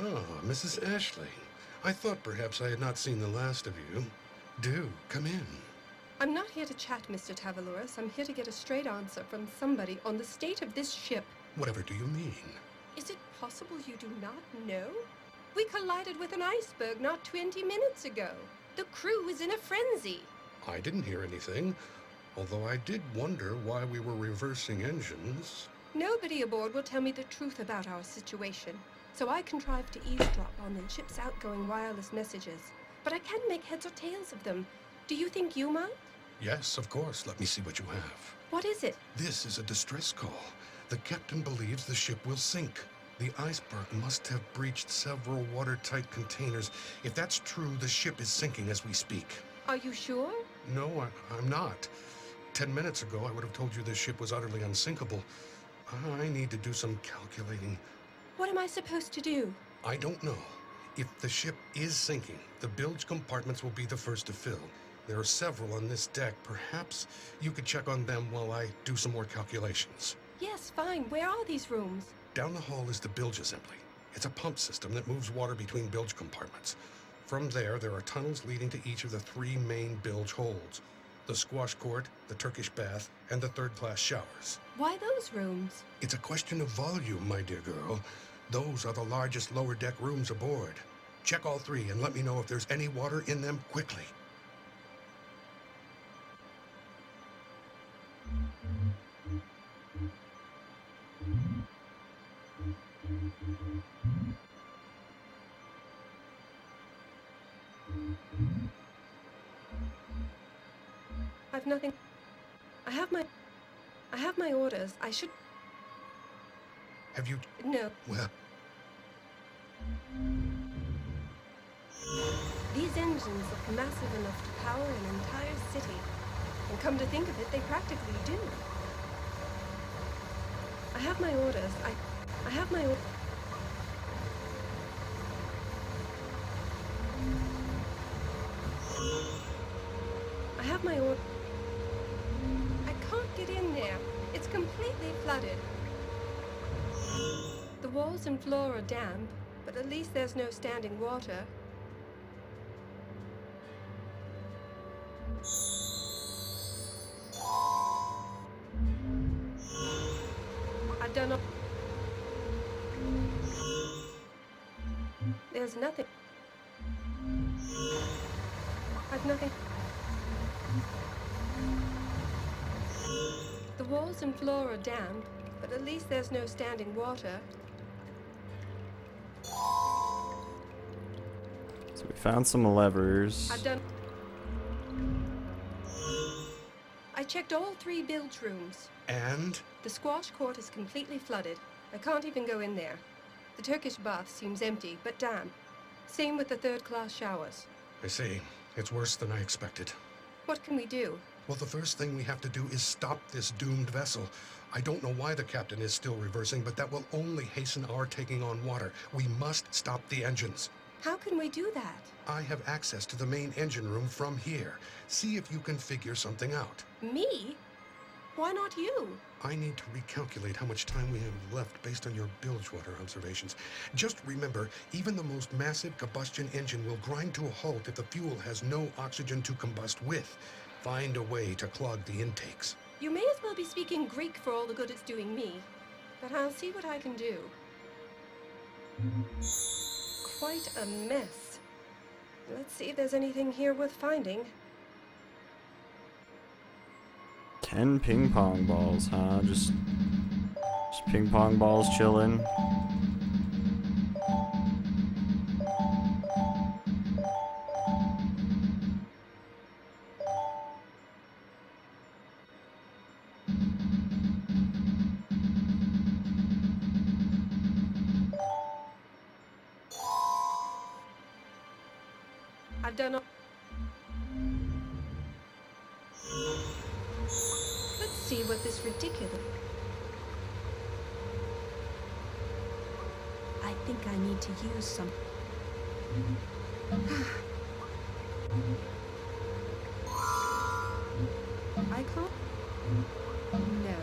Ah, Mrs. Ashley. I thought perhaps I had not seen the last of you. Do, come in. I'm not here to chat, Mr. Tavalouros. I'm here to get a straight answer from somebody on the state of this ship. Whatever do you mean? Is it possible you do not know? We collided with an iceberg not 20 minutes ago. The crew is in a frenzy. I didn't hear anything, although I did wonder why we were reversing engines. Nobody aboard will tell me the truth about our situation, so I contrived to eavesdrop on the ship's outgoing wireless messages. But I can't make heads or tails of them. Do you think you might? Yes, of course. Let me see what you have. What is it? This is a distress call. The captain believes the ship will sink. The iceberg must have breached several watertight containers. If that's true, the ship is sinking as we speak. Are you sure? No, I'm not. 10 minutes ago, I would have told you this ship was utterly unsinkable. I need to do some calculating. What am I supposed to do? I don't know. If the ship is sinking, the bilge compartments will be the first to fill. There are several on this deck. Perhaps you could check on them while I do some more calculations. Yes, fine. Where are these rooms? Down the hall is the bilge assembly. It's a pump system that moves water between bilge compartments. From there are tunnels leading to each of the 3 main bilge holds. The squash court, the Turkish bath, and the third-class showers. Why those rooms? It's a question of volume, my dear girl. Those are the largest lower deck rooms aboard. Check all 3 and let me know if there's any water in them quickly. I've nothing. I have my orders. I should. Have you... No. Well, These engines look massive enough to power an entire city. And come to think of it, they practically do. I have my orders. I have my orders. I have my orders. I can't get in there. It's completely flooded. The walls and floor are damp, but at least there's no standing water. I've done all... There's nothing. I've nothing. The walls and floor are damp, but at least there's no standing water. So we found some levers. I've done... I checked all 3 bilge rooms. and? The squash court is completely flooded. I can't even go in there. The Turkish bath seems empty, but damp. Same with the third-class showers. I see. It's worse than I expected. What can we do? Well, the first thing we have to do is stop this doomed vessel. I don't know why the captain is still reversing, but that will only hasten our taking on water. We must stop the engines. How can we do that? I have access to the main engine room from here. See if you can figure something out. Me? Why not you? I need to recalculate how much time we have left based on your bilge water observations. Just remember, even the most massive combustion engine will grind to a halt if the fuel has no oxygen to combust with. Find a way to clog the intakes. You may as well be speaking Greek for all the good it's doing me. But I'll see what I can do. Quite a mess. Let's see if there's anything here worth finding. 10 ping pong balls, huh? Just ping pong balls chilling. I've done all... Let's see what this ridiculous... I think I need to use some... I can't... No.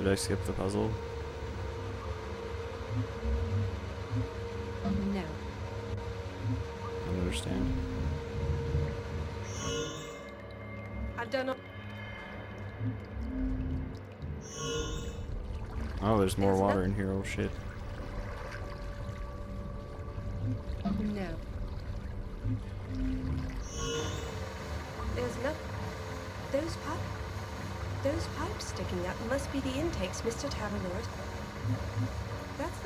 Did I skip the puzzle? No. I don't understand. I've done all... Oh, there's more There's water no- in here. Oh shit. No. There's nothing. Those pipes sticking up must be the intakes, Mr. Taverlord. That's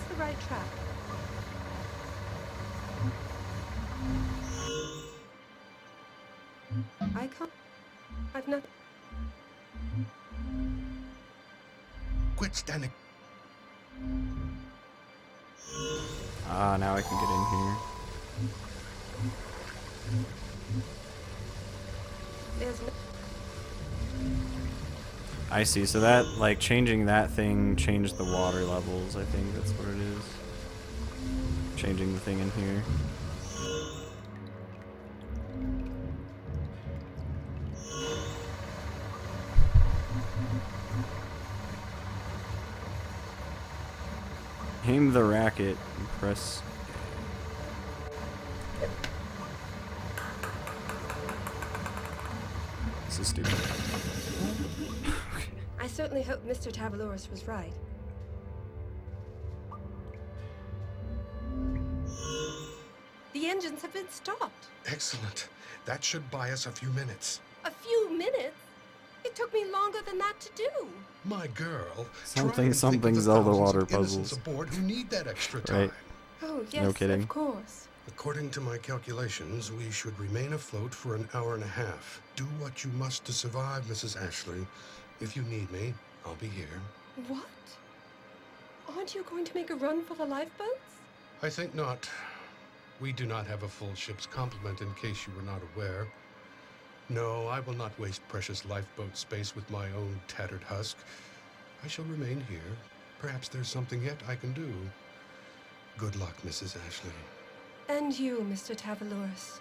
the right track. I can't... I've not... Quit standing. Ah, now I can get in here. There's no... I see. So that, like, changing that thing changed the water levels. I think that's what it is. Changing the thing in here. lock it and press. This is stupid. I certainly hope Mr. Tavaloris was right. The engines have been stopped. Excellent. That should buy us a few minutes. A few minutes? It took me longer than that to do. My girl, Something- try and think of something the Zelda thousands water of innocents puzzles. aboard who need that extra time. Right. Oh, yes, No kidding. of course. According to my calculations, we should remain afloat for an hour and a half. Do what you must to survive, Mrs. Ashley. If you need me, I'll be here. What? Aren't you going to make a run for the lifeboats? I think not. We do not have a full ship's complement, in case you were not aware. No, I will not waste precious lifeboat space with my own tattered husk. I shall remain here. Perhaps there's something yet I can do. Good luck, Mrs. Ashley. And you, Mr. Tavaloris.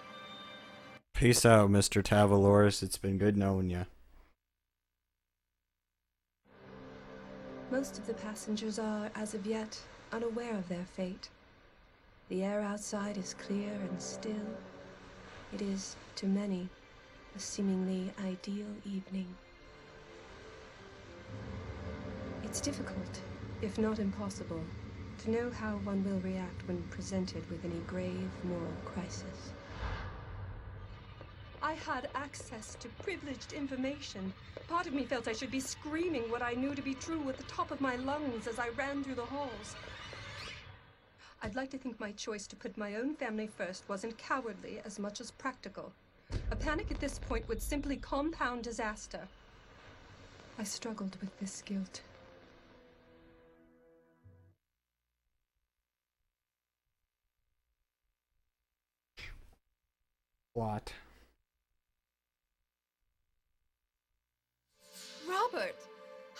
Peace out, Mr. Tavaloris. It's been good knowing you. Most of the passengers are, as of yet, unaware of their fate. The air outside is clear and still. It is, to many, a seemingly ideal evening. It's difficult, if not impossible, to know how one will react when presented with any grave moral crisis. I had access to privileged information. Part of me felt I should be screaming what I knew to be true at the top of my lungs as I ran through the halls. I'd like to think my choice to put my own family first wasn't cowardly as much as practical. A panic at this point would simply compound disaster. I struggled with this guilt. What? Robert,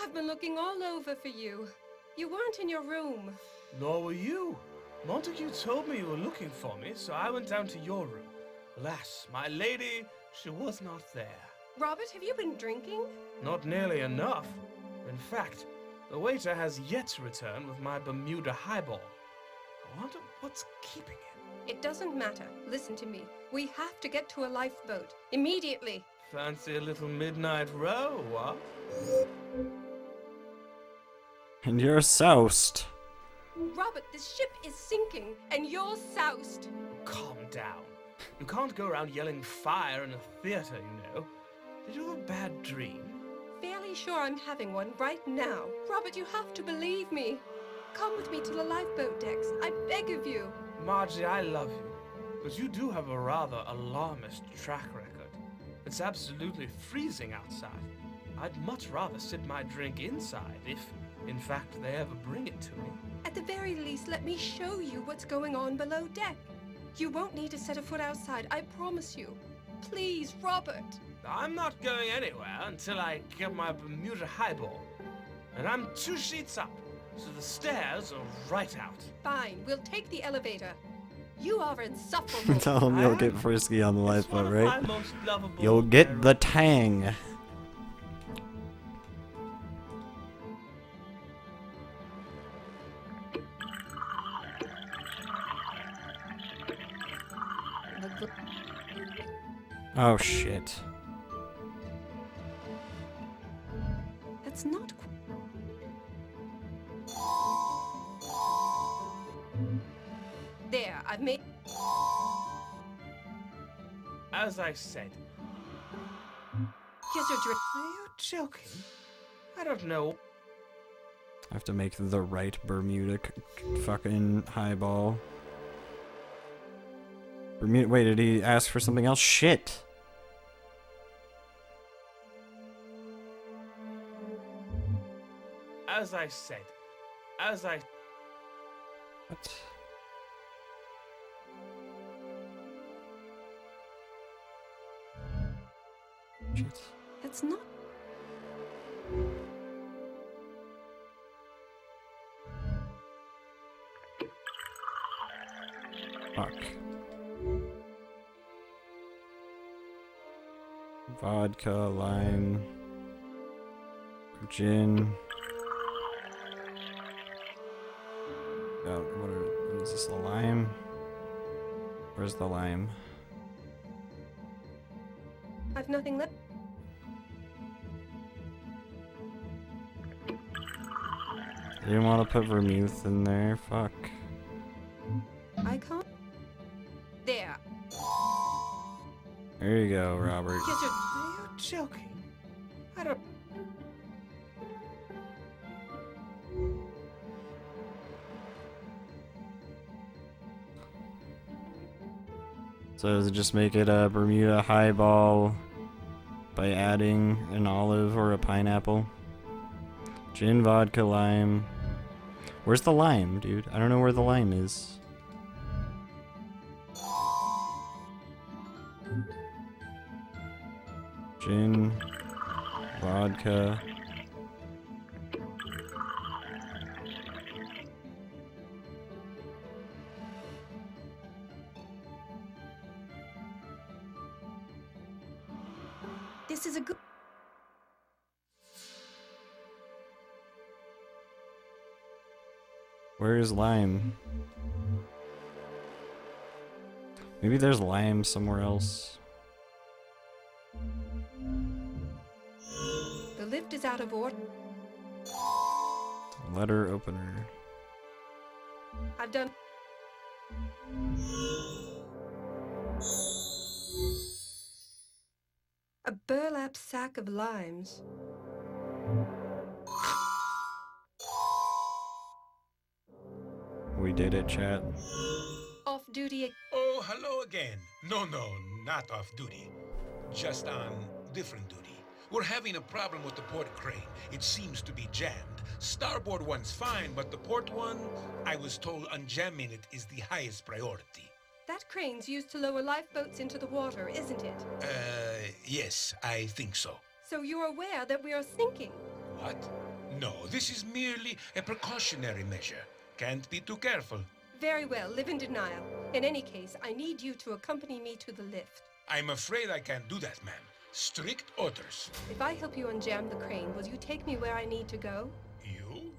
I've been looking all over for you. You weren't in your room. Nor were you. Montague told me you were looking for me, so I went down to your room. Alas, my lady, she was not there. Robert, have you been drinking? Not nearly enough. In fact, the waiter has yet to return with my Bermuda highball. I wonder what's keeping him. It doesn't matter. Listen to me. We have to get to a lifeboat. Immediately. Fancy a little midnight row, what? And you're soused. Robert, this ship is sinking, and you're soused. Calm down. You can't go around yelling fire in a theater, you know. Did you have a bad dream? Fairly sure I'm having one right now. Robert, you have to believe me. Come with me to the lifeboat decks. I beg of you. Margie, I love you, but you do have a rather alarmist track record. It's absolutely freezing outside. I'd much rather sit my drink inside if, in fact, they ever bring it to me. At the very least, let me show you what's going on below deck. You won't need to set a foot outside, I promise you. Please, Robert. I'm not going anywhere until I get my Bermuda highball. And I'm 2 sheets up, so the stairs are right out. Fine, we'll take the elevator. You are insufferable. Tell him you'll get frisky on the It's one lifeboat, of right? my most lovable You'll get the characters. tang. Oh shit. That's not. There, I've made. As I said, Here's your drink. are you joking? I don't know. I have to make the right Bermuda fucking highball. Bermuda. Wait, did he ask for something else? Shit. As I said, What? Shit. That's not. Fuck. Vodka, lime, gin. What are Is this the lime? Where's the lime? I've nothing left. I didn't want to put vermouth in there. Fuck. I can't. There. There you go, Robert. Yes, sir. Are you joking? I don't. So does it just make it a Bermuda highball by adding an olive or a pineapple? Gin, vodka, lime. Where's the lime, dude? I don't know where the lime is. Gin, vodka. This is a good. Where is lime? Maybe there's lime somewhere else. The lift is out of order. Letter opener. I've done. A burlap sack of limes. We did it, chat. Off duty. Oh, hello again. No, not off duty. Just on different duty. We're having a problem with the port crane. It seems to be jammed. Starboard one's fine, but the port one, I was told unjamming it is the highest priority. That crane's used to lower lifeboats into the water, isn't it? Yes, I think so. So you're aware that we are sinking? What? No, this is merely a precautionary measure. Can't be too careful. Very well, live in denial. In any case, I need you to accompany me to the lift. I'm afraid I can't do that, ma'am. Strict orders. If I help you unjam the crane, will you take me where I need to go? You?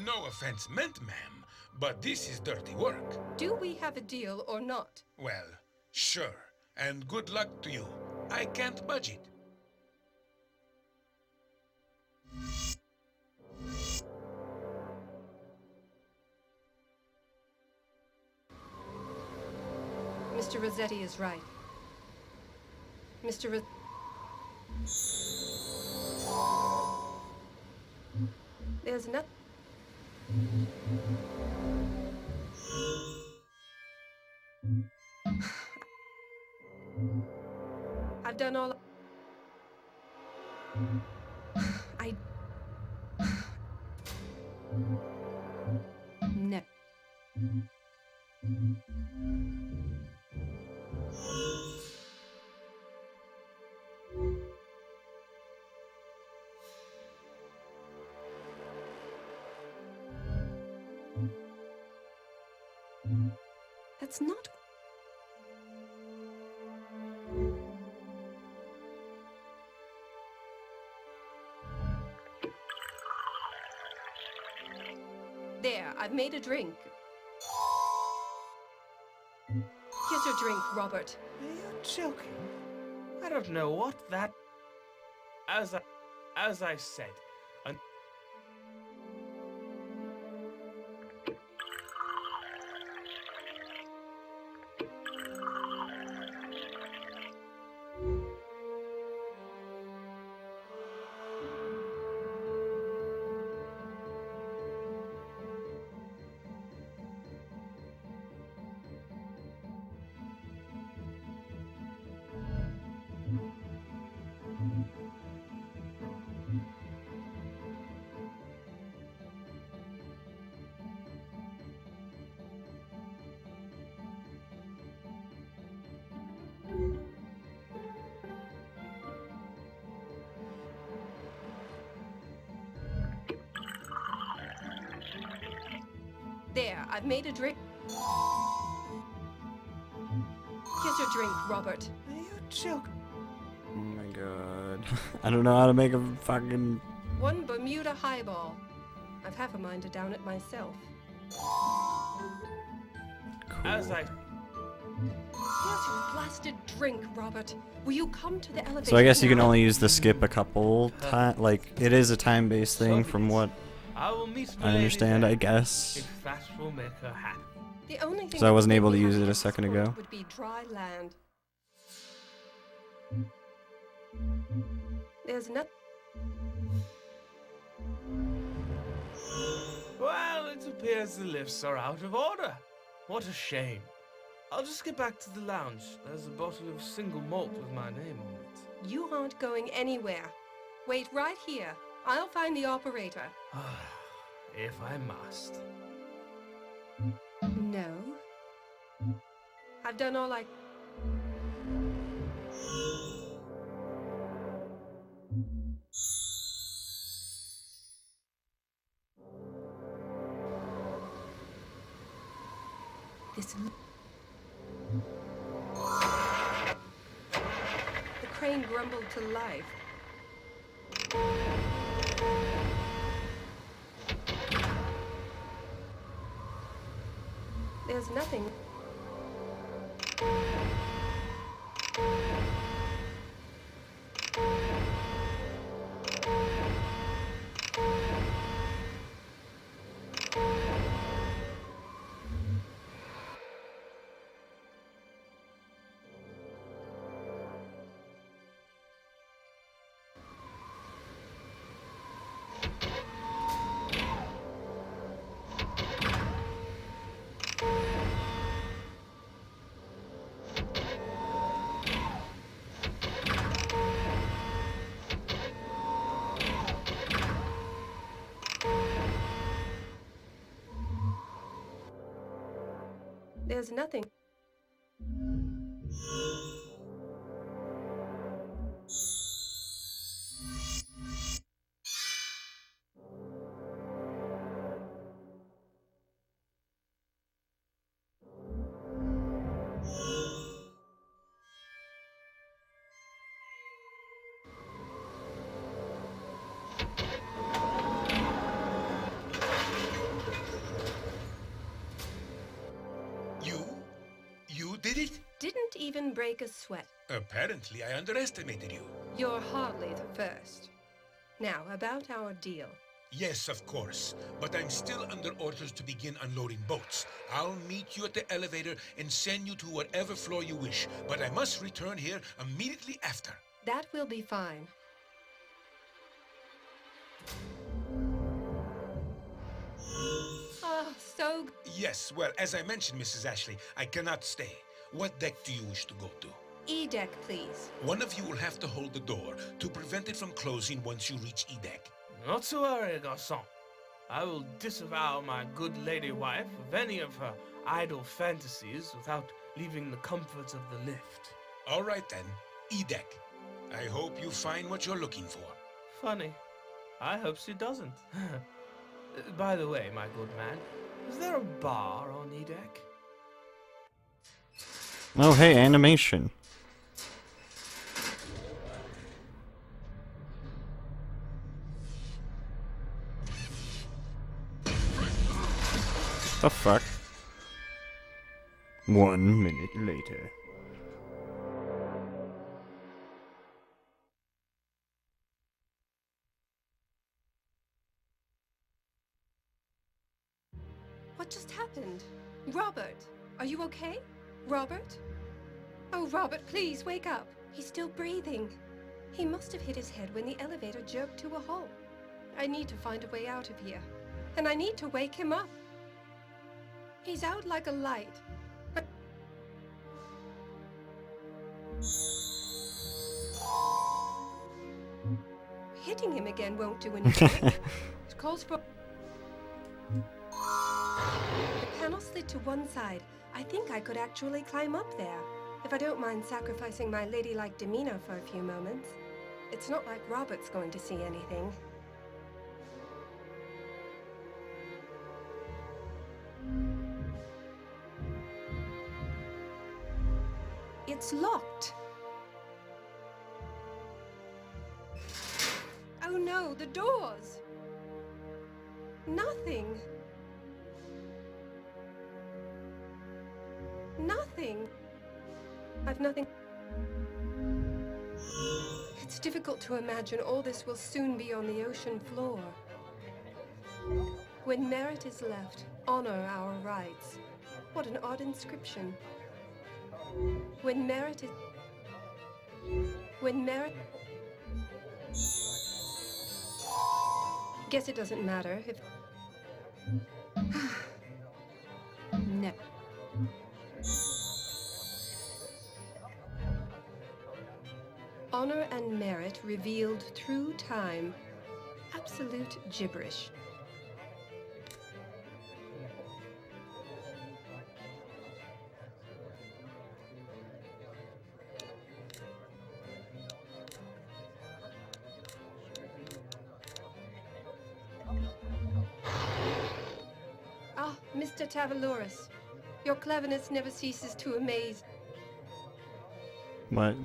No offense meant, ma'am, but this is dirty work. Do we have a deal or not? Well, sure. And good luck to you. I can't budge it. Mr. Rossetti is right. Mr. There's nothing. I've done all. I. No. That's not. There, I've made a drink. Here's your drink, Robert. Are you joking? I don't know what that. As I said, There, I've made a drink. Here's your drink, Robert. are you joking? Oh my god. I don't know how to make a fucking... One Bermuda highball. I've half a mind to down it myself. As I Here's your blasted drink, Robert. Will you come to the elevator? So I guess you can now? only use the skip a couple times. Like, it is a time-based thing from what I will meet I understand, I guess. if that will make her happy. The only thing So I wasn't that able would to make me use it happy a at second this point ago. Would be dry land. There's nothing. Well, it appears the lifts are out of order. What a shame. I'll just get back to the lounge. There's a bottle of single malt with my name on it. You aren't going anywhere. Wait right here. I'll find the operator. If I must. No. I've done all I... This... The crane grumbled to life. There's nothing. There's nothing. You did it? Didn't even break a sweat. Apparently, I underestimated you. You're hardly the first. Now, about our deal. Yes, of course. But I'm still under orders to begin unloading boats. I'll meet you at the elevator and send you to whatever floor you wish. But I must return here immediately after. That will be fine. Oh, so... Yes, well, as I mentioned, Mrs. Ashley, I cannot stay. What deck do you wish to go to? E-deck, please. One of you will have to hold the door to prevent it from closing once you reach E-deck. Not to worry, garçon. I will disavow my good lady wife of any of her idle fantasies without leaving the comforts of the lift. All right then, E-deck. I hope you find what you're looking for. Funny. I hope she doesn't. By the way, my good man, is there a bar on E-deck? Oh, hey, animation. The fuck? 1 minute later. What just happened? Robert, are you okay? Robert? Oh, Robert, please, wake up. He's still breathing. He must have hit his head when the elevator jerked to a halt. I need to find a way out of here. And I need to wake him up. He's out like a light. Hitting him again won't do anything. It calls for... The panel slid to one side. I think I could actually climb up there, if I don't mind sacrificing my ladylike demeanor for a few moments. It's not like Robert's going to see anything. It's locked. Oh no, the doors! Nothing. Nothing. I've nothing. It's difficult to imagine all this will soon be on the ocean floor. When merit is left, honor our rights. What an odd inscription. When merit is... When merit... Guess it doesn't matter if... No. Honor and merit revealed through time. Absolute gibberish. Ah, Mr. Tavaloris, your cleverness never ceases to amaze. What?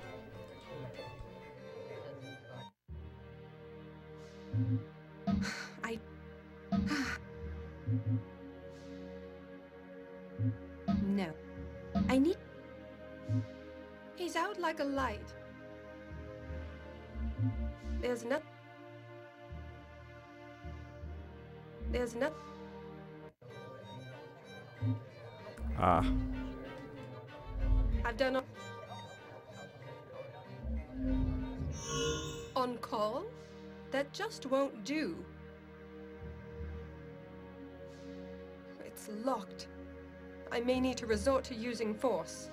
I... No. I need... He's out like a light. There's not... There's not... Ah. I've done... On call? That just won't do. It's locked. I may need to resort to using force.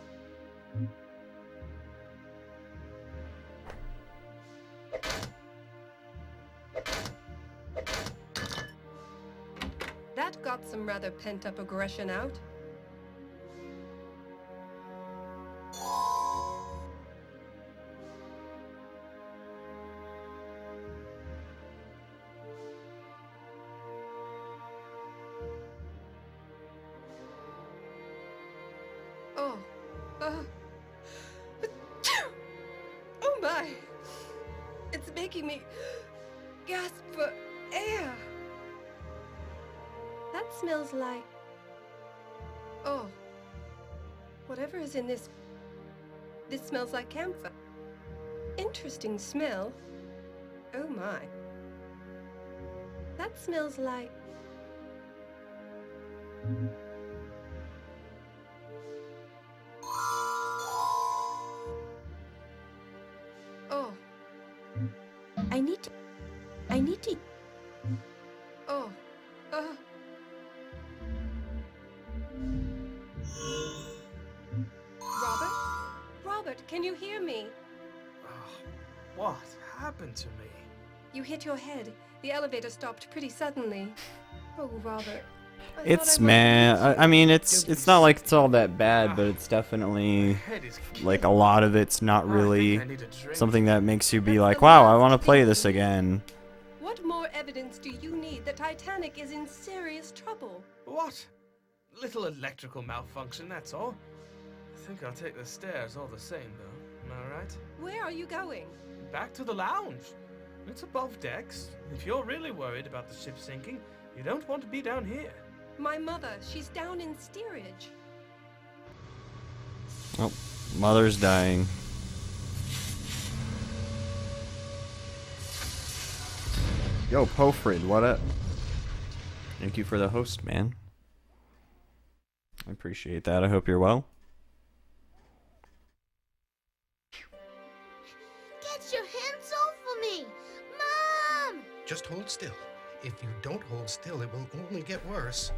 That got some rather pent-up aggression out. Oh my! It's making me gasp for air. That smells like... Oh. Whatever is in this... This smells like camphor. Interesting smell. Oh my. That smells like... Oh. I need to... Oh. Robert, can you hear me? What happened to me? You hit your head. The elevator stopped pretty suddenly. Oh, Robert. It's I mean, it's not like it's all that bad, but it's definitely like a lot of it's not really something that makes you be like, wow, I want to play this again. What more evidence do you need that Titanic is in serious trouble? What? Little electrical malfunction, that's all. I think I'll take the stairs all the same, though. Am I right? Where are you going? Back to the lounge. It's above decks. If you're really worried about the ship sinking, you don't want to be down here. My mother, she's down in steerage. Oh, mother's dying. Yo, Pofrid, what up? Thank you for the host, man. I appreciate that. I hope you're well. Get your hands off of me! Mom! Just hold still. If you don't hold still, it will only get worse.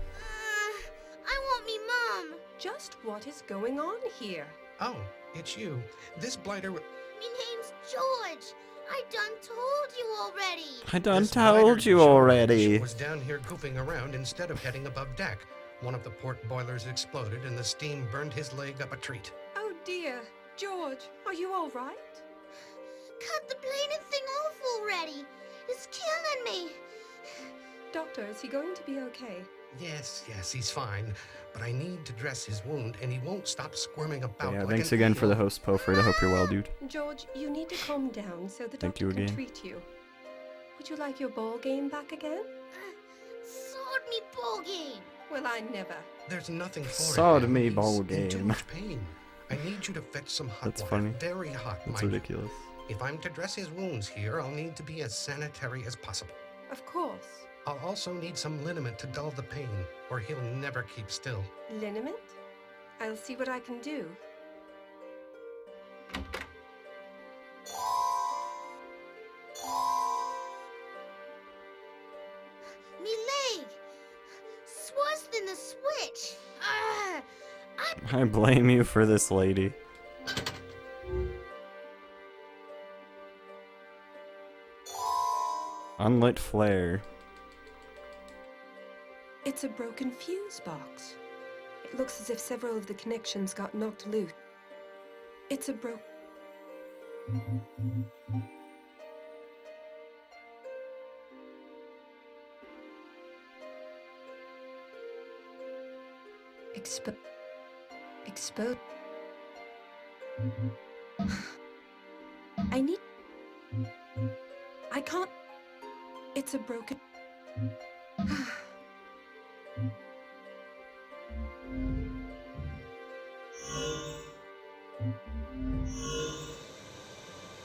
I want me mom. Just what is going on here? Oh, it's you. This blighter... Me name's George. I done told you already. I done told you already. Was down here goofing around instead of heading above deck. One of the port boilers exploded and the steam burned his leg up a treat. Oh dear. George, are you all right? Cut the bladed thing off already. It's killing me. Doctor, is he going to be okay? Yes, he's fine. But I need to dress his wound, and he won't stop squirming about. Yeah, like thanks an again eel. for the host, Pofrid. I hope you're well, dude. George, you need to calm down so the Thank doctor you can again. treat you. Would you like your ball game back again? Sword me ball game. Well, I never. There's nothing for it. Sodomy He's ball in too game. much pain. I need you to fetch some hot That's water. funny. Very hot, That's mind you. ridiculous. If I'm to dress his wounds here, I'll need to be as sanitary as possible. Of course. I'll also need some liniment to dull the pain, or he'll never keep still. Liniment? I'll see what I can do. Me leg! Worse than the switch! I blame you for this, lady. Unlit flare. It's a broken fuse box. It looks as if several of the connections got knocked loose. It's a Expo. I can't. It's a broken.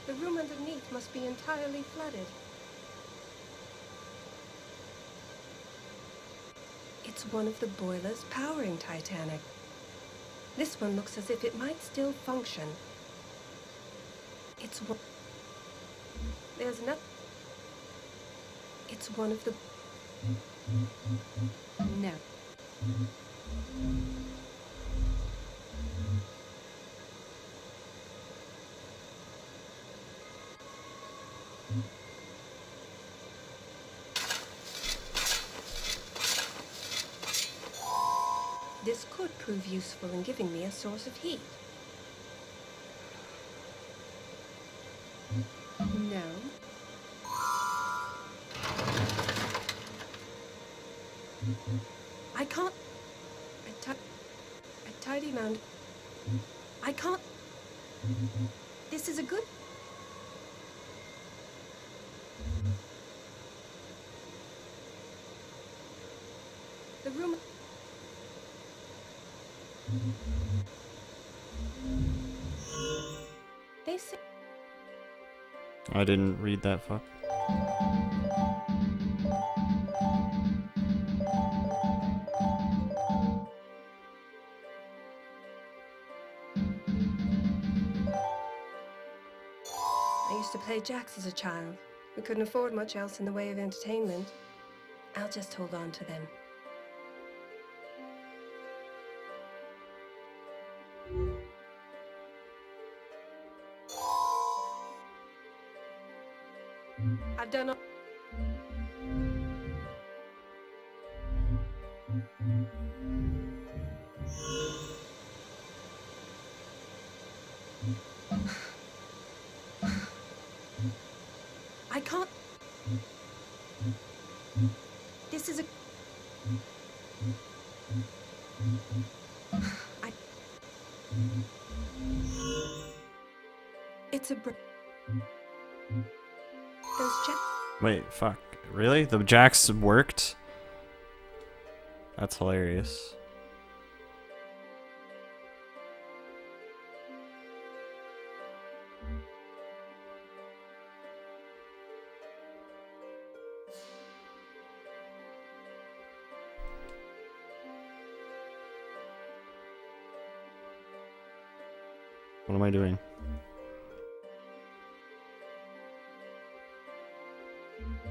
The room underneath must be entirely flooded. It's one of the boilers powering Titanic. This one looks as if it might still function. It's one... There's nothing... It's one of the... No. This could prove useful in giving me a source of heat. No. I can't... A tidy mound... I can't... This is a good... The room... They say... I didn't read that fuck. I used to play jacks as a child. We couldn't afford much else in the way of entertainment. I'll just hold on to them. I've done all... I can't... This is a... It's a... Those jacks... Wait, fuck. Really? The jacks worked? That's hilarious. What am I doing?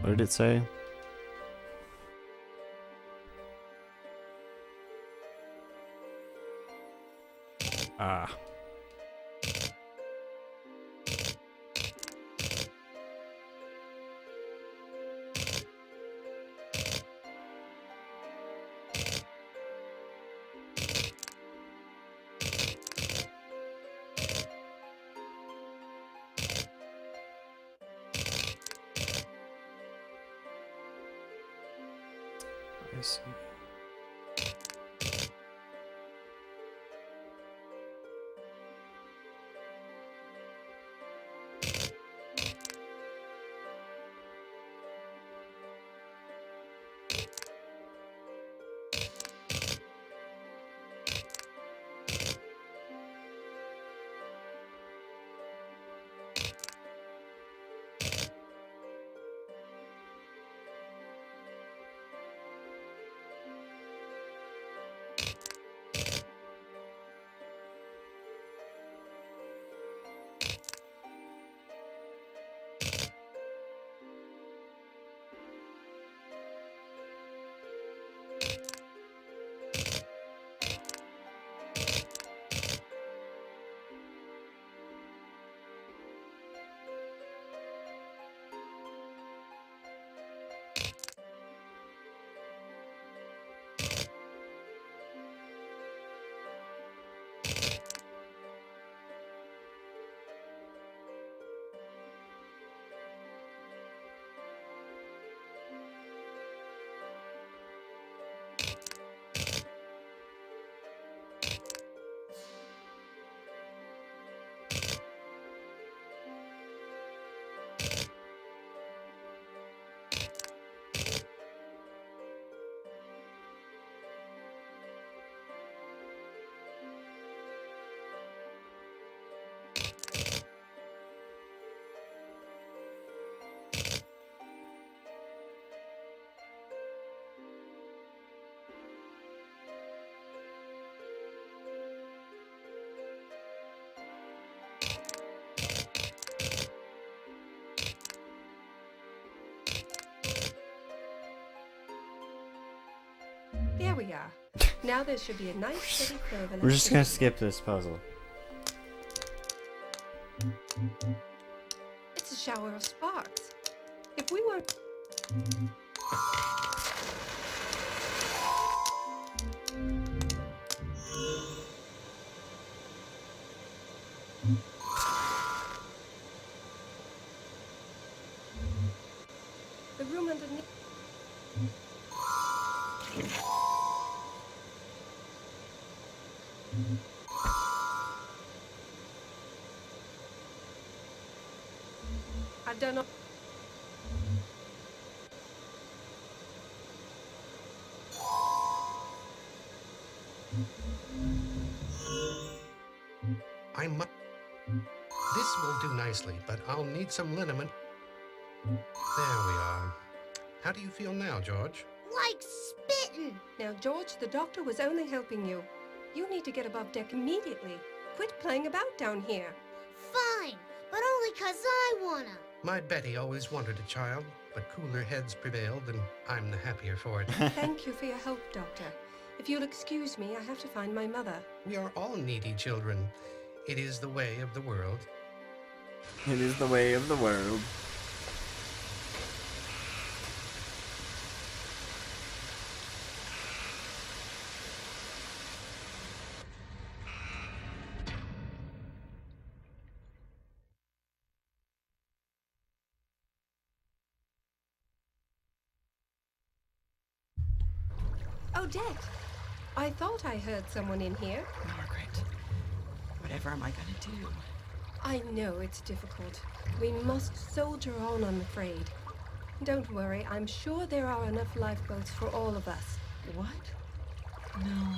What did it say? Ah. I see. There we are. Now there should be a nice steady flow of We're just gonna electricity. skip this puzzle. It's a shower of sparks. If we weren't... The room underneath... I don't know... I must. This will do nicely, but I'll need some liniment. There we are. How do you feel now, George? Like spitting. Now, George, the doctor was only helping you. You need to get above deck immediately. Quit playing about down here. Fine, but only 'cause I wanna. My Betty always wanted a child, but cooler heads prevailed, and I'm the happier for it. Thank you for your help, Doctor. If you'll excuse me, I have to find my mother. We are all needy children. It is the way of the world. It is the way of the world. Odette! I thought I heard someone in here. Margaret, whatever am I gonna do? I know it's difficult. We must soldier on, I'm afraid. Don't worry, I'm sure there are enough lifeboats for all of us. What? No,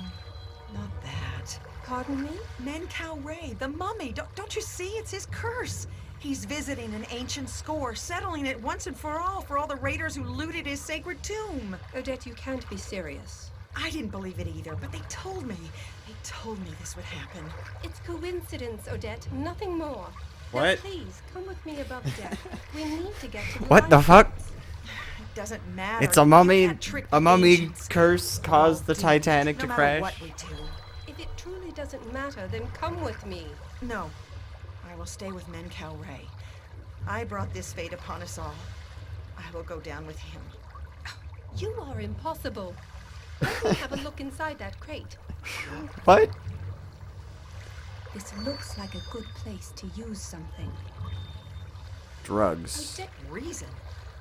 not that. Pardon me? Menkau Ray, the mummy. Don't you see? It's his curse. He's visiting an ancient score, settling it once and for all the raiders who looted his sacred tomb. Odette, you can't be serious. I didn't believe it either, but they told me. They told me this would happen. It's coincidence, Odette, nothing more. What? Now, please, come with me above deck. We need to get to the What the fuck? It doesn't matter. It's a You mummy. can't trick A the mummy ancients. curse caused the Dude, Titanic to no matter crash. what we do. If it truly doesn't matter, then come with me. No, I will stay with Menkau Ray. I brought this fate upon us all. I will go down with him. You are impossible. Let me have a look inside that crate. What? This looks like a good place to use something. Drugs.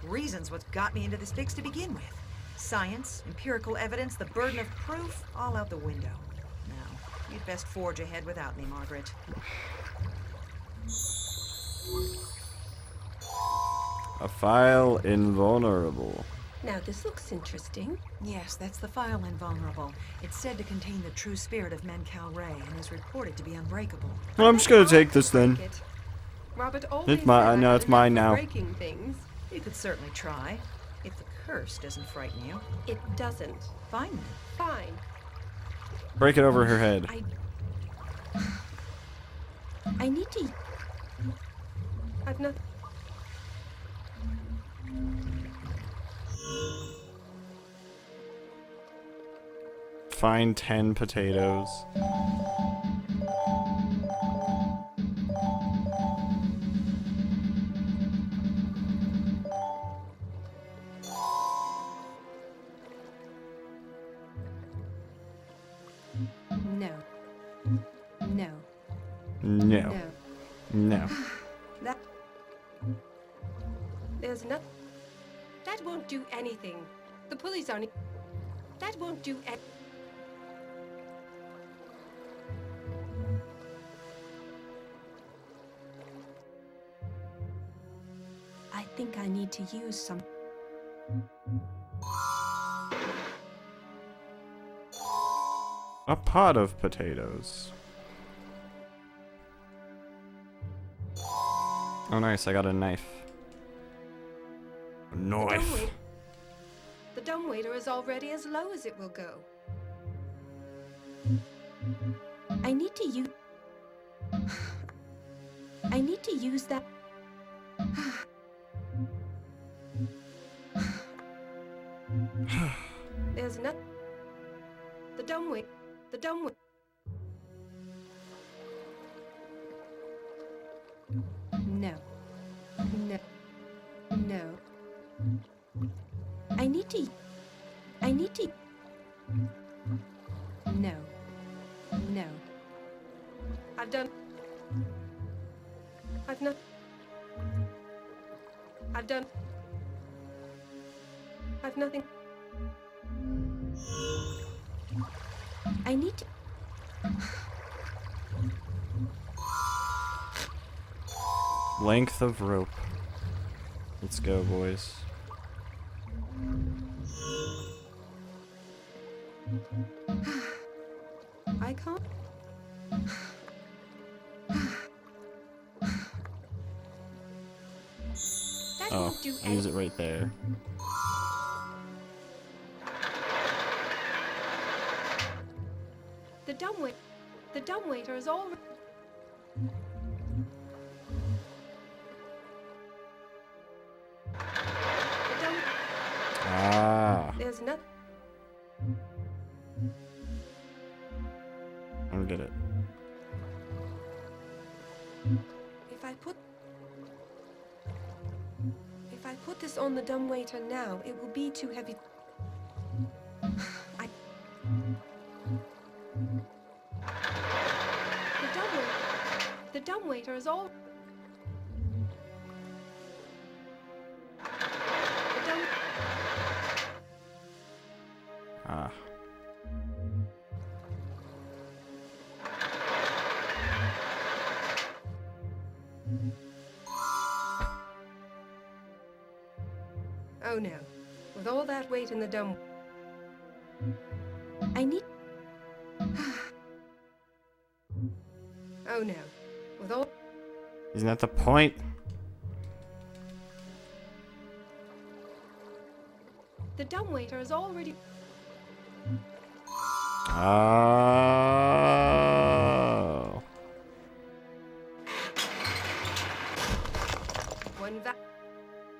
Reason's what got me into this fix to begin with. Science, empirical evidence, the burden of proof, all out the window. Now, you'd best forge ahead without me, Margaret. A file invulnerable. Now, this looks interesting. Yes, that's the file invulnerable. It's said to contain the true spirit of Menkau Ray and is reported to be unbreakable. Well, I'm just gonna take this then. Take it. Robert always It's mine. said I No, had it's a knack mine for now. Breaking things. You could certainly try, if the curse doesn't frighten you. It doesn't. Fine then. Fine. Break it over her head. I need to... I've not... Find 10 potatoes. No. No. No. No. No. That... There's not... That won't do anything. The pulleys aren't... That won't do any... I think I need to use some... A pot of potatoes. Oh, nice. I got a knife. A knife. The dumbwaiter is already as low as it will go. I need to use... I need to use that... There's not... dumbwaiter. The dumbwaiter. No. No. No. I need to. No. No. I've not. I've nothing. I need to. Length of rope. Let's go, boys. I can't. That Oh, won't do I use it right there. The dumbwaiter is all. Ah. There's nothing. I don't get it. If I put this on the dumbwaiter now, it will be too heavy. The dumbwaiter is all. Ah. Oh no. With all that weight in the dumb. I need. Oh no. With all. Isn't that the point? The dumbwaiter is already. Oh.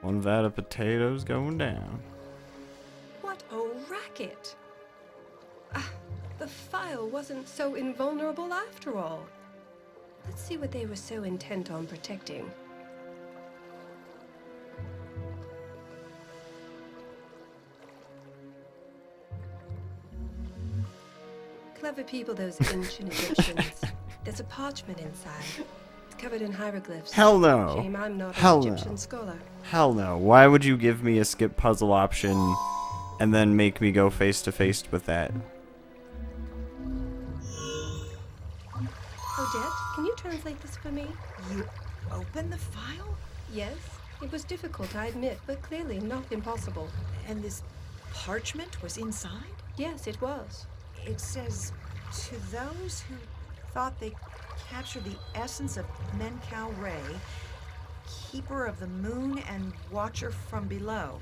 One vat of potatoes going down. What a racket! The file wasn't so invulnerable after all. Let's see what they were so intent on protecting. Clever people, those ancient Egyptians. There's a parchment inside. It's covered in hieroglyphs. Hell no. Shame I'm not Hell an Egyptian no. scholar. Hell no. Why would you give me a skip puzzle option and then make me go face to face with that? Odette, can you translate this for me? You opened the file? Yes. It was difficult, I admit, but clearly not impossible. And this parchment was inside? Yes, it was. It says, to those who thought they captured the essence of Menkau Ray, keeper of the moon and watcher from below,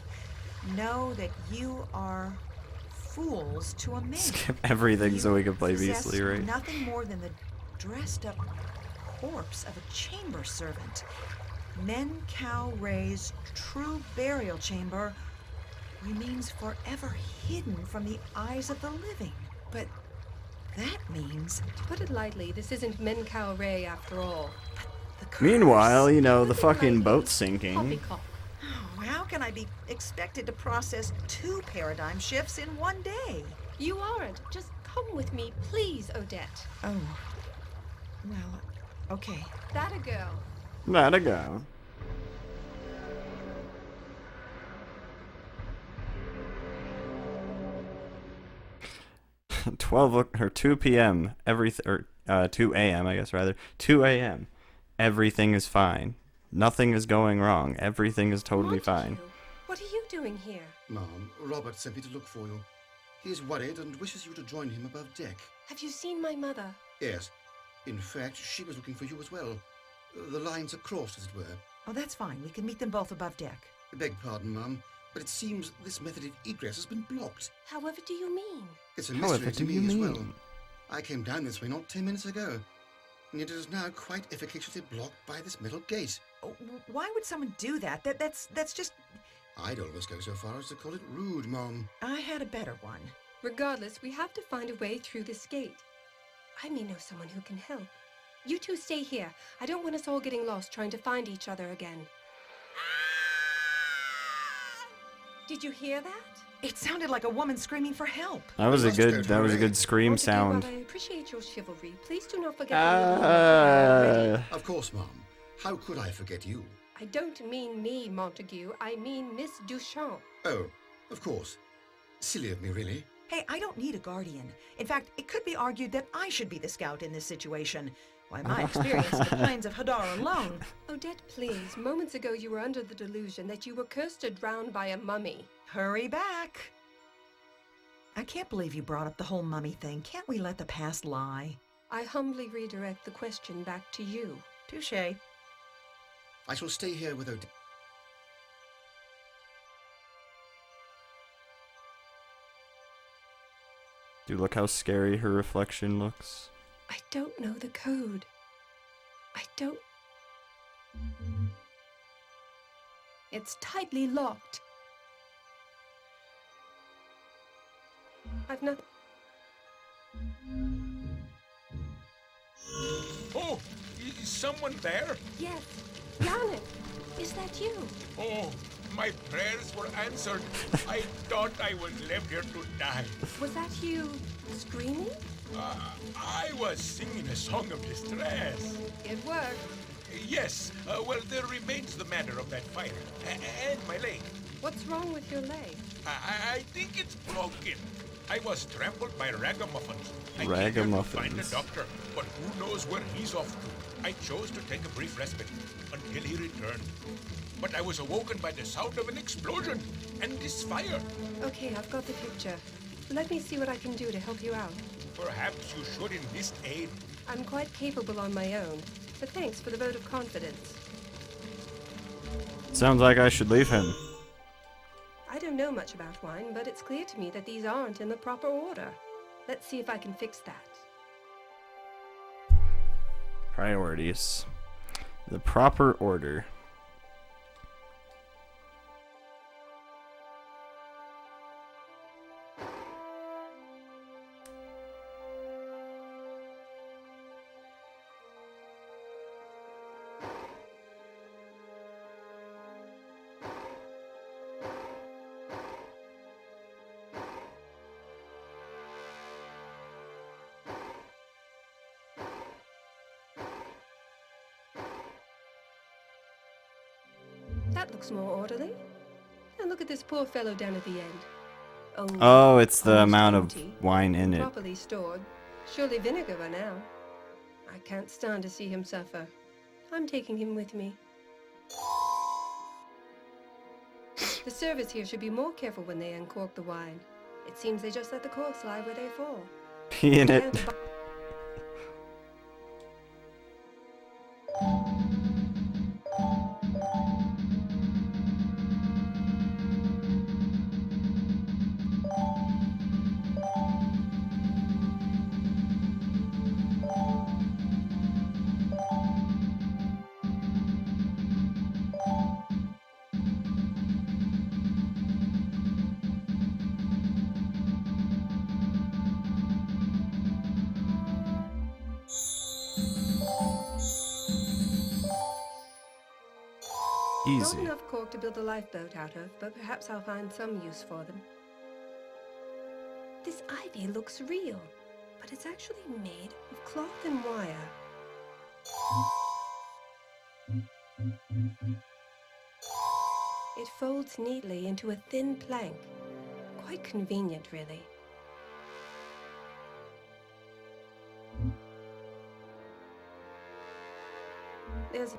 know that you are fools to a man. Skip everything so we can play possess Beastly, right? nothing more than the dressed-up corpse of a chamber servant. Menkau Ray's true burial chamber remains forever hidden from the eyes of the living. But that means... To put it lightly, this isn't Menkau Ray after all. The curse. Meanwhile, you know, the Put it fucking lightly, boat's sinking. poppycock. Oh, how can I be expected to process 2 paradigm shifts in one day? You aren't. Just come with me, please, Odette. Oh. Well, okay. That a girl. Not a go. 2 p.m. 2 a.m. I guess rather 2 a.m. Everything is fine. Nothing is going wrong. Everything is totally fine. Montague, what are you doing here? Mom, Robert sent me to look for you. He is worried and wishes you to join him above deck. Have you seen my mother? Yes. In fact, she was looking for you as well. The lines are crossed, as it were. Oh, that's fine. We can meet them both above deck. Beg pardon, Mum, but it seems this method of egress has been blocked. However do you mean? It's a However mystery to do you me as well. mean? I came down this way not 10 minutes ago, and yet it is now quite efficaciously blocked by this metal gate. Oh, why would someone do that? That's just... I'd almost go so far as to call it rude, Mom. I had a better one. Regardless, we have to find a way through this gate. I may know someone who can help. You two stay here. I don't want us all getting lost trying to find each other again. Did you hear that? It sounded like a woman screaming for help. That was a good scream Montague, sound. while I appreciate your chivalry, please do not forget the little already. Of course, Mom. How could I forget you? I don't mean me, Montague. I mean Miss Duchamp. Oh, of course. Silly of me, really. Hey, I don't need a guardian. In fact, it could be argued that I should be the scout in this situation. Why, my experience in the plains of Hadar alone. Odette, please. Moments ago you were under the delusion that you were cursed to drown by a mummy. Hurry back. I can't believe you brought up the whole mummy thing. Can't we let the past lie? I humbly redirect the question back to you. Touché. I shall stay here with Odette. Dude, look how scary her reflection looks. I don't know the code. I don't... It's tightly locked. I've not... Oh, is someone there? Yes. Janet, is that you? Oh, my prayers were answered. I thought I was left here to die. Was that you screaming? I was singing a song of distress. It worked. Yes, well, there remains the matter of that fire. And my leg. What's wrong with your leg? I think it's broken. I was trampled by ragamuffins. I came here to Ragamuffins. find a doctor, but who knows where he's off to. I chose to take a brief respite until he returned. But I was awoken by the sound of an explosion and this fire. Okay, I've got the picture. Let me see what I can do to help you out. Perhaps you should enlist aid. I'm quite capable on my own, but thanks for the vote of confidence. Sounds like I should leave him. I don't know much about wine, but it's clear to me that these aren't in the proper order. Let's see if I can fix that. Priorities. The proper order. That looks more orderly. And look at this poor fellow down at the end. Only Oh, it's the almost amount of empty, wine in it. properly stored. Surely vinegar by now. I can't stand to see him suffer. I'm taking him with me. The servers here should be more careful when they uncork the wine. It seems they just let the corks lie where they fall. Pee in it. Down to Easy. Not enough cork to build a lifeboat out of, but perhaps I'll find some use for them. This ivy looks real, but it's actually made of cloth and wire. It folds neatly into a thin plank. Quite convenient, really. There's...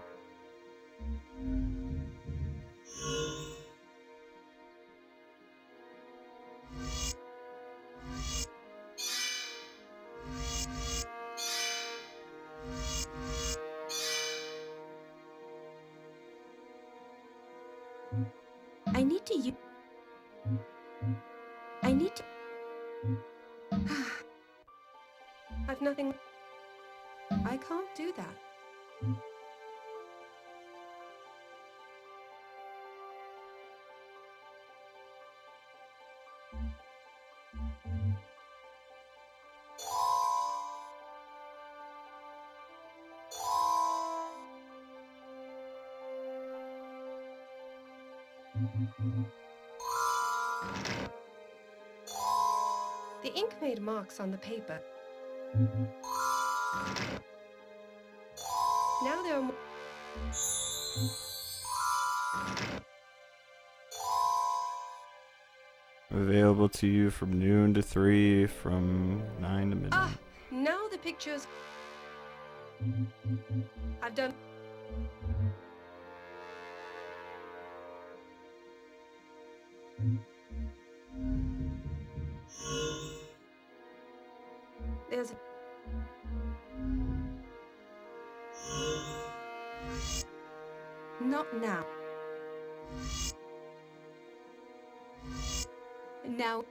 I need to use... I need to... I've nothing... I can't do that. The ink made marks on the paper. Now there are more. Available to you from noon to 3, from 9 to midnight. Ah, now the pictures. I've done. There's. Not now. Now.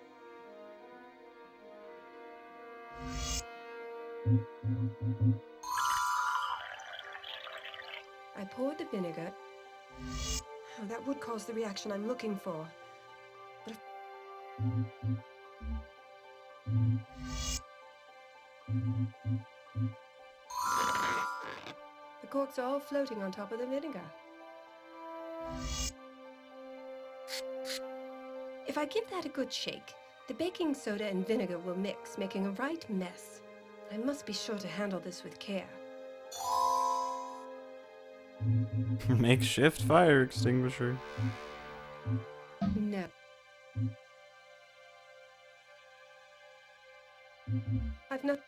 I poured the vinegar. Oh, that would cause the reaction I'm looking for. But the corks are all floating on top of the vinegar. If I give that a good shake, the baking soda and vinegar will mix, making a right mess. I must be sure to handle this with care. Makeshift fire extinguisher. No. I've not.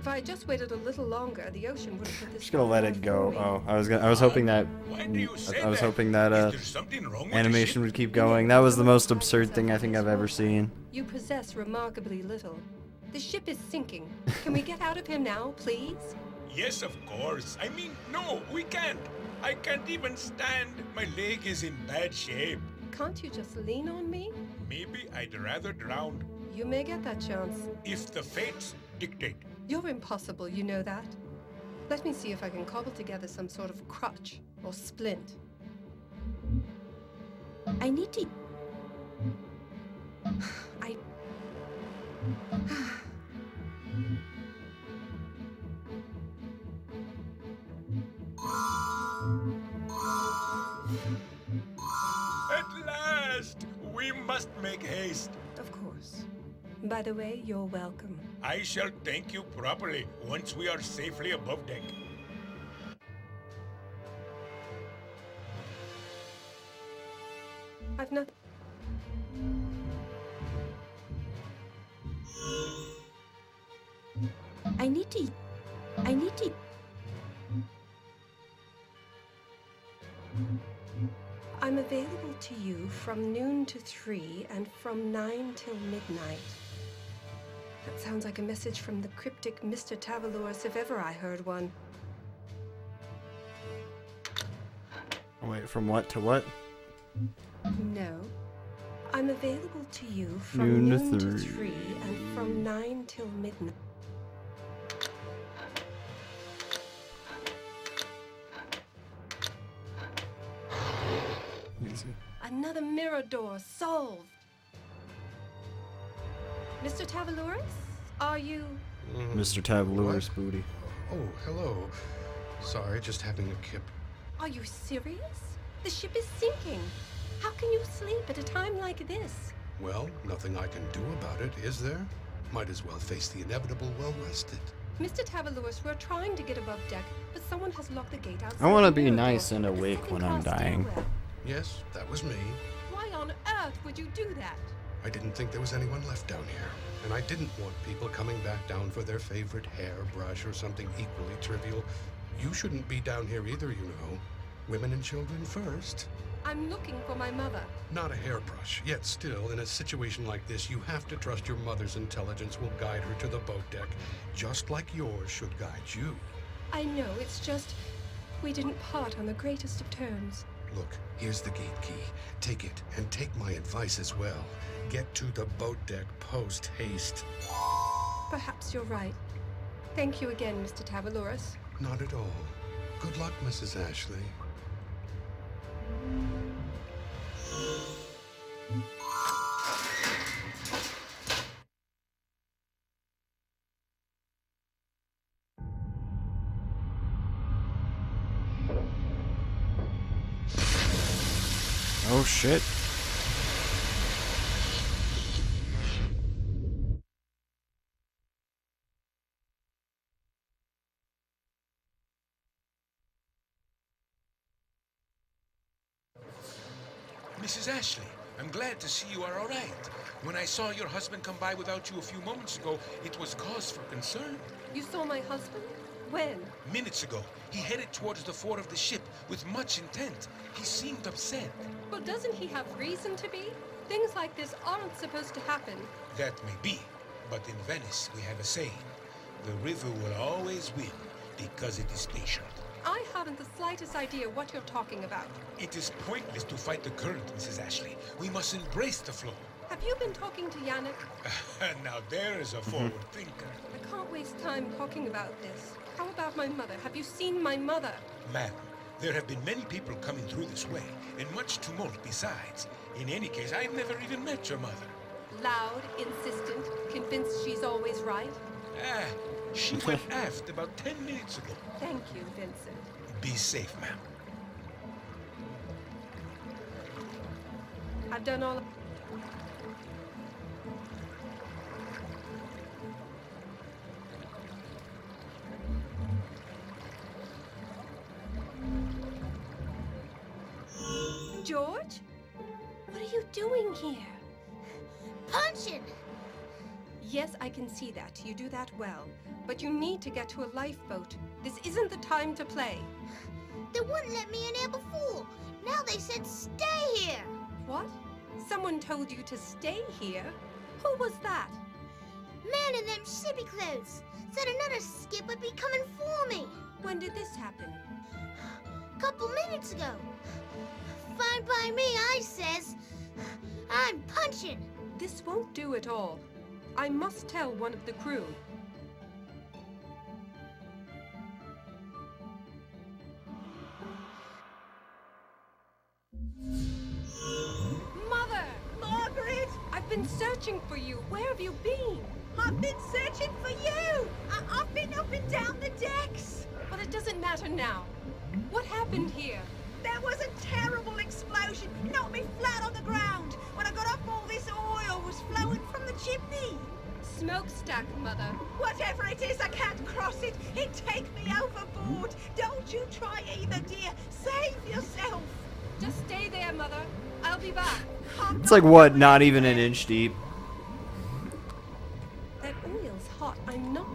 If I had just waited a little longer, the ocean would have put this. Just gonna let it go. Oh, I was hoping that. Why do you say I was that? hoping that Is there something wrong with the animation ship? would keep going. That was the most absurd thing I think I've ever seen. You possess remarkably little. The ship is sinking. Can we get out of here now, please? Yes, of course. I mean, no, we can't. I can't even stand. My leg is in bad shape. Can't you just lean on me? Maybe I'd rather drown You may get that chance. if the fates dictate. You're impossible, you know that. Let me see if I can cobble together some sort of crutch or splint. I need to. I. At last! We must make haste. Of course. By the way, you're welcome. I shall thank you properly once we are safely above deck. I've not. I need to. I'm available to you from noon to 3 and from 9 till midnight. That sounds like a message from the cryptic Mr. Tavalorus if ever I heard one. Wait, from what to what? No. I'm available to you from Noon to noon to 3. 3 and from 9 till midnight. Easy. Another mirror door solved. Mr. Tavalorus, are you? Mr. Tavalorus booty. Oh, hello. Sorry, just having a kip. Are you serious? The ship is sinking. How can you sleep at a time like this? Well, nothing I can do about it, is there? Might as well face the inevitable well rested. Mr. Tavalorus, we're trying to get above deck, but someone has locked the gate outside. I want to the be mirror nice door and at the awake when I'm second-class dying. stairwell. Yes, that was me. Why on earth would you do that? I didn't think there was anyone left down here. And I didn't want people coming back down for their favorite hairbrush or something equally trivial. You shouldn't be down here either, you know. Women and children first. I'm looking for my mother. Not a hairbrush, yet still, in a situation like this, you have to trust your mother's intelligence will guide her to the boat deck, just like yours should guide you. I know, it's just we didn't part on the greatest of terms. Look, here's the gate key. Take it, and take my advice as well. Get to the boat deck post-haste. Perhaps you're right. Thank you again, Mr. Tavalorus. Not at all. Good luck, Mrs. Ashley. Oh shit. Mrs. Ashley, I'm glad to see you are all right. When I saw your husband come by without you a few moments ago, it was cause for concern. You saw my husband? When? Minutes ago, he headed towards the fore of the ship with much intent. He seemed upset. Well, doesn't he have reason to be? Things like this aren't supposed to happen. That may be, but in Venice we have a saying. The river will always win because it is patient. I haven't the slightest idea what you're talking about. It is pointless to fight the current, Mrs. Ashley. We must embrace the flow. Have you been talking to Yannick? Now there is a forward thinker. I can't waste time talking about this. How about my mother? Have you seen my mother? Madam, there have been many people coming through this way, and much tumult besides. In any case, I've never even met your mother. Loud, insistent, convinced she's always right? Ah, she went aft about 10 minutes ago. Thank you, Vincent. Be safe, ma'am. I've done all... George? What are you doing here? Punching! Yes, I can see that. You do that well. But you need to get to a lifeboat. This isn't the time to play. They wouldn't let me in here before. Now they said stay here. What? Someone told you to stay here? Who was that? Man in them shippy clothes said another skip would be coming for me. When did this happen? Couple minutes ago. Fine by me, I says. I'm punching. This won't do at all. I must tell one of the crew. Mother! Margaret! I've been searching for you. Where have you been? I've been searching for you! I've been up and down the decks! But it doesn't matter now. What happened here? There was a terrible explosion. It knocked me flat on the ground. When I got up, all this oil was flowing from the chimney. Smokestack, Mother. Whatever it is, I can't cross it. It'd take me overboard. Don't you try either, dear. Save yourself. Just stay there, Mother. I'll be back. It's like what? Not even an inch deep. That oil's hot. I'm not...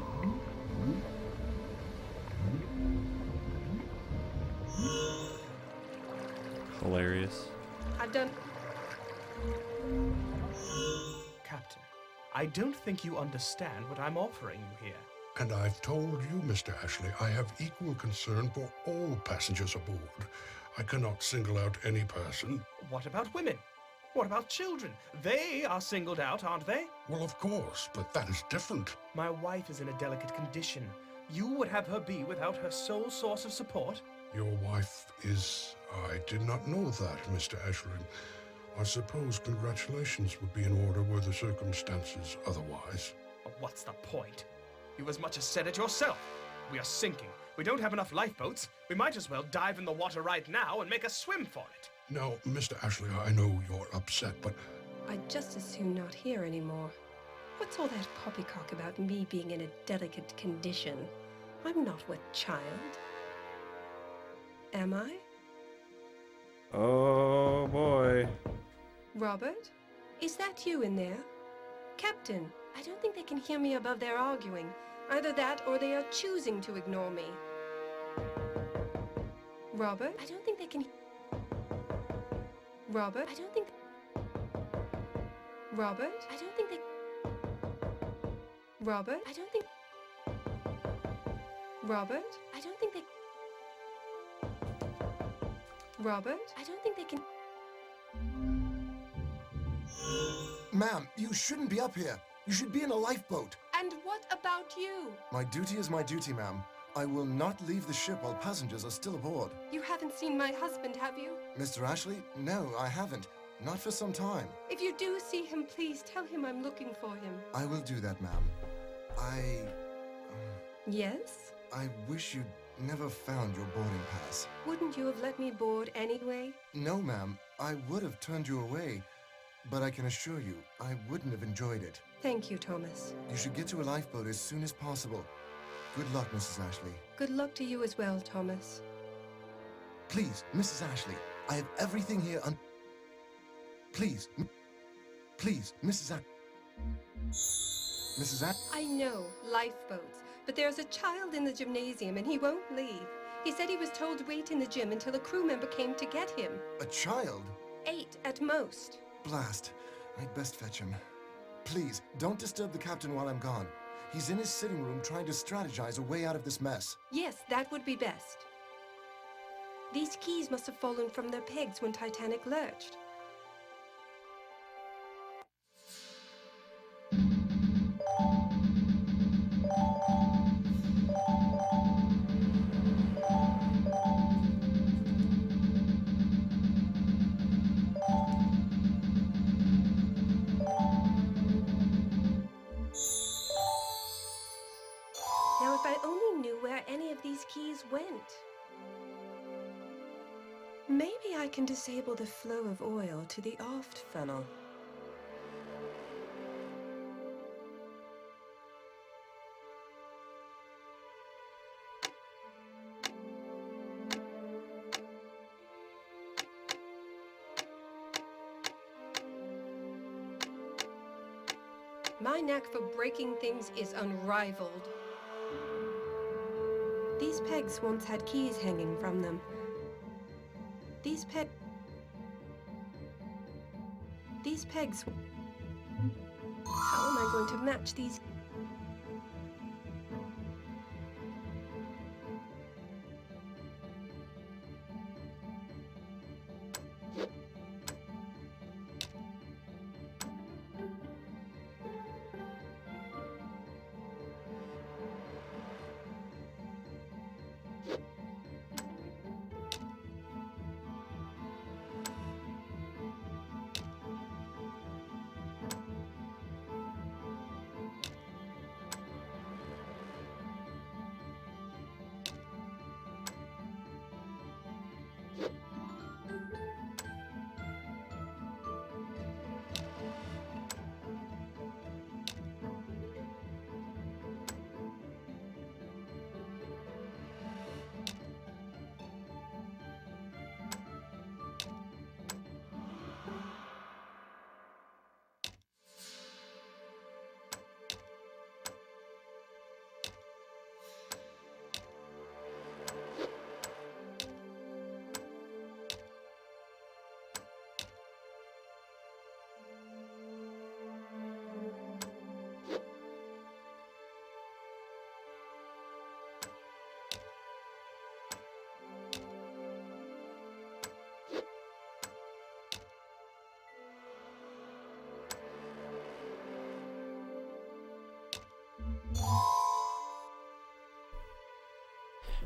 Hilarious. I've done... Captain, I don't think you understand what I'm offering you here. And I've told you, Mr. Ashley, I have equal concern for all passengers aboard. I cannot single out any person. What about women? What about children? They are singled out, aren't they? Well, of course, but that is different. My wife is in a delicate condition. You would have her be without her sole source of support? Your wife is... I did not know that, Mr. Ashley. I suppose congratulations would be in order were the circumstances otherwise. What's the point? You as much as said it yourself. We are sinking. We don't have enough lifeboats. We might as well dive in the water right now and make a swim for it. Now, Mr. Ashley, I know you're upset, but... I'd just as soon not hear anymore. What's all that poppycock about me being in a delicate condition? I'm not with child. Am I? Oh boy. Robert? Is that you in there? Captain, I don't think they can hear me above their arguing. Either that or they are choosing to ignore me. Robert? I don't think they can... Robert? I don't think... Robert? I don't think they... Robert? I don't think... Robert? I don't think they... Robert? I don't think they can... Ma'am, you shouldn't be up here. You should be in a lifeboat. And what about you? My duty is my duty, ma'am. I will not leave the ship while passengers are still aboard. You haven't seen my husband, have you? Mr. Ashley? No, I haven't. Not for some time. If you do see him, please tell him I'm looking for him. I will do that, ma'am. Yes? I wish you'd never found your boarding pass. Wouldn't you have let me board anyway? No, ma'am. I would have turned you away. But I can assure you, I wouldn't have enjoyed it. Thank you, Thomas. You should get to a lifeboat as soon as possible. Good luck, Mrs. Ashley. Good luck to you as well, Thomas. Please, Mrs. Ashley, I have everything here Please, Mrs. I know, lifeboats. But there's a child in the gymnasium and he won't leave. He said he was told to wait in the gym until a crew member came to get him. A child? 8 at most. Blast. I'd best fetch him. Please, don't disturb the captain while I'm gone. He's in his sitting room trying to strategize a way out of this mess. Yes, that would be best. These keys must have fallen from their pegs when Titanic lurched. Now, if I only knew where any of these keys went. Maybe I can disable the flow of oil to the aft funnel. My knack for breaking things is unrivaled. These pegs once had keys hanging from them. These pegs... How am I going to match these?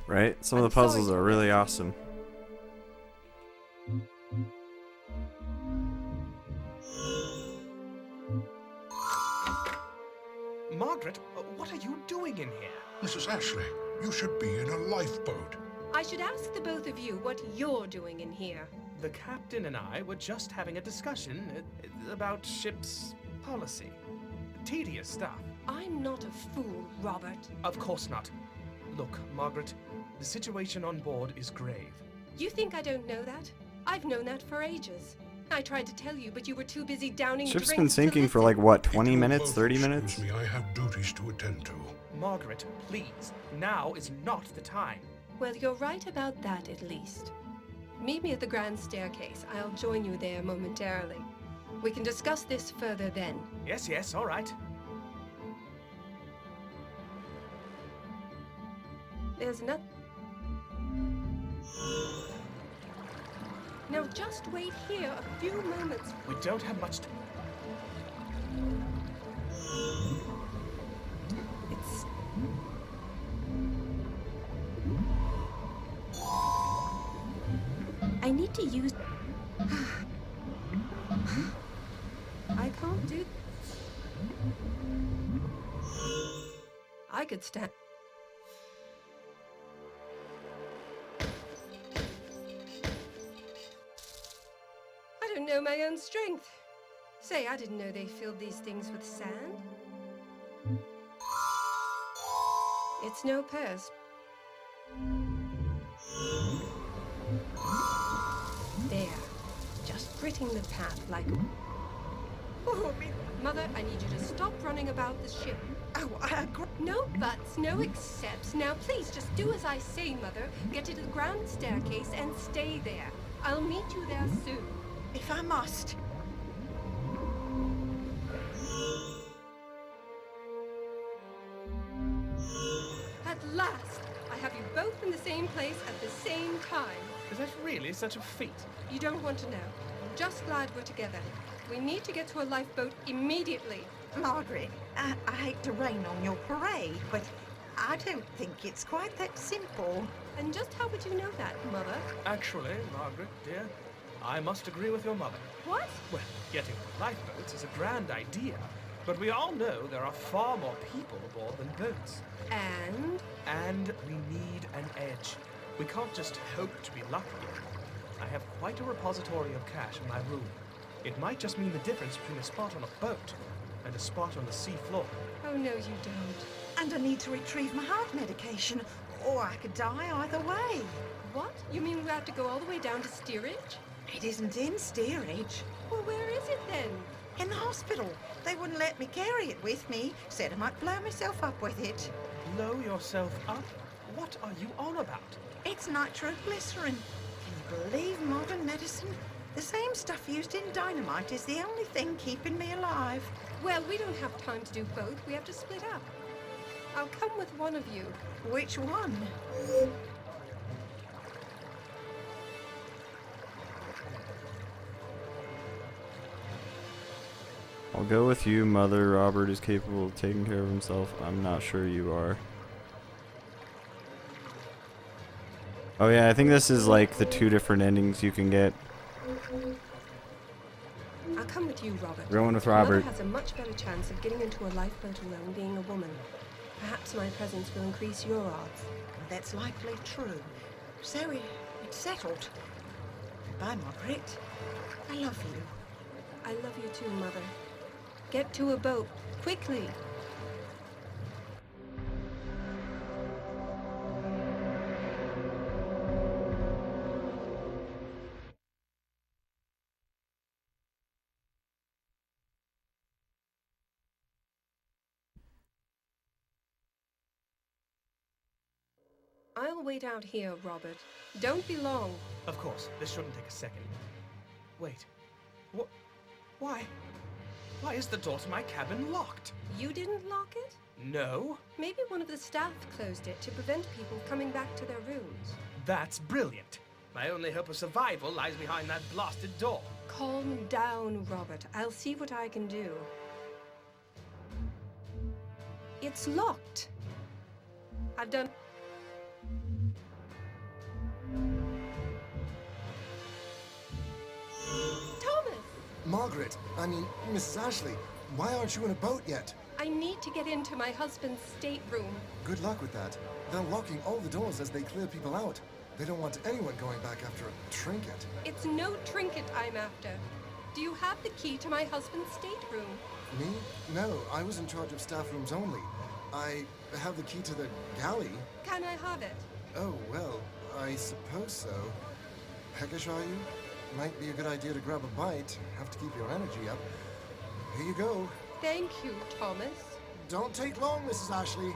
Right? Some of the puzzles are really awesome. Margaret, what are you doing in here? Mrs. Ashley, you should be in a lifeboat. I should ask the both of you what you're doing in here. The captain and I were just having a discussion about ship's policy. Tedious stuff. I'm not a fool, Robert. Of course not. Look, Margaret, the situation on board is grave. You think I don't know that? I've known that for ages. I tried to tell you, but you were too busy downing Ship's drinks been to sinking for listen. like, what, If 20 you'll minutes, both 30 excuse minutes? me, I have duties to attend to. Margaret, please. Now is not the time. Well, you're right about that, at least. Meet me at the grand staircase. I'll join you there momentarily. We can discuss this further then. Yes, all right. There's nothing. Now just wait here a few moments. We don't have much time. It's... I need to use... I can't do... I could stand... know my own strength. Say, I didn't know they filled these things with sand. It's no purse. There. Just gritting the path like... Oh, Mother, I need you to stop running about the ship. Oh, I agree. No buts, no accepts. Now, please, just do as I say, Mother. Get to the ground staircase and stay there. I'll meet you there soon. If I must. At last, I have you both in the same place at the same time. Is that really such a feat? You don't want to know. I'm just glad we're together. We need to get to a lifeboat immediately. Margaret, I hate to rain on your parade, but I don't think it's quite that simple. And just how would you know that, Mother? Actually, Margaret, dear, I must agree with your mother. What? Well, getting lifeboats is a grand idea, but we all know there are far more people aboard than boats. And we need an edge. We can't just hope to be lucky. I have quite a repository of cash in my room. It might just mean the difference between a spot on a boat and a spot on the sea floor. Oh, no, you don't. And I need to retrieve my heart medication, or I could die either way. What? You mean we have to go all the way down to steerage? It isn't in steerage. Well, where is it then? In the hospital. They wouldn't let me carry it with me. Said I might blow myself up with it. Blow yourself up? What are you on about? It's nitroglycerin. Can you believe modern medicine? The same stuff used in dynamite is the only thing keeping me alive. Well, we don't have time to do both. We have to split up. I'll come with one of you. Which one? I'll go with you, Mother. Robert is capable of taking care of himself. I'm not sure you are. Oh yeah, I think this is like the 2 different endings you can get. I'll come with you, Robert. Going with Robert. Mother has a much better chance of getting into a lifeboat alone being a woman. Perhaps my presence will increase your odds. That's likely true. So it's settled. Goodbye, Margaret. I love you. I love you too, Mother. Get to a boat, quickly. I'll wait out here, Robert. Don't be long. Of course, this shouldn't take a second. Wait. What? Why? Why is the door to my cabin locked? You didn't lock it? No. Maybe one of the staff closed it to prevent people coming back to their rooms. That's brilliant. My only hope of survival lies behind that blasted door. Calm down, Robert. I'll see what I can do. It's locked. I've done... Thomas! Margaret, I mean, Mrs. Ashley, why aren't you in a boat yet? I need to get into my husband's stateroom. Good luck with that. They're locking all the doors as they clear people out. They don't want anyone going back after a trinket. It's no trinket I'm after. Do you have the key to my husband's stateroom? Me? No, I was in charge of staff rooms only. I have the key to the galley. Can I have it? Oh, well, I suppose so. Peckish, are you? Might be a good idea to grab a bite. Have to keep your energy up. Here you go. Thank you, Thomas. Don't take long, Mrs. Ashley.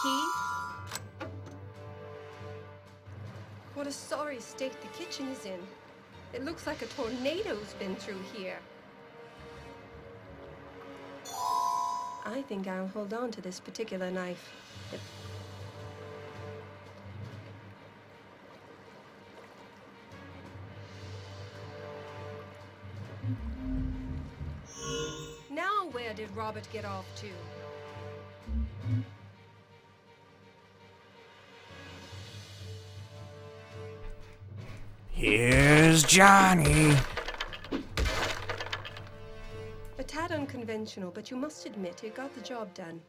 Key? What a sorry state the kitchen is in. It looks like a tornado's been through here. I think I'll hold on to this particular knife. Now where did Robert get off to? Here's Johnny. A tad unconventional, but you must admit it got the job done.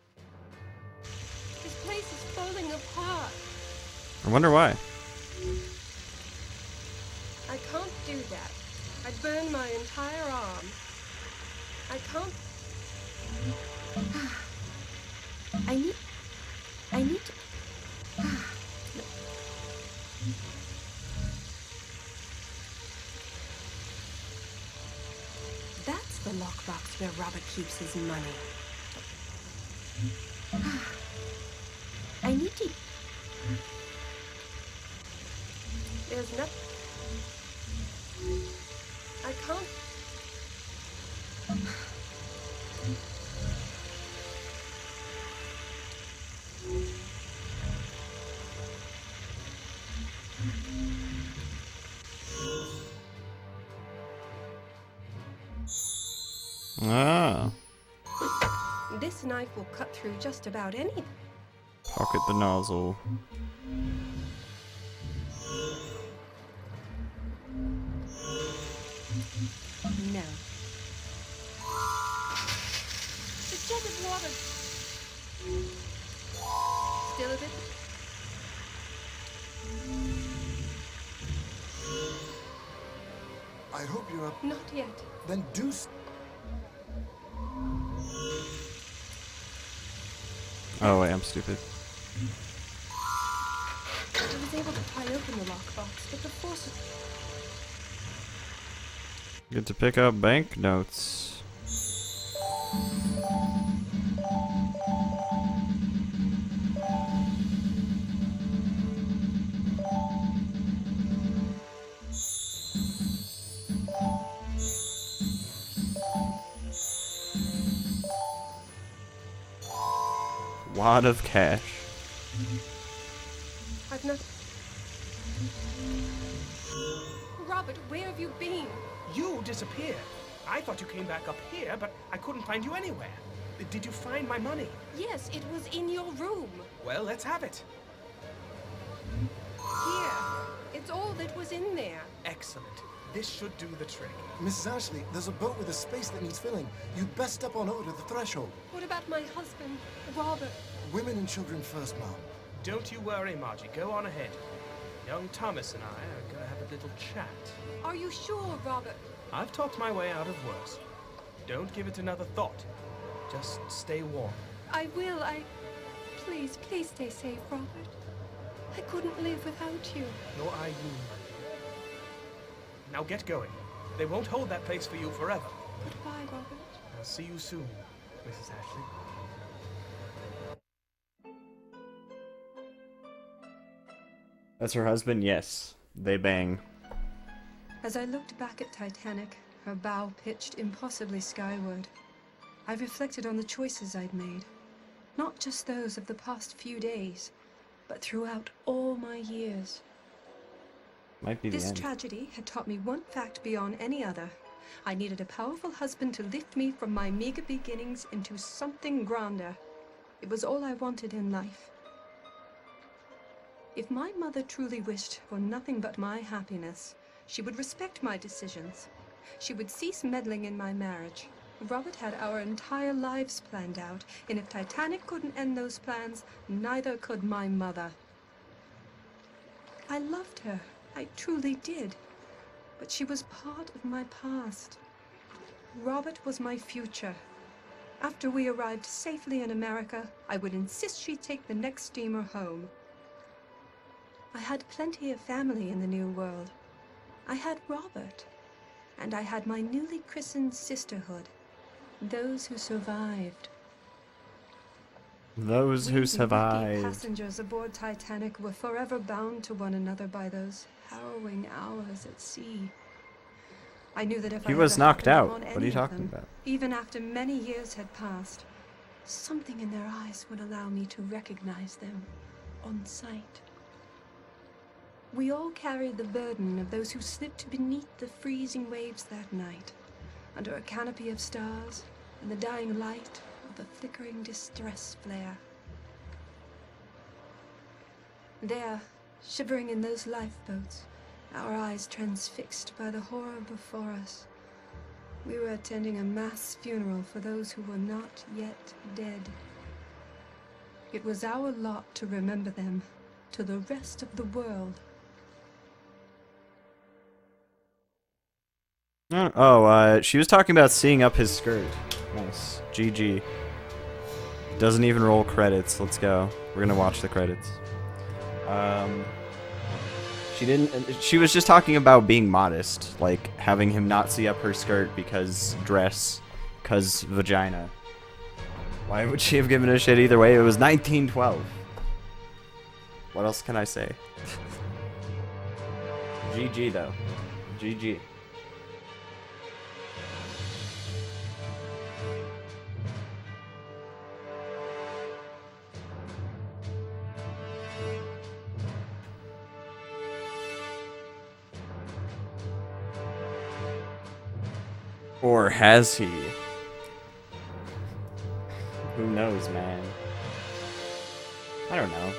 This place is falling apart. I wonder why. I can't do that. I'd burn my entire arm. I can't. I need to. That's the lockbox where Robert keeps his money. I need to. There's nothing. I can't. Ah. This knife will cut through just about anything. Pocket the nozzle. No. The jet of water. Still a bit. I hope you're up. Not yet. Then do. Oh wait, I'm stupid. I was able to pry open the lockbox, but the force. Get to pick up banknotes. Wad of cash. I've not. Robert, where have you been? You disappeared. I thought you came back up here, but I couldn't find you anywhere. Did you find my money? Yes, it was in your room. Well, let's have it. Here. It's all that was in there. Excellent. This should do the trick. Mrs. Ashley, there's a boat with a space that needs filling. You'd best step on over to the threshold. What about my husband, Robert? Women and children first, Mom. Don't you worry, Margie. Go on ahead. Young Thomas and I are going to have a little chat. Are you sure, Robert? I've talked my way out of worse. Don't give it another thought. Just stay warm. I will. Please, please stay safe, Robert. I couldn't live without you. Nor I you. Now get going. They won't hold that place for you forever. Goodbye, Robert. I'll see you soon, Mrs. Ashley. That's her husband? Yes. They bang. As I looked back at Titanic, her bow pitched impossibly skyward, I reflected on the choices I'd made. Not just those of the past few days, but throughout all my years. Might be the This end. tragedy had taught me one fact beyond any other. I needed a powerful husband to lift me from my meager beginnings into something grander. It was all I wanted in life. If my mother truly wished for nothing but my happiness, she would respect my decisions. She would cease meddling in my marriage. Robert had our entire lives planned out, and if Titanic couldn't end those plans, neither could my mother. I loved her. I truly did. But she was part of my past. Robert was my future. After we arrived safely in America, I would insist she take the next steamer home. I had plenty of family in the New World. I had Robert, and I had my newly christened sisterhood, those who survived. Those We, who the 50 survived. passengers aboard Titanic were forever bound to one another by those harrowing hours at sea. I knew that if He I was ever knocked happened out. upon What are any you of talking them, about? even after many years had passed, something in their eyes would allow me to recognize them on sight. We all carried the burden of those who slipped beneath the freezing waves that night. under a canopy of stars and the dying light of a flickering distress flare. There, shivering in those lifeboats, our eyes transfixed by the horror before us, we were attending a mass funeral for those who were not yet dead. It was our lot to remember them to the rest of the world. She was talking about seeing up his skirt. Nice. GG. Doesn't even roll credits. Let's go. We're gonna watch the credits. She was just talking about being modest, like having him not see up her skirt because vagina. Why would she have given a shit either way? It was 1912. What else can I say? GG though. GG. Or has he? Who knows, man? I don't know.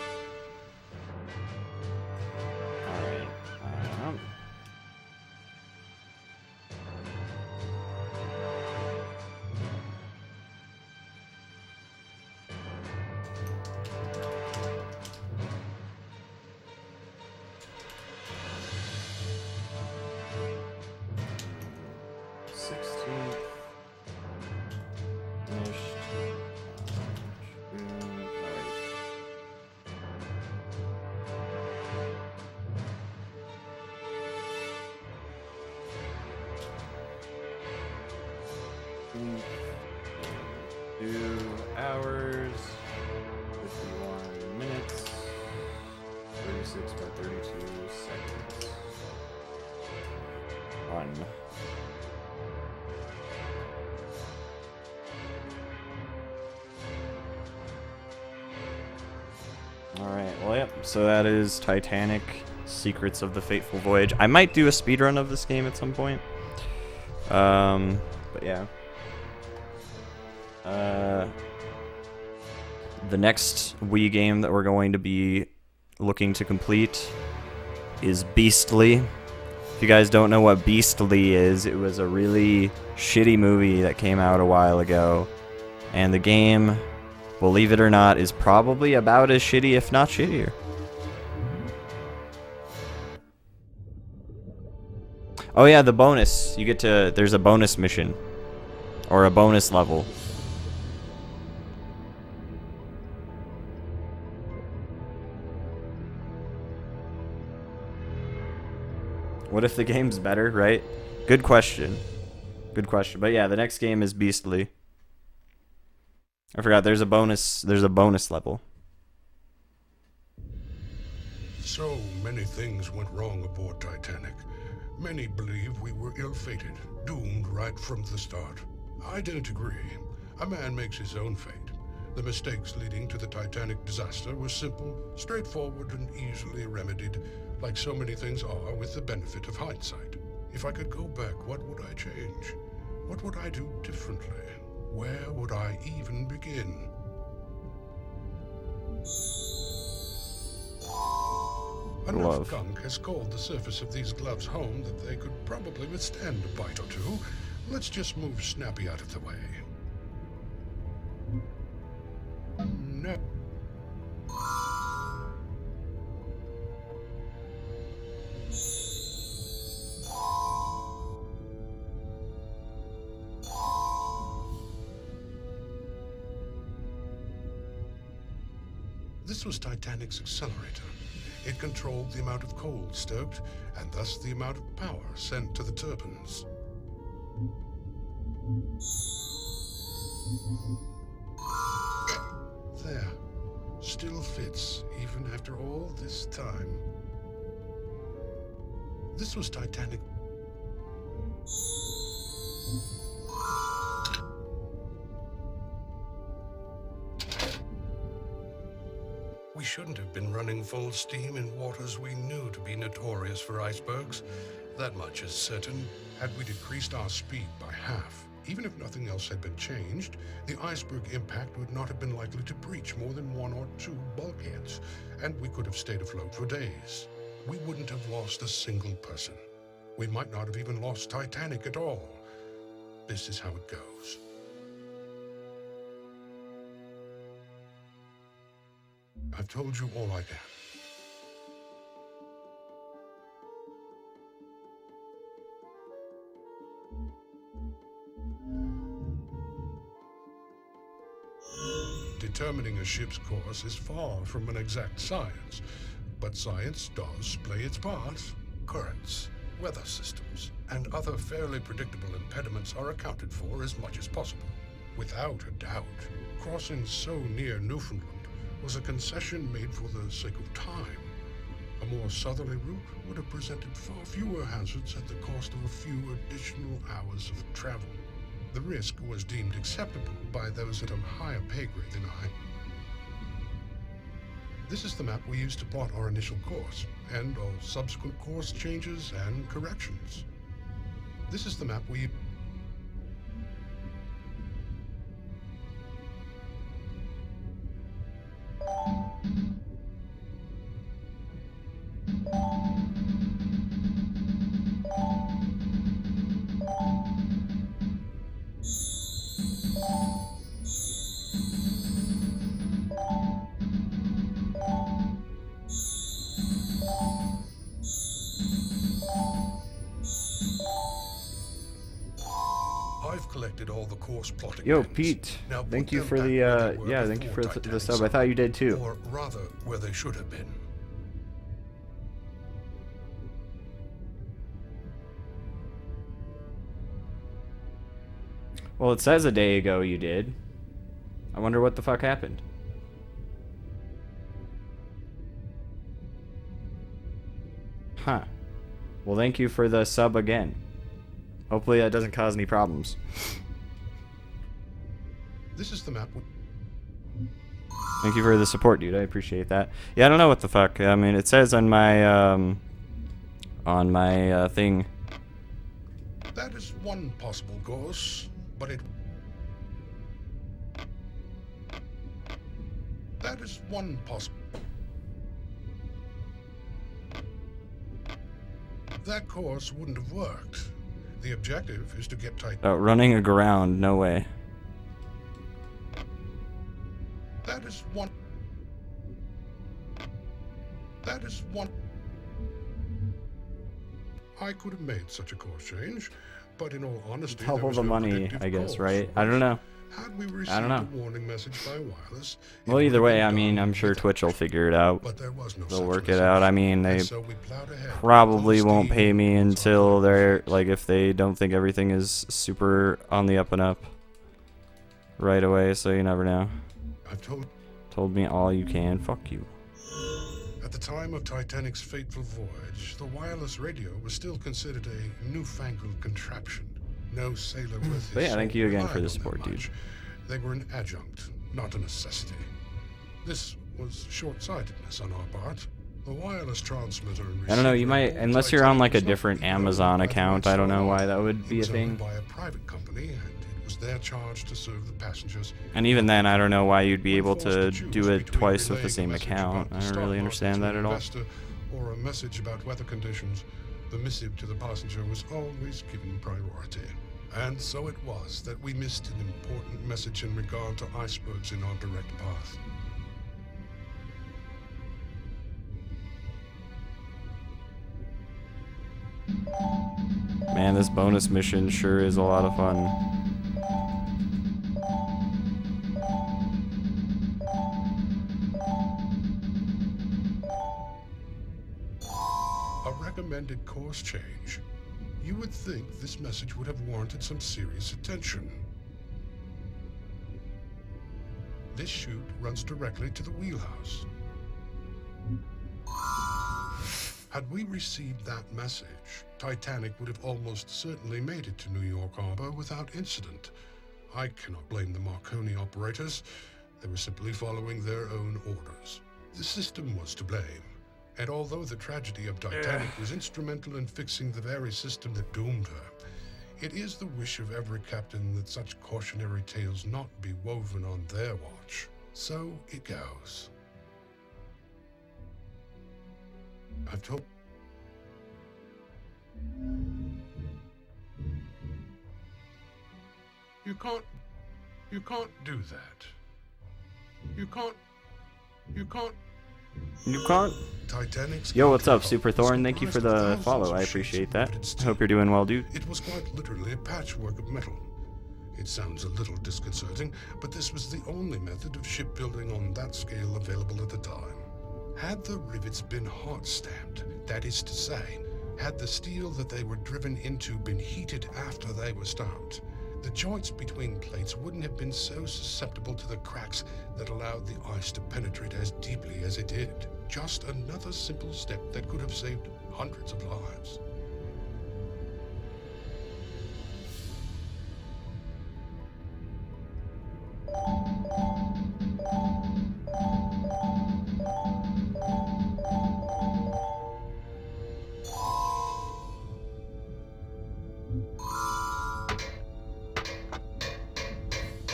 Alright. So that is Titanic, Secrets of the Fateful Voyage. I might do a speedrun of this game at some point. But yeah. The next Wii game that we're going to be looking to complete is Beastly. If you guys don't know what Beastly is, it was a really shitty movie that came out a while ago. And the game, believe it or not, is probably about as shitty, if not shittier. Oh yeah, the bonus. You get to... There's a bonus mission. Or a bonus level. What if the game's better, right? Good question. Good question. But yeah, the next game is Beastly. I forgot, there's a bonus level. So many things went wrong aboard Titanic. Many believe we were ill-fated, doomed right from the start. I don't agree. A man makes his own fate. The mistakes leading to the Titanic disaster were simple, straightforward, and easily remedied, like so many things are with the benefit of hindsight. If I could go back, what would I change? What would I do differently? Where would I even begin? Enough gunk has called the surface of these gloves home that they could probably withstand a bite or two. Let's just move Snappy out of the way. No. This was Titanic's accelerator. It controlled the amount of coal stoked, and thus the amount of power sent to the turbines. There. Still fits, even after all this time. This was Titanic. We shouldn't have been running full steam in waters we knew to be notorious for icebergs. That much is certain. Had we decreased our speed by half, even if nothing else had been changed, the iceberg impact would not have been likely to breach more than 1 or 2 bulkheads, and we could have stayed afloat for days. We wouldn't have lost a single person. We might not have even lost Titanic at all. This is how it goes. I've told you all I can. Determining a ship's course is far from an exact science, but science does play its part. Currents, weather systems, and other fairly predictable impediments are accounted for as much as possible. Without a doubt, crossing so near Newfoundland was a concession made for the sake of time. A more southerly route would have presented far fewer hazards at the cost of a few additional hours of travel. The risk was deemed acceptable by those at a higher pay grade than I. This is the map we used to plot our initial course, and all subsequent course changes and corrections. This is the map we... I've collected all the course plotting. Yo, pins. Pete. Now Thank put you them for back the where they were yeah, thank you before for the Titanic sub. I thought you did too. Or rather, where they should have been. Well, it says a day ago you did. I wonder what the fuck happened. Huh. Well, thank you for the sub again. Hopefully that doesn't cause any problems. This is the map. Thank you for the support, dude. I appreciate that. Yeah, I don't know what the fuck. I mean, it says on my thing. That is one possible course, but it... That is one possible... That course wouldn't have worked. The objective is to get tight... Oh, running aground. No way. That is one... That is one... I could have made such a course change, but in all honesty, there Double was the no money, predictive I guess, course right? for I don't us. know. Had we received I don't know. a warning message by wireless, it Well, would either have way, been I mean, done I'm sure without Twitch will figure it out. But there was no They'll such work it message. out. I mean, they And so we plowed ahead, probably full won't steam pay me towards until our they're, destination. like, if they don't think everything is super on the up and up right away, so you never know. I've Told me all you can. Fuck you. At the time of Titanic's fateful voyage, the wireless radio was still considered a newfangled contraption. No sailor worth his But yeah, thank salt you again for relied the on support, them dude. much. They were an adjunct, not a necessity. This was short-sightedness on our part. The wireless transmitter and I don't know, you receiver might, on unless you're on like a Titanic was not different being owned Amazon by the account, White I don't know Star why Line. that would It be a was thing. owned by a private company, and it was their charge to serve the passengers. And even then, I don't know why you'd be When able forced to choose do it between twice with the relaying a same message account. about the I don't stock really market understand to that an at all. investor or a message about weather conditions, the missive to the passenger was always given priority. And so it was that we missed an important message in regard to icebergs in our direct path. Man, this bonus mission sure is a lot of fun. A recommended course change. You would think this message would have warranted some serious attention. This chute runs directly to the wheelhouse. Had we received that message, Titanic would have almost certainly made it to New York Harbor without incident. I cannot blame the Marconi operators. They were simply following their own orders. The system was to blame. And although the tragedy of Titanic was instrumental in fixing the very system that doomed her, it is the wish of every captain that such cautionary tales not be woven on their watch. So it goes. I've told... You can't do that. You can't. You can't. Titanic's Yo, what's up, captain Super was Thorn? Thank you for comprised of the thousands follow. of I sheets appreciate of that. riveted I steel. hope you're doing well, dude. It was quite literally a patchwork of metal. It sounds a little disconcerting, but this was the only method of shipbuilding on that scale available at the time. Had the rivets been hot stamped, that is to say, had the steel that they were driven into been heated after they were stamped, the joints between plates wouldn't have been so susceptible to the cracks that allowed the ice to penetrate as deeply as it did. Just another simple step that could have saved hundreds of lives.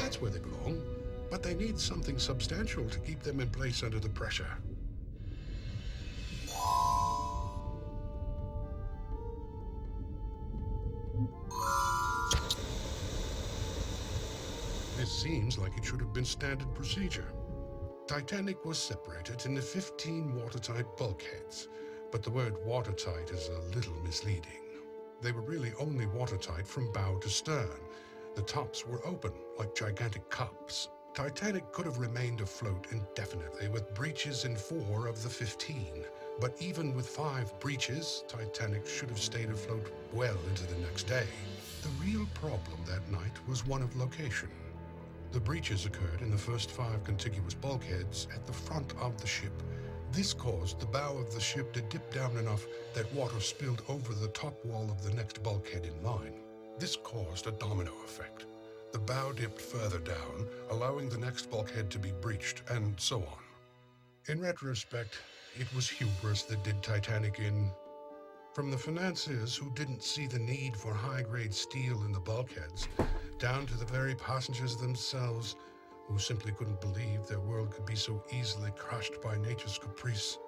That's where they belong, but they need something substantial to keep them in place under the pressure. This seems like it should have been standard procedure. Titanic was separated into 15 watertight bulkheads, but the word watertight is a little misleading. They were really only watertight from bow to stern. The tops were open, like gigantic cups. Titanic could have remained afloat indefinitely with breaches in 4 of the 15. But even with 5 breaches, Titanic should have stayed afloat well into the next day. The real problem that night was one of location. The breaches occurred in the first 5 contiguous bulkheads at the front of the ship. This caused the bow of the ship to dip down enough that water spilled over the top wall of the next bulkhead in line. This caused a domino effect. The bow dipped further down, allowing the next bulkhead to be breached, and so on. In retrospect, it was hubris that did Titanic in. From the financiers who didn't see the need for high-grade steel in the bulkheads, down to the very passengers themselves, who simply couldn't believe their world could be so easily crushed by nature's caprice.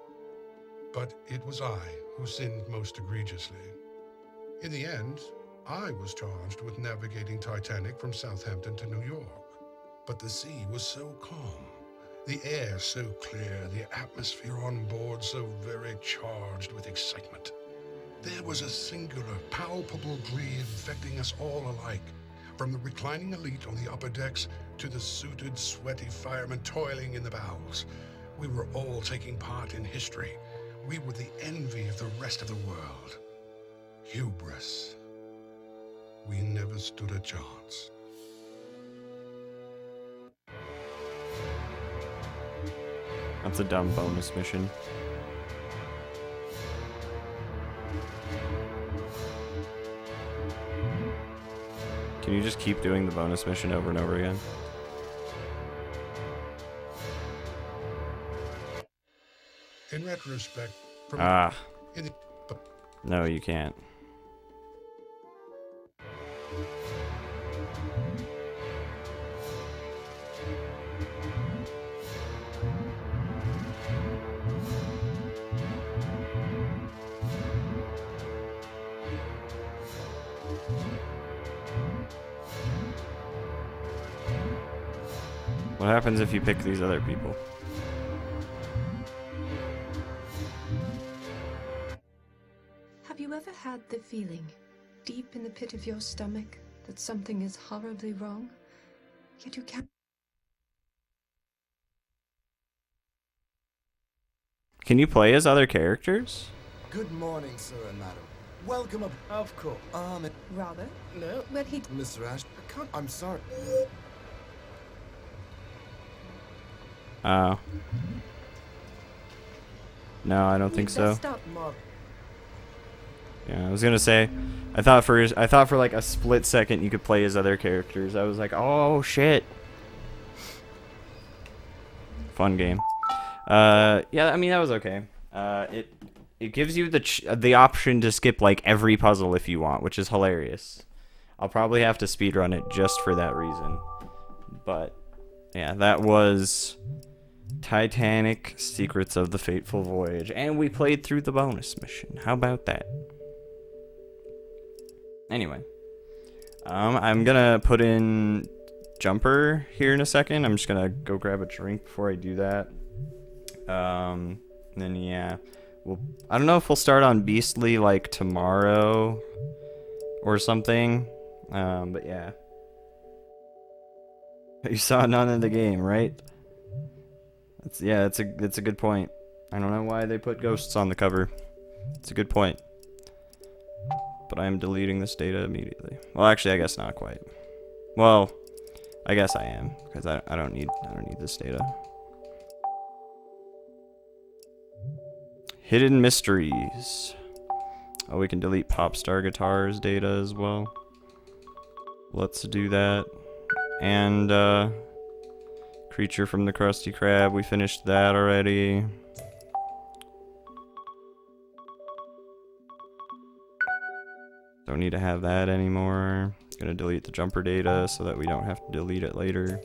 But it was I who sinned most egregiously. In the end, I was charged with navigating Titanic from Southampton to New York. But the sea was so calm, the air so clear, the atmosphere on board so very charged with excitement. There was a singular, palpable glee infecting us all alike, from the reclining elite on the upper decks to the suited, sweaty firemen toiling in the bows. We were all taking part in history. We were the envy of the rest of the world. Hubris. We never stood a chance. That's a dumb bonus mission. Can you just keep doing the bonus mission over and over again? In retrospect, from No, you can't. What happens if you pick these other people? Have you ever had the feeling, deep in the pit of your stomach, that something is horribly wrong, yet you can't? Can you play as other characters? Good morning, sir and madam. Welcome up. Of course. Rather? No. Well, he... Mr. Ash, I'm sorry. Oh. No, I don't think so. Yeah, I was gonna say, I thought for like a split second you could play as other characters. I was like, oh shit. Fun game. Yeah, I mean that was okay. It gives you the option to skip like every puzzle if you want, which is hilarious. I'll probably have to speedrun it just for that reason. But yeah, that was Titanic: Secrets of the Fateful Voyage, and we played through the bonus mission. How about that? Anyway, I'm gonna put in Jumper here in a second. I'm just gonna go grab a drink before I do that. Then yeah, I don't know if we'll start on Beastly like tomorrow or something. But yeah. You saw none in the game, right? It's a good point. I don't know why they put ghosts on the cover. It's a good point. But I am deleting this data immediately. Well, actually, I guess not quite. Well, I guess I am, because I don't need this data. Hidden mysteries. Oh, we can delete Popstar Guitar's data as well. Let's do that. And Creature from the Krusty Krab, we finished that already. Don't need to have that anymore. Gonna delete the Jumper data so that we don't have to delete it later.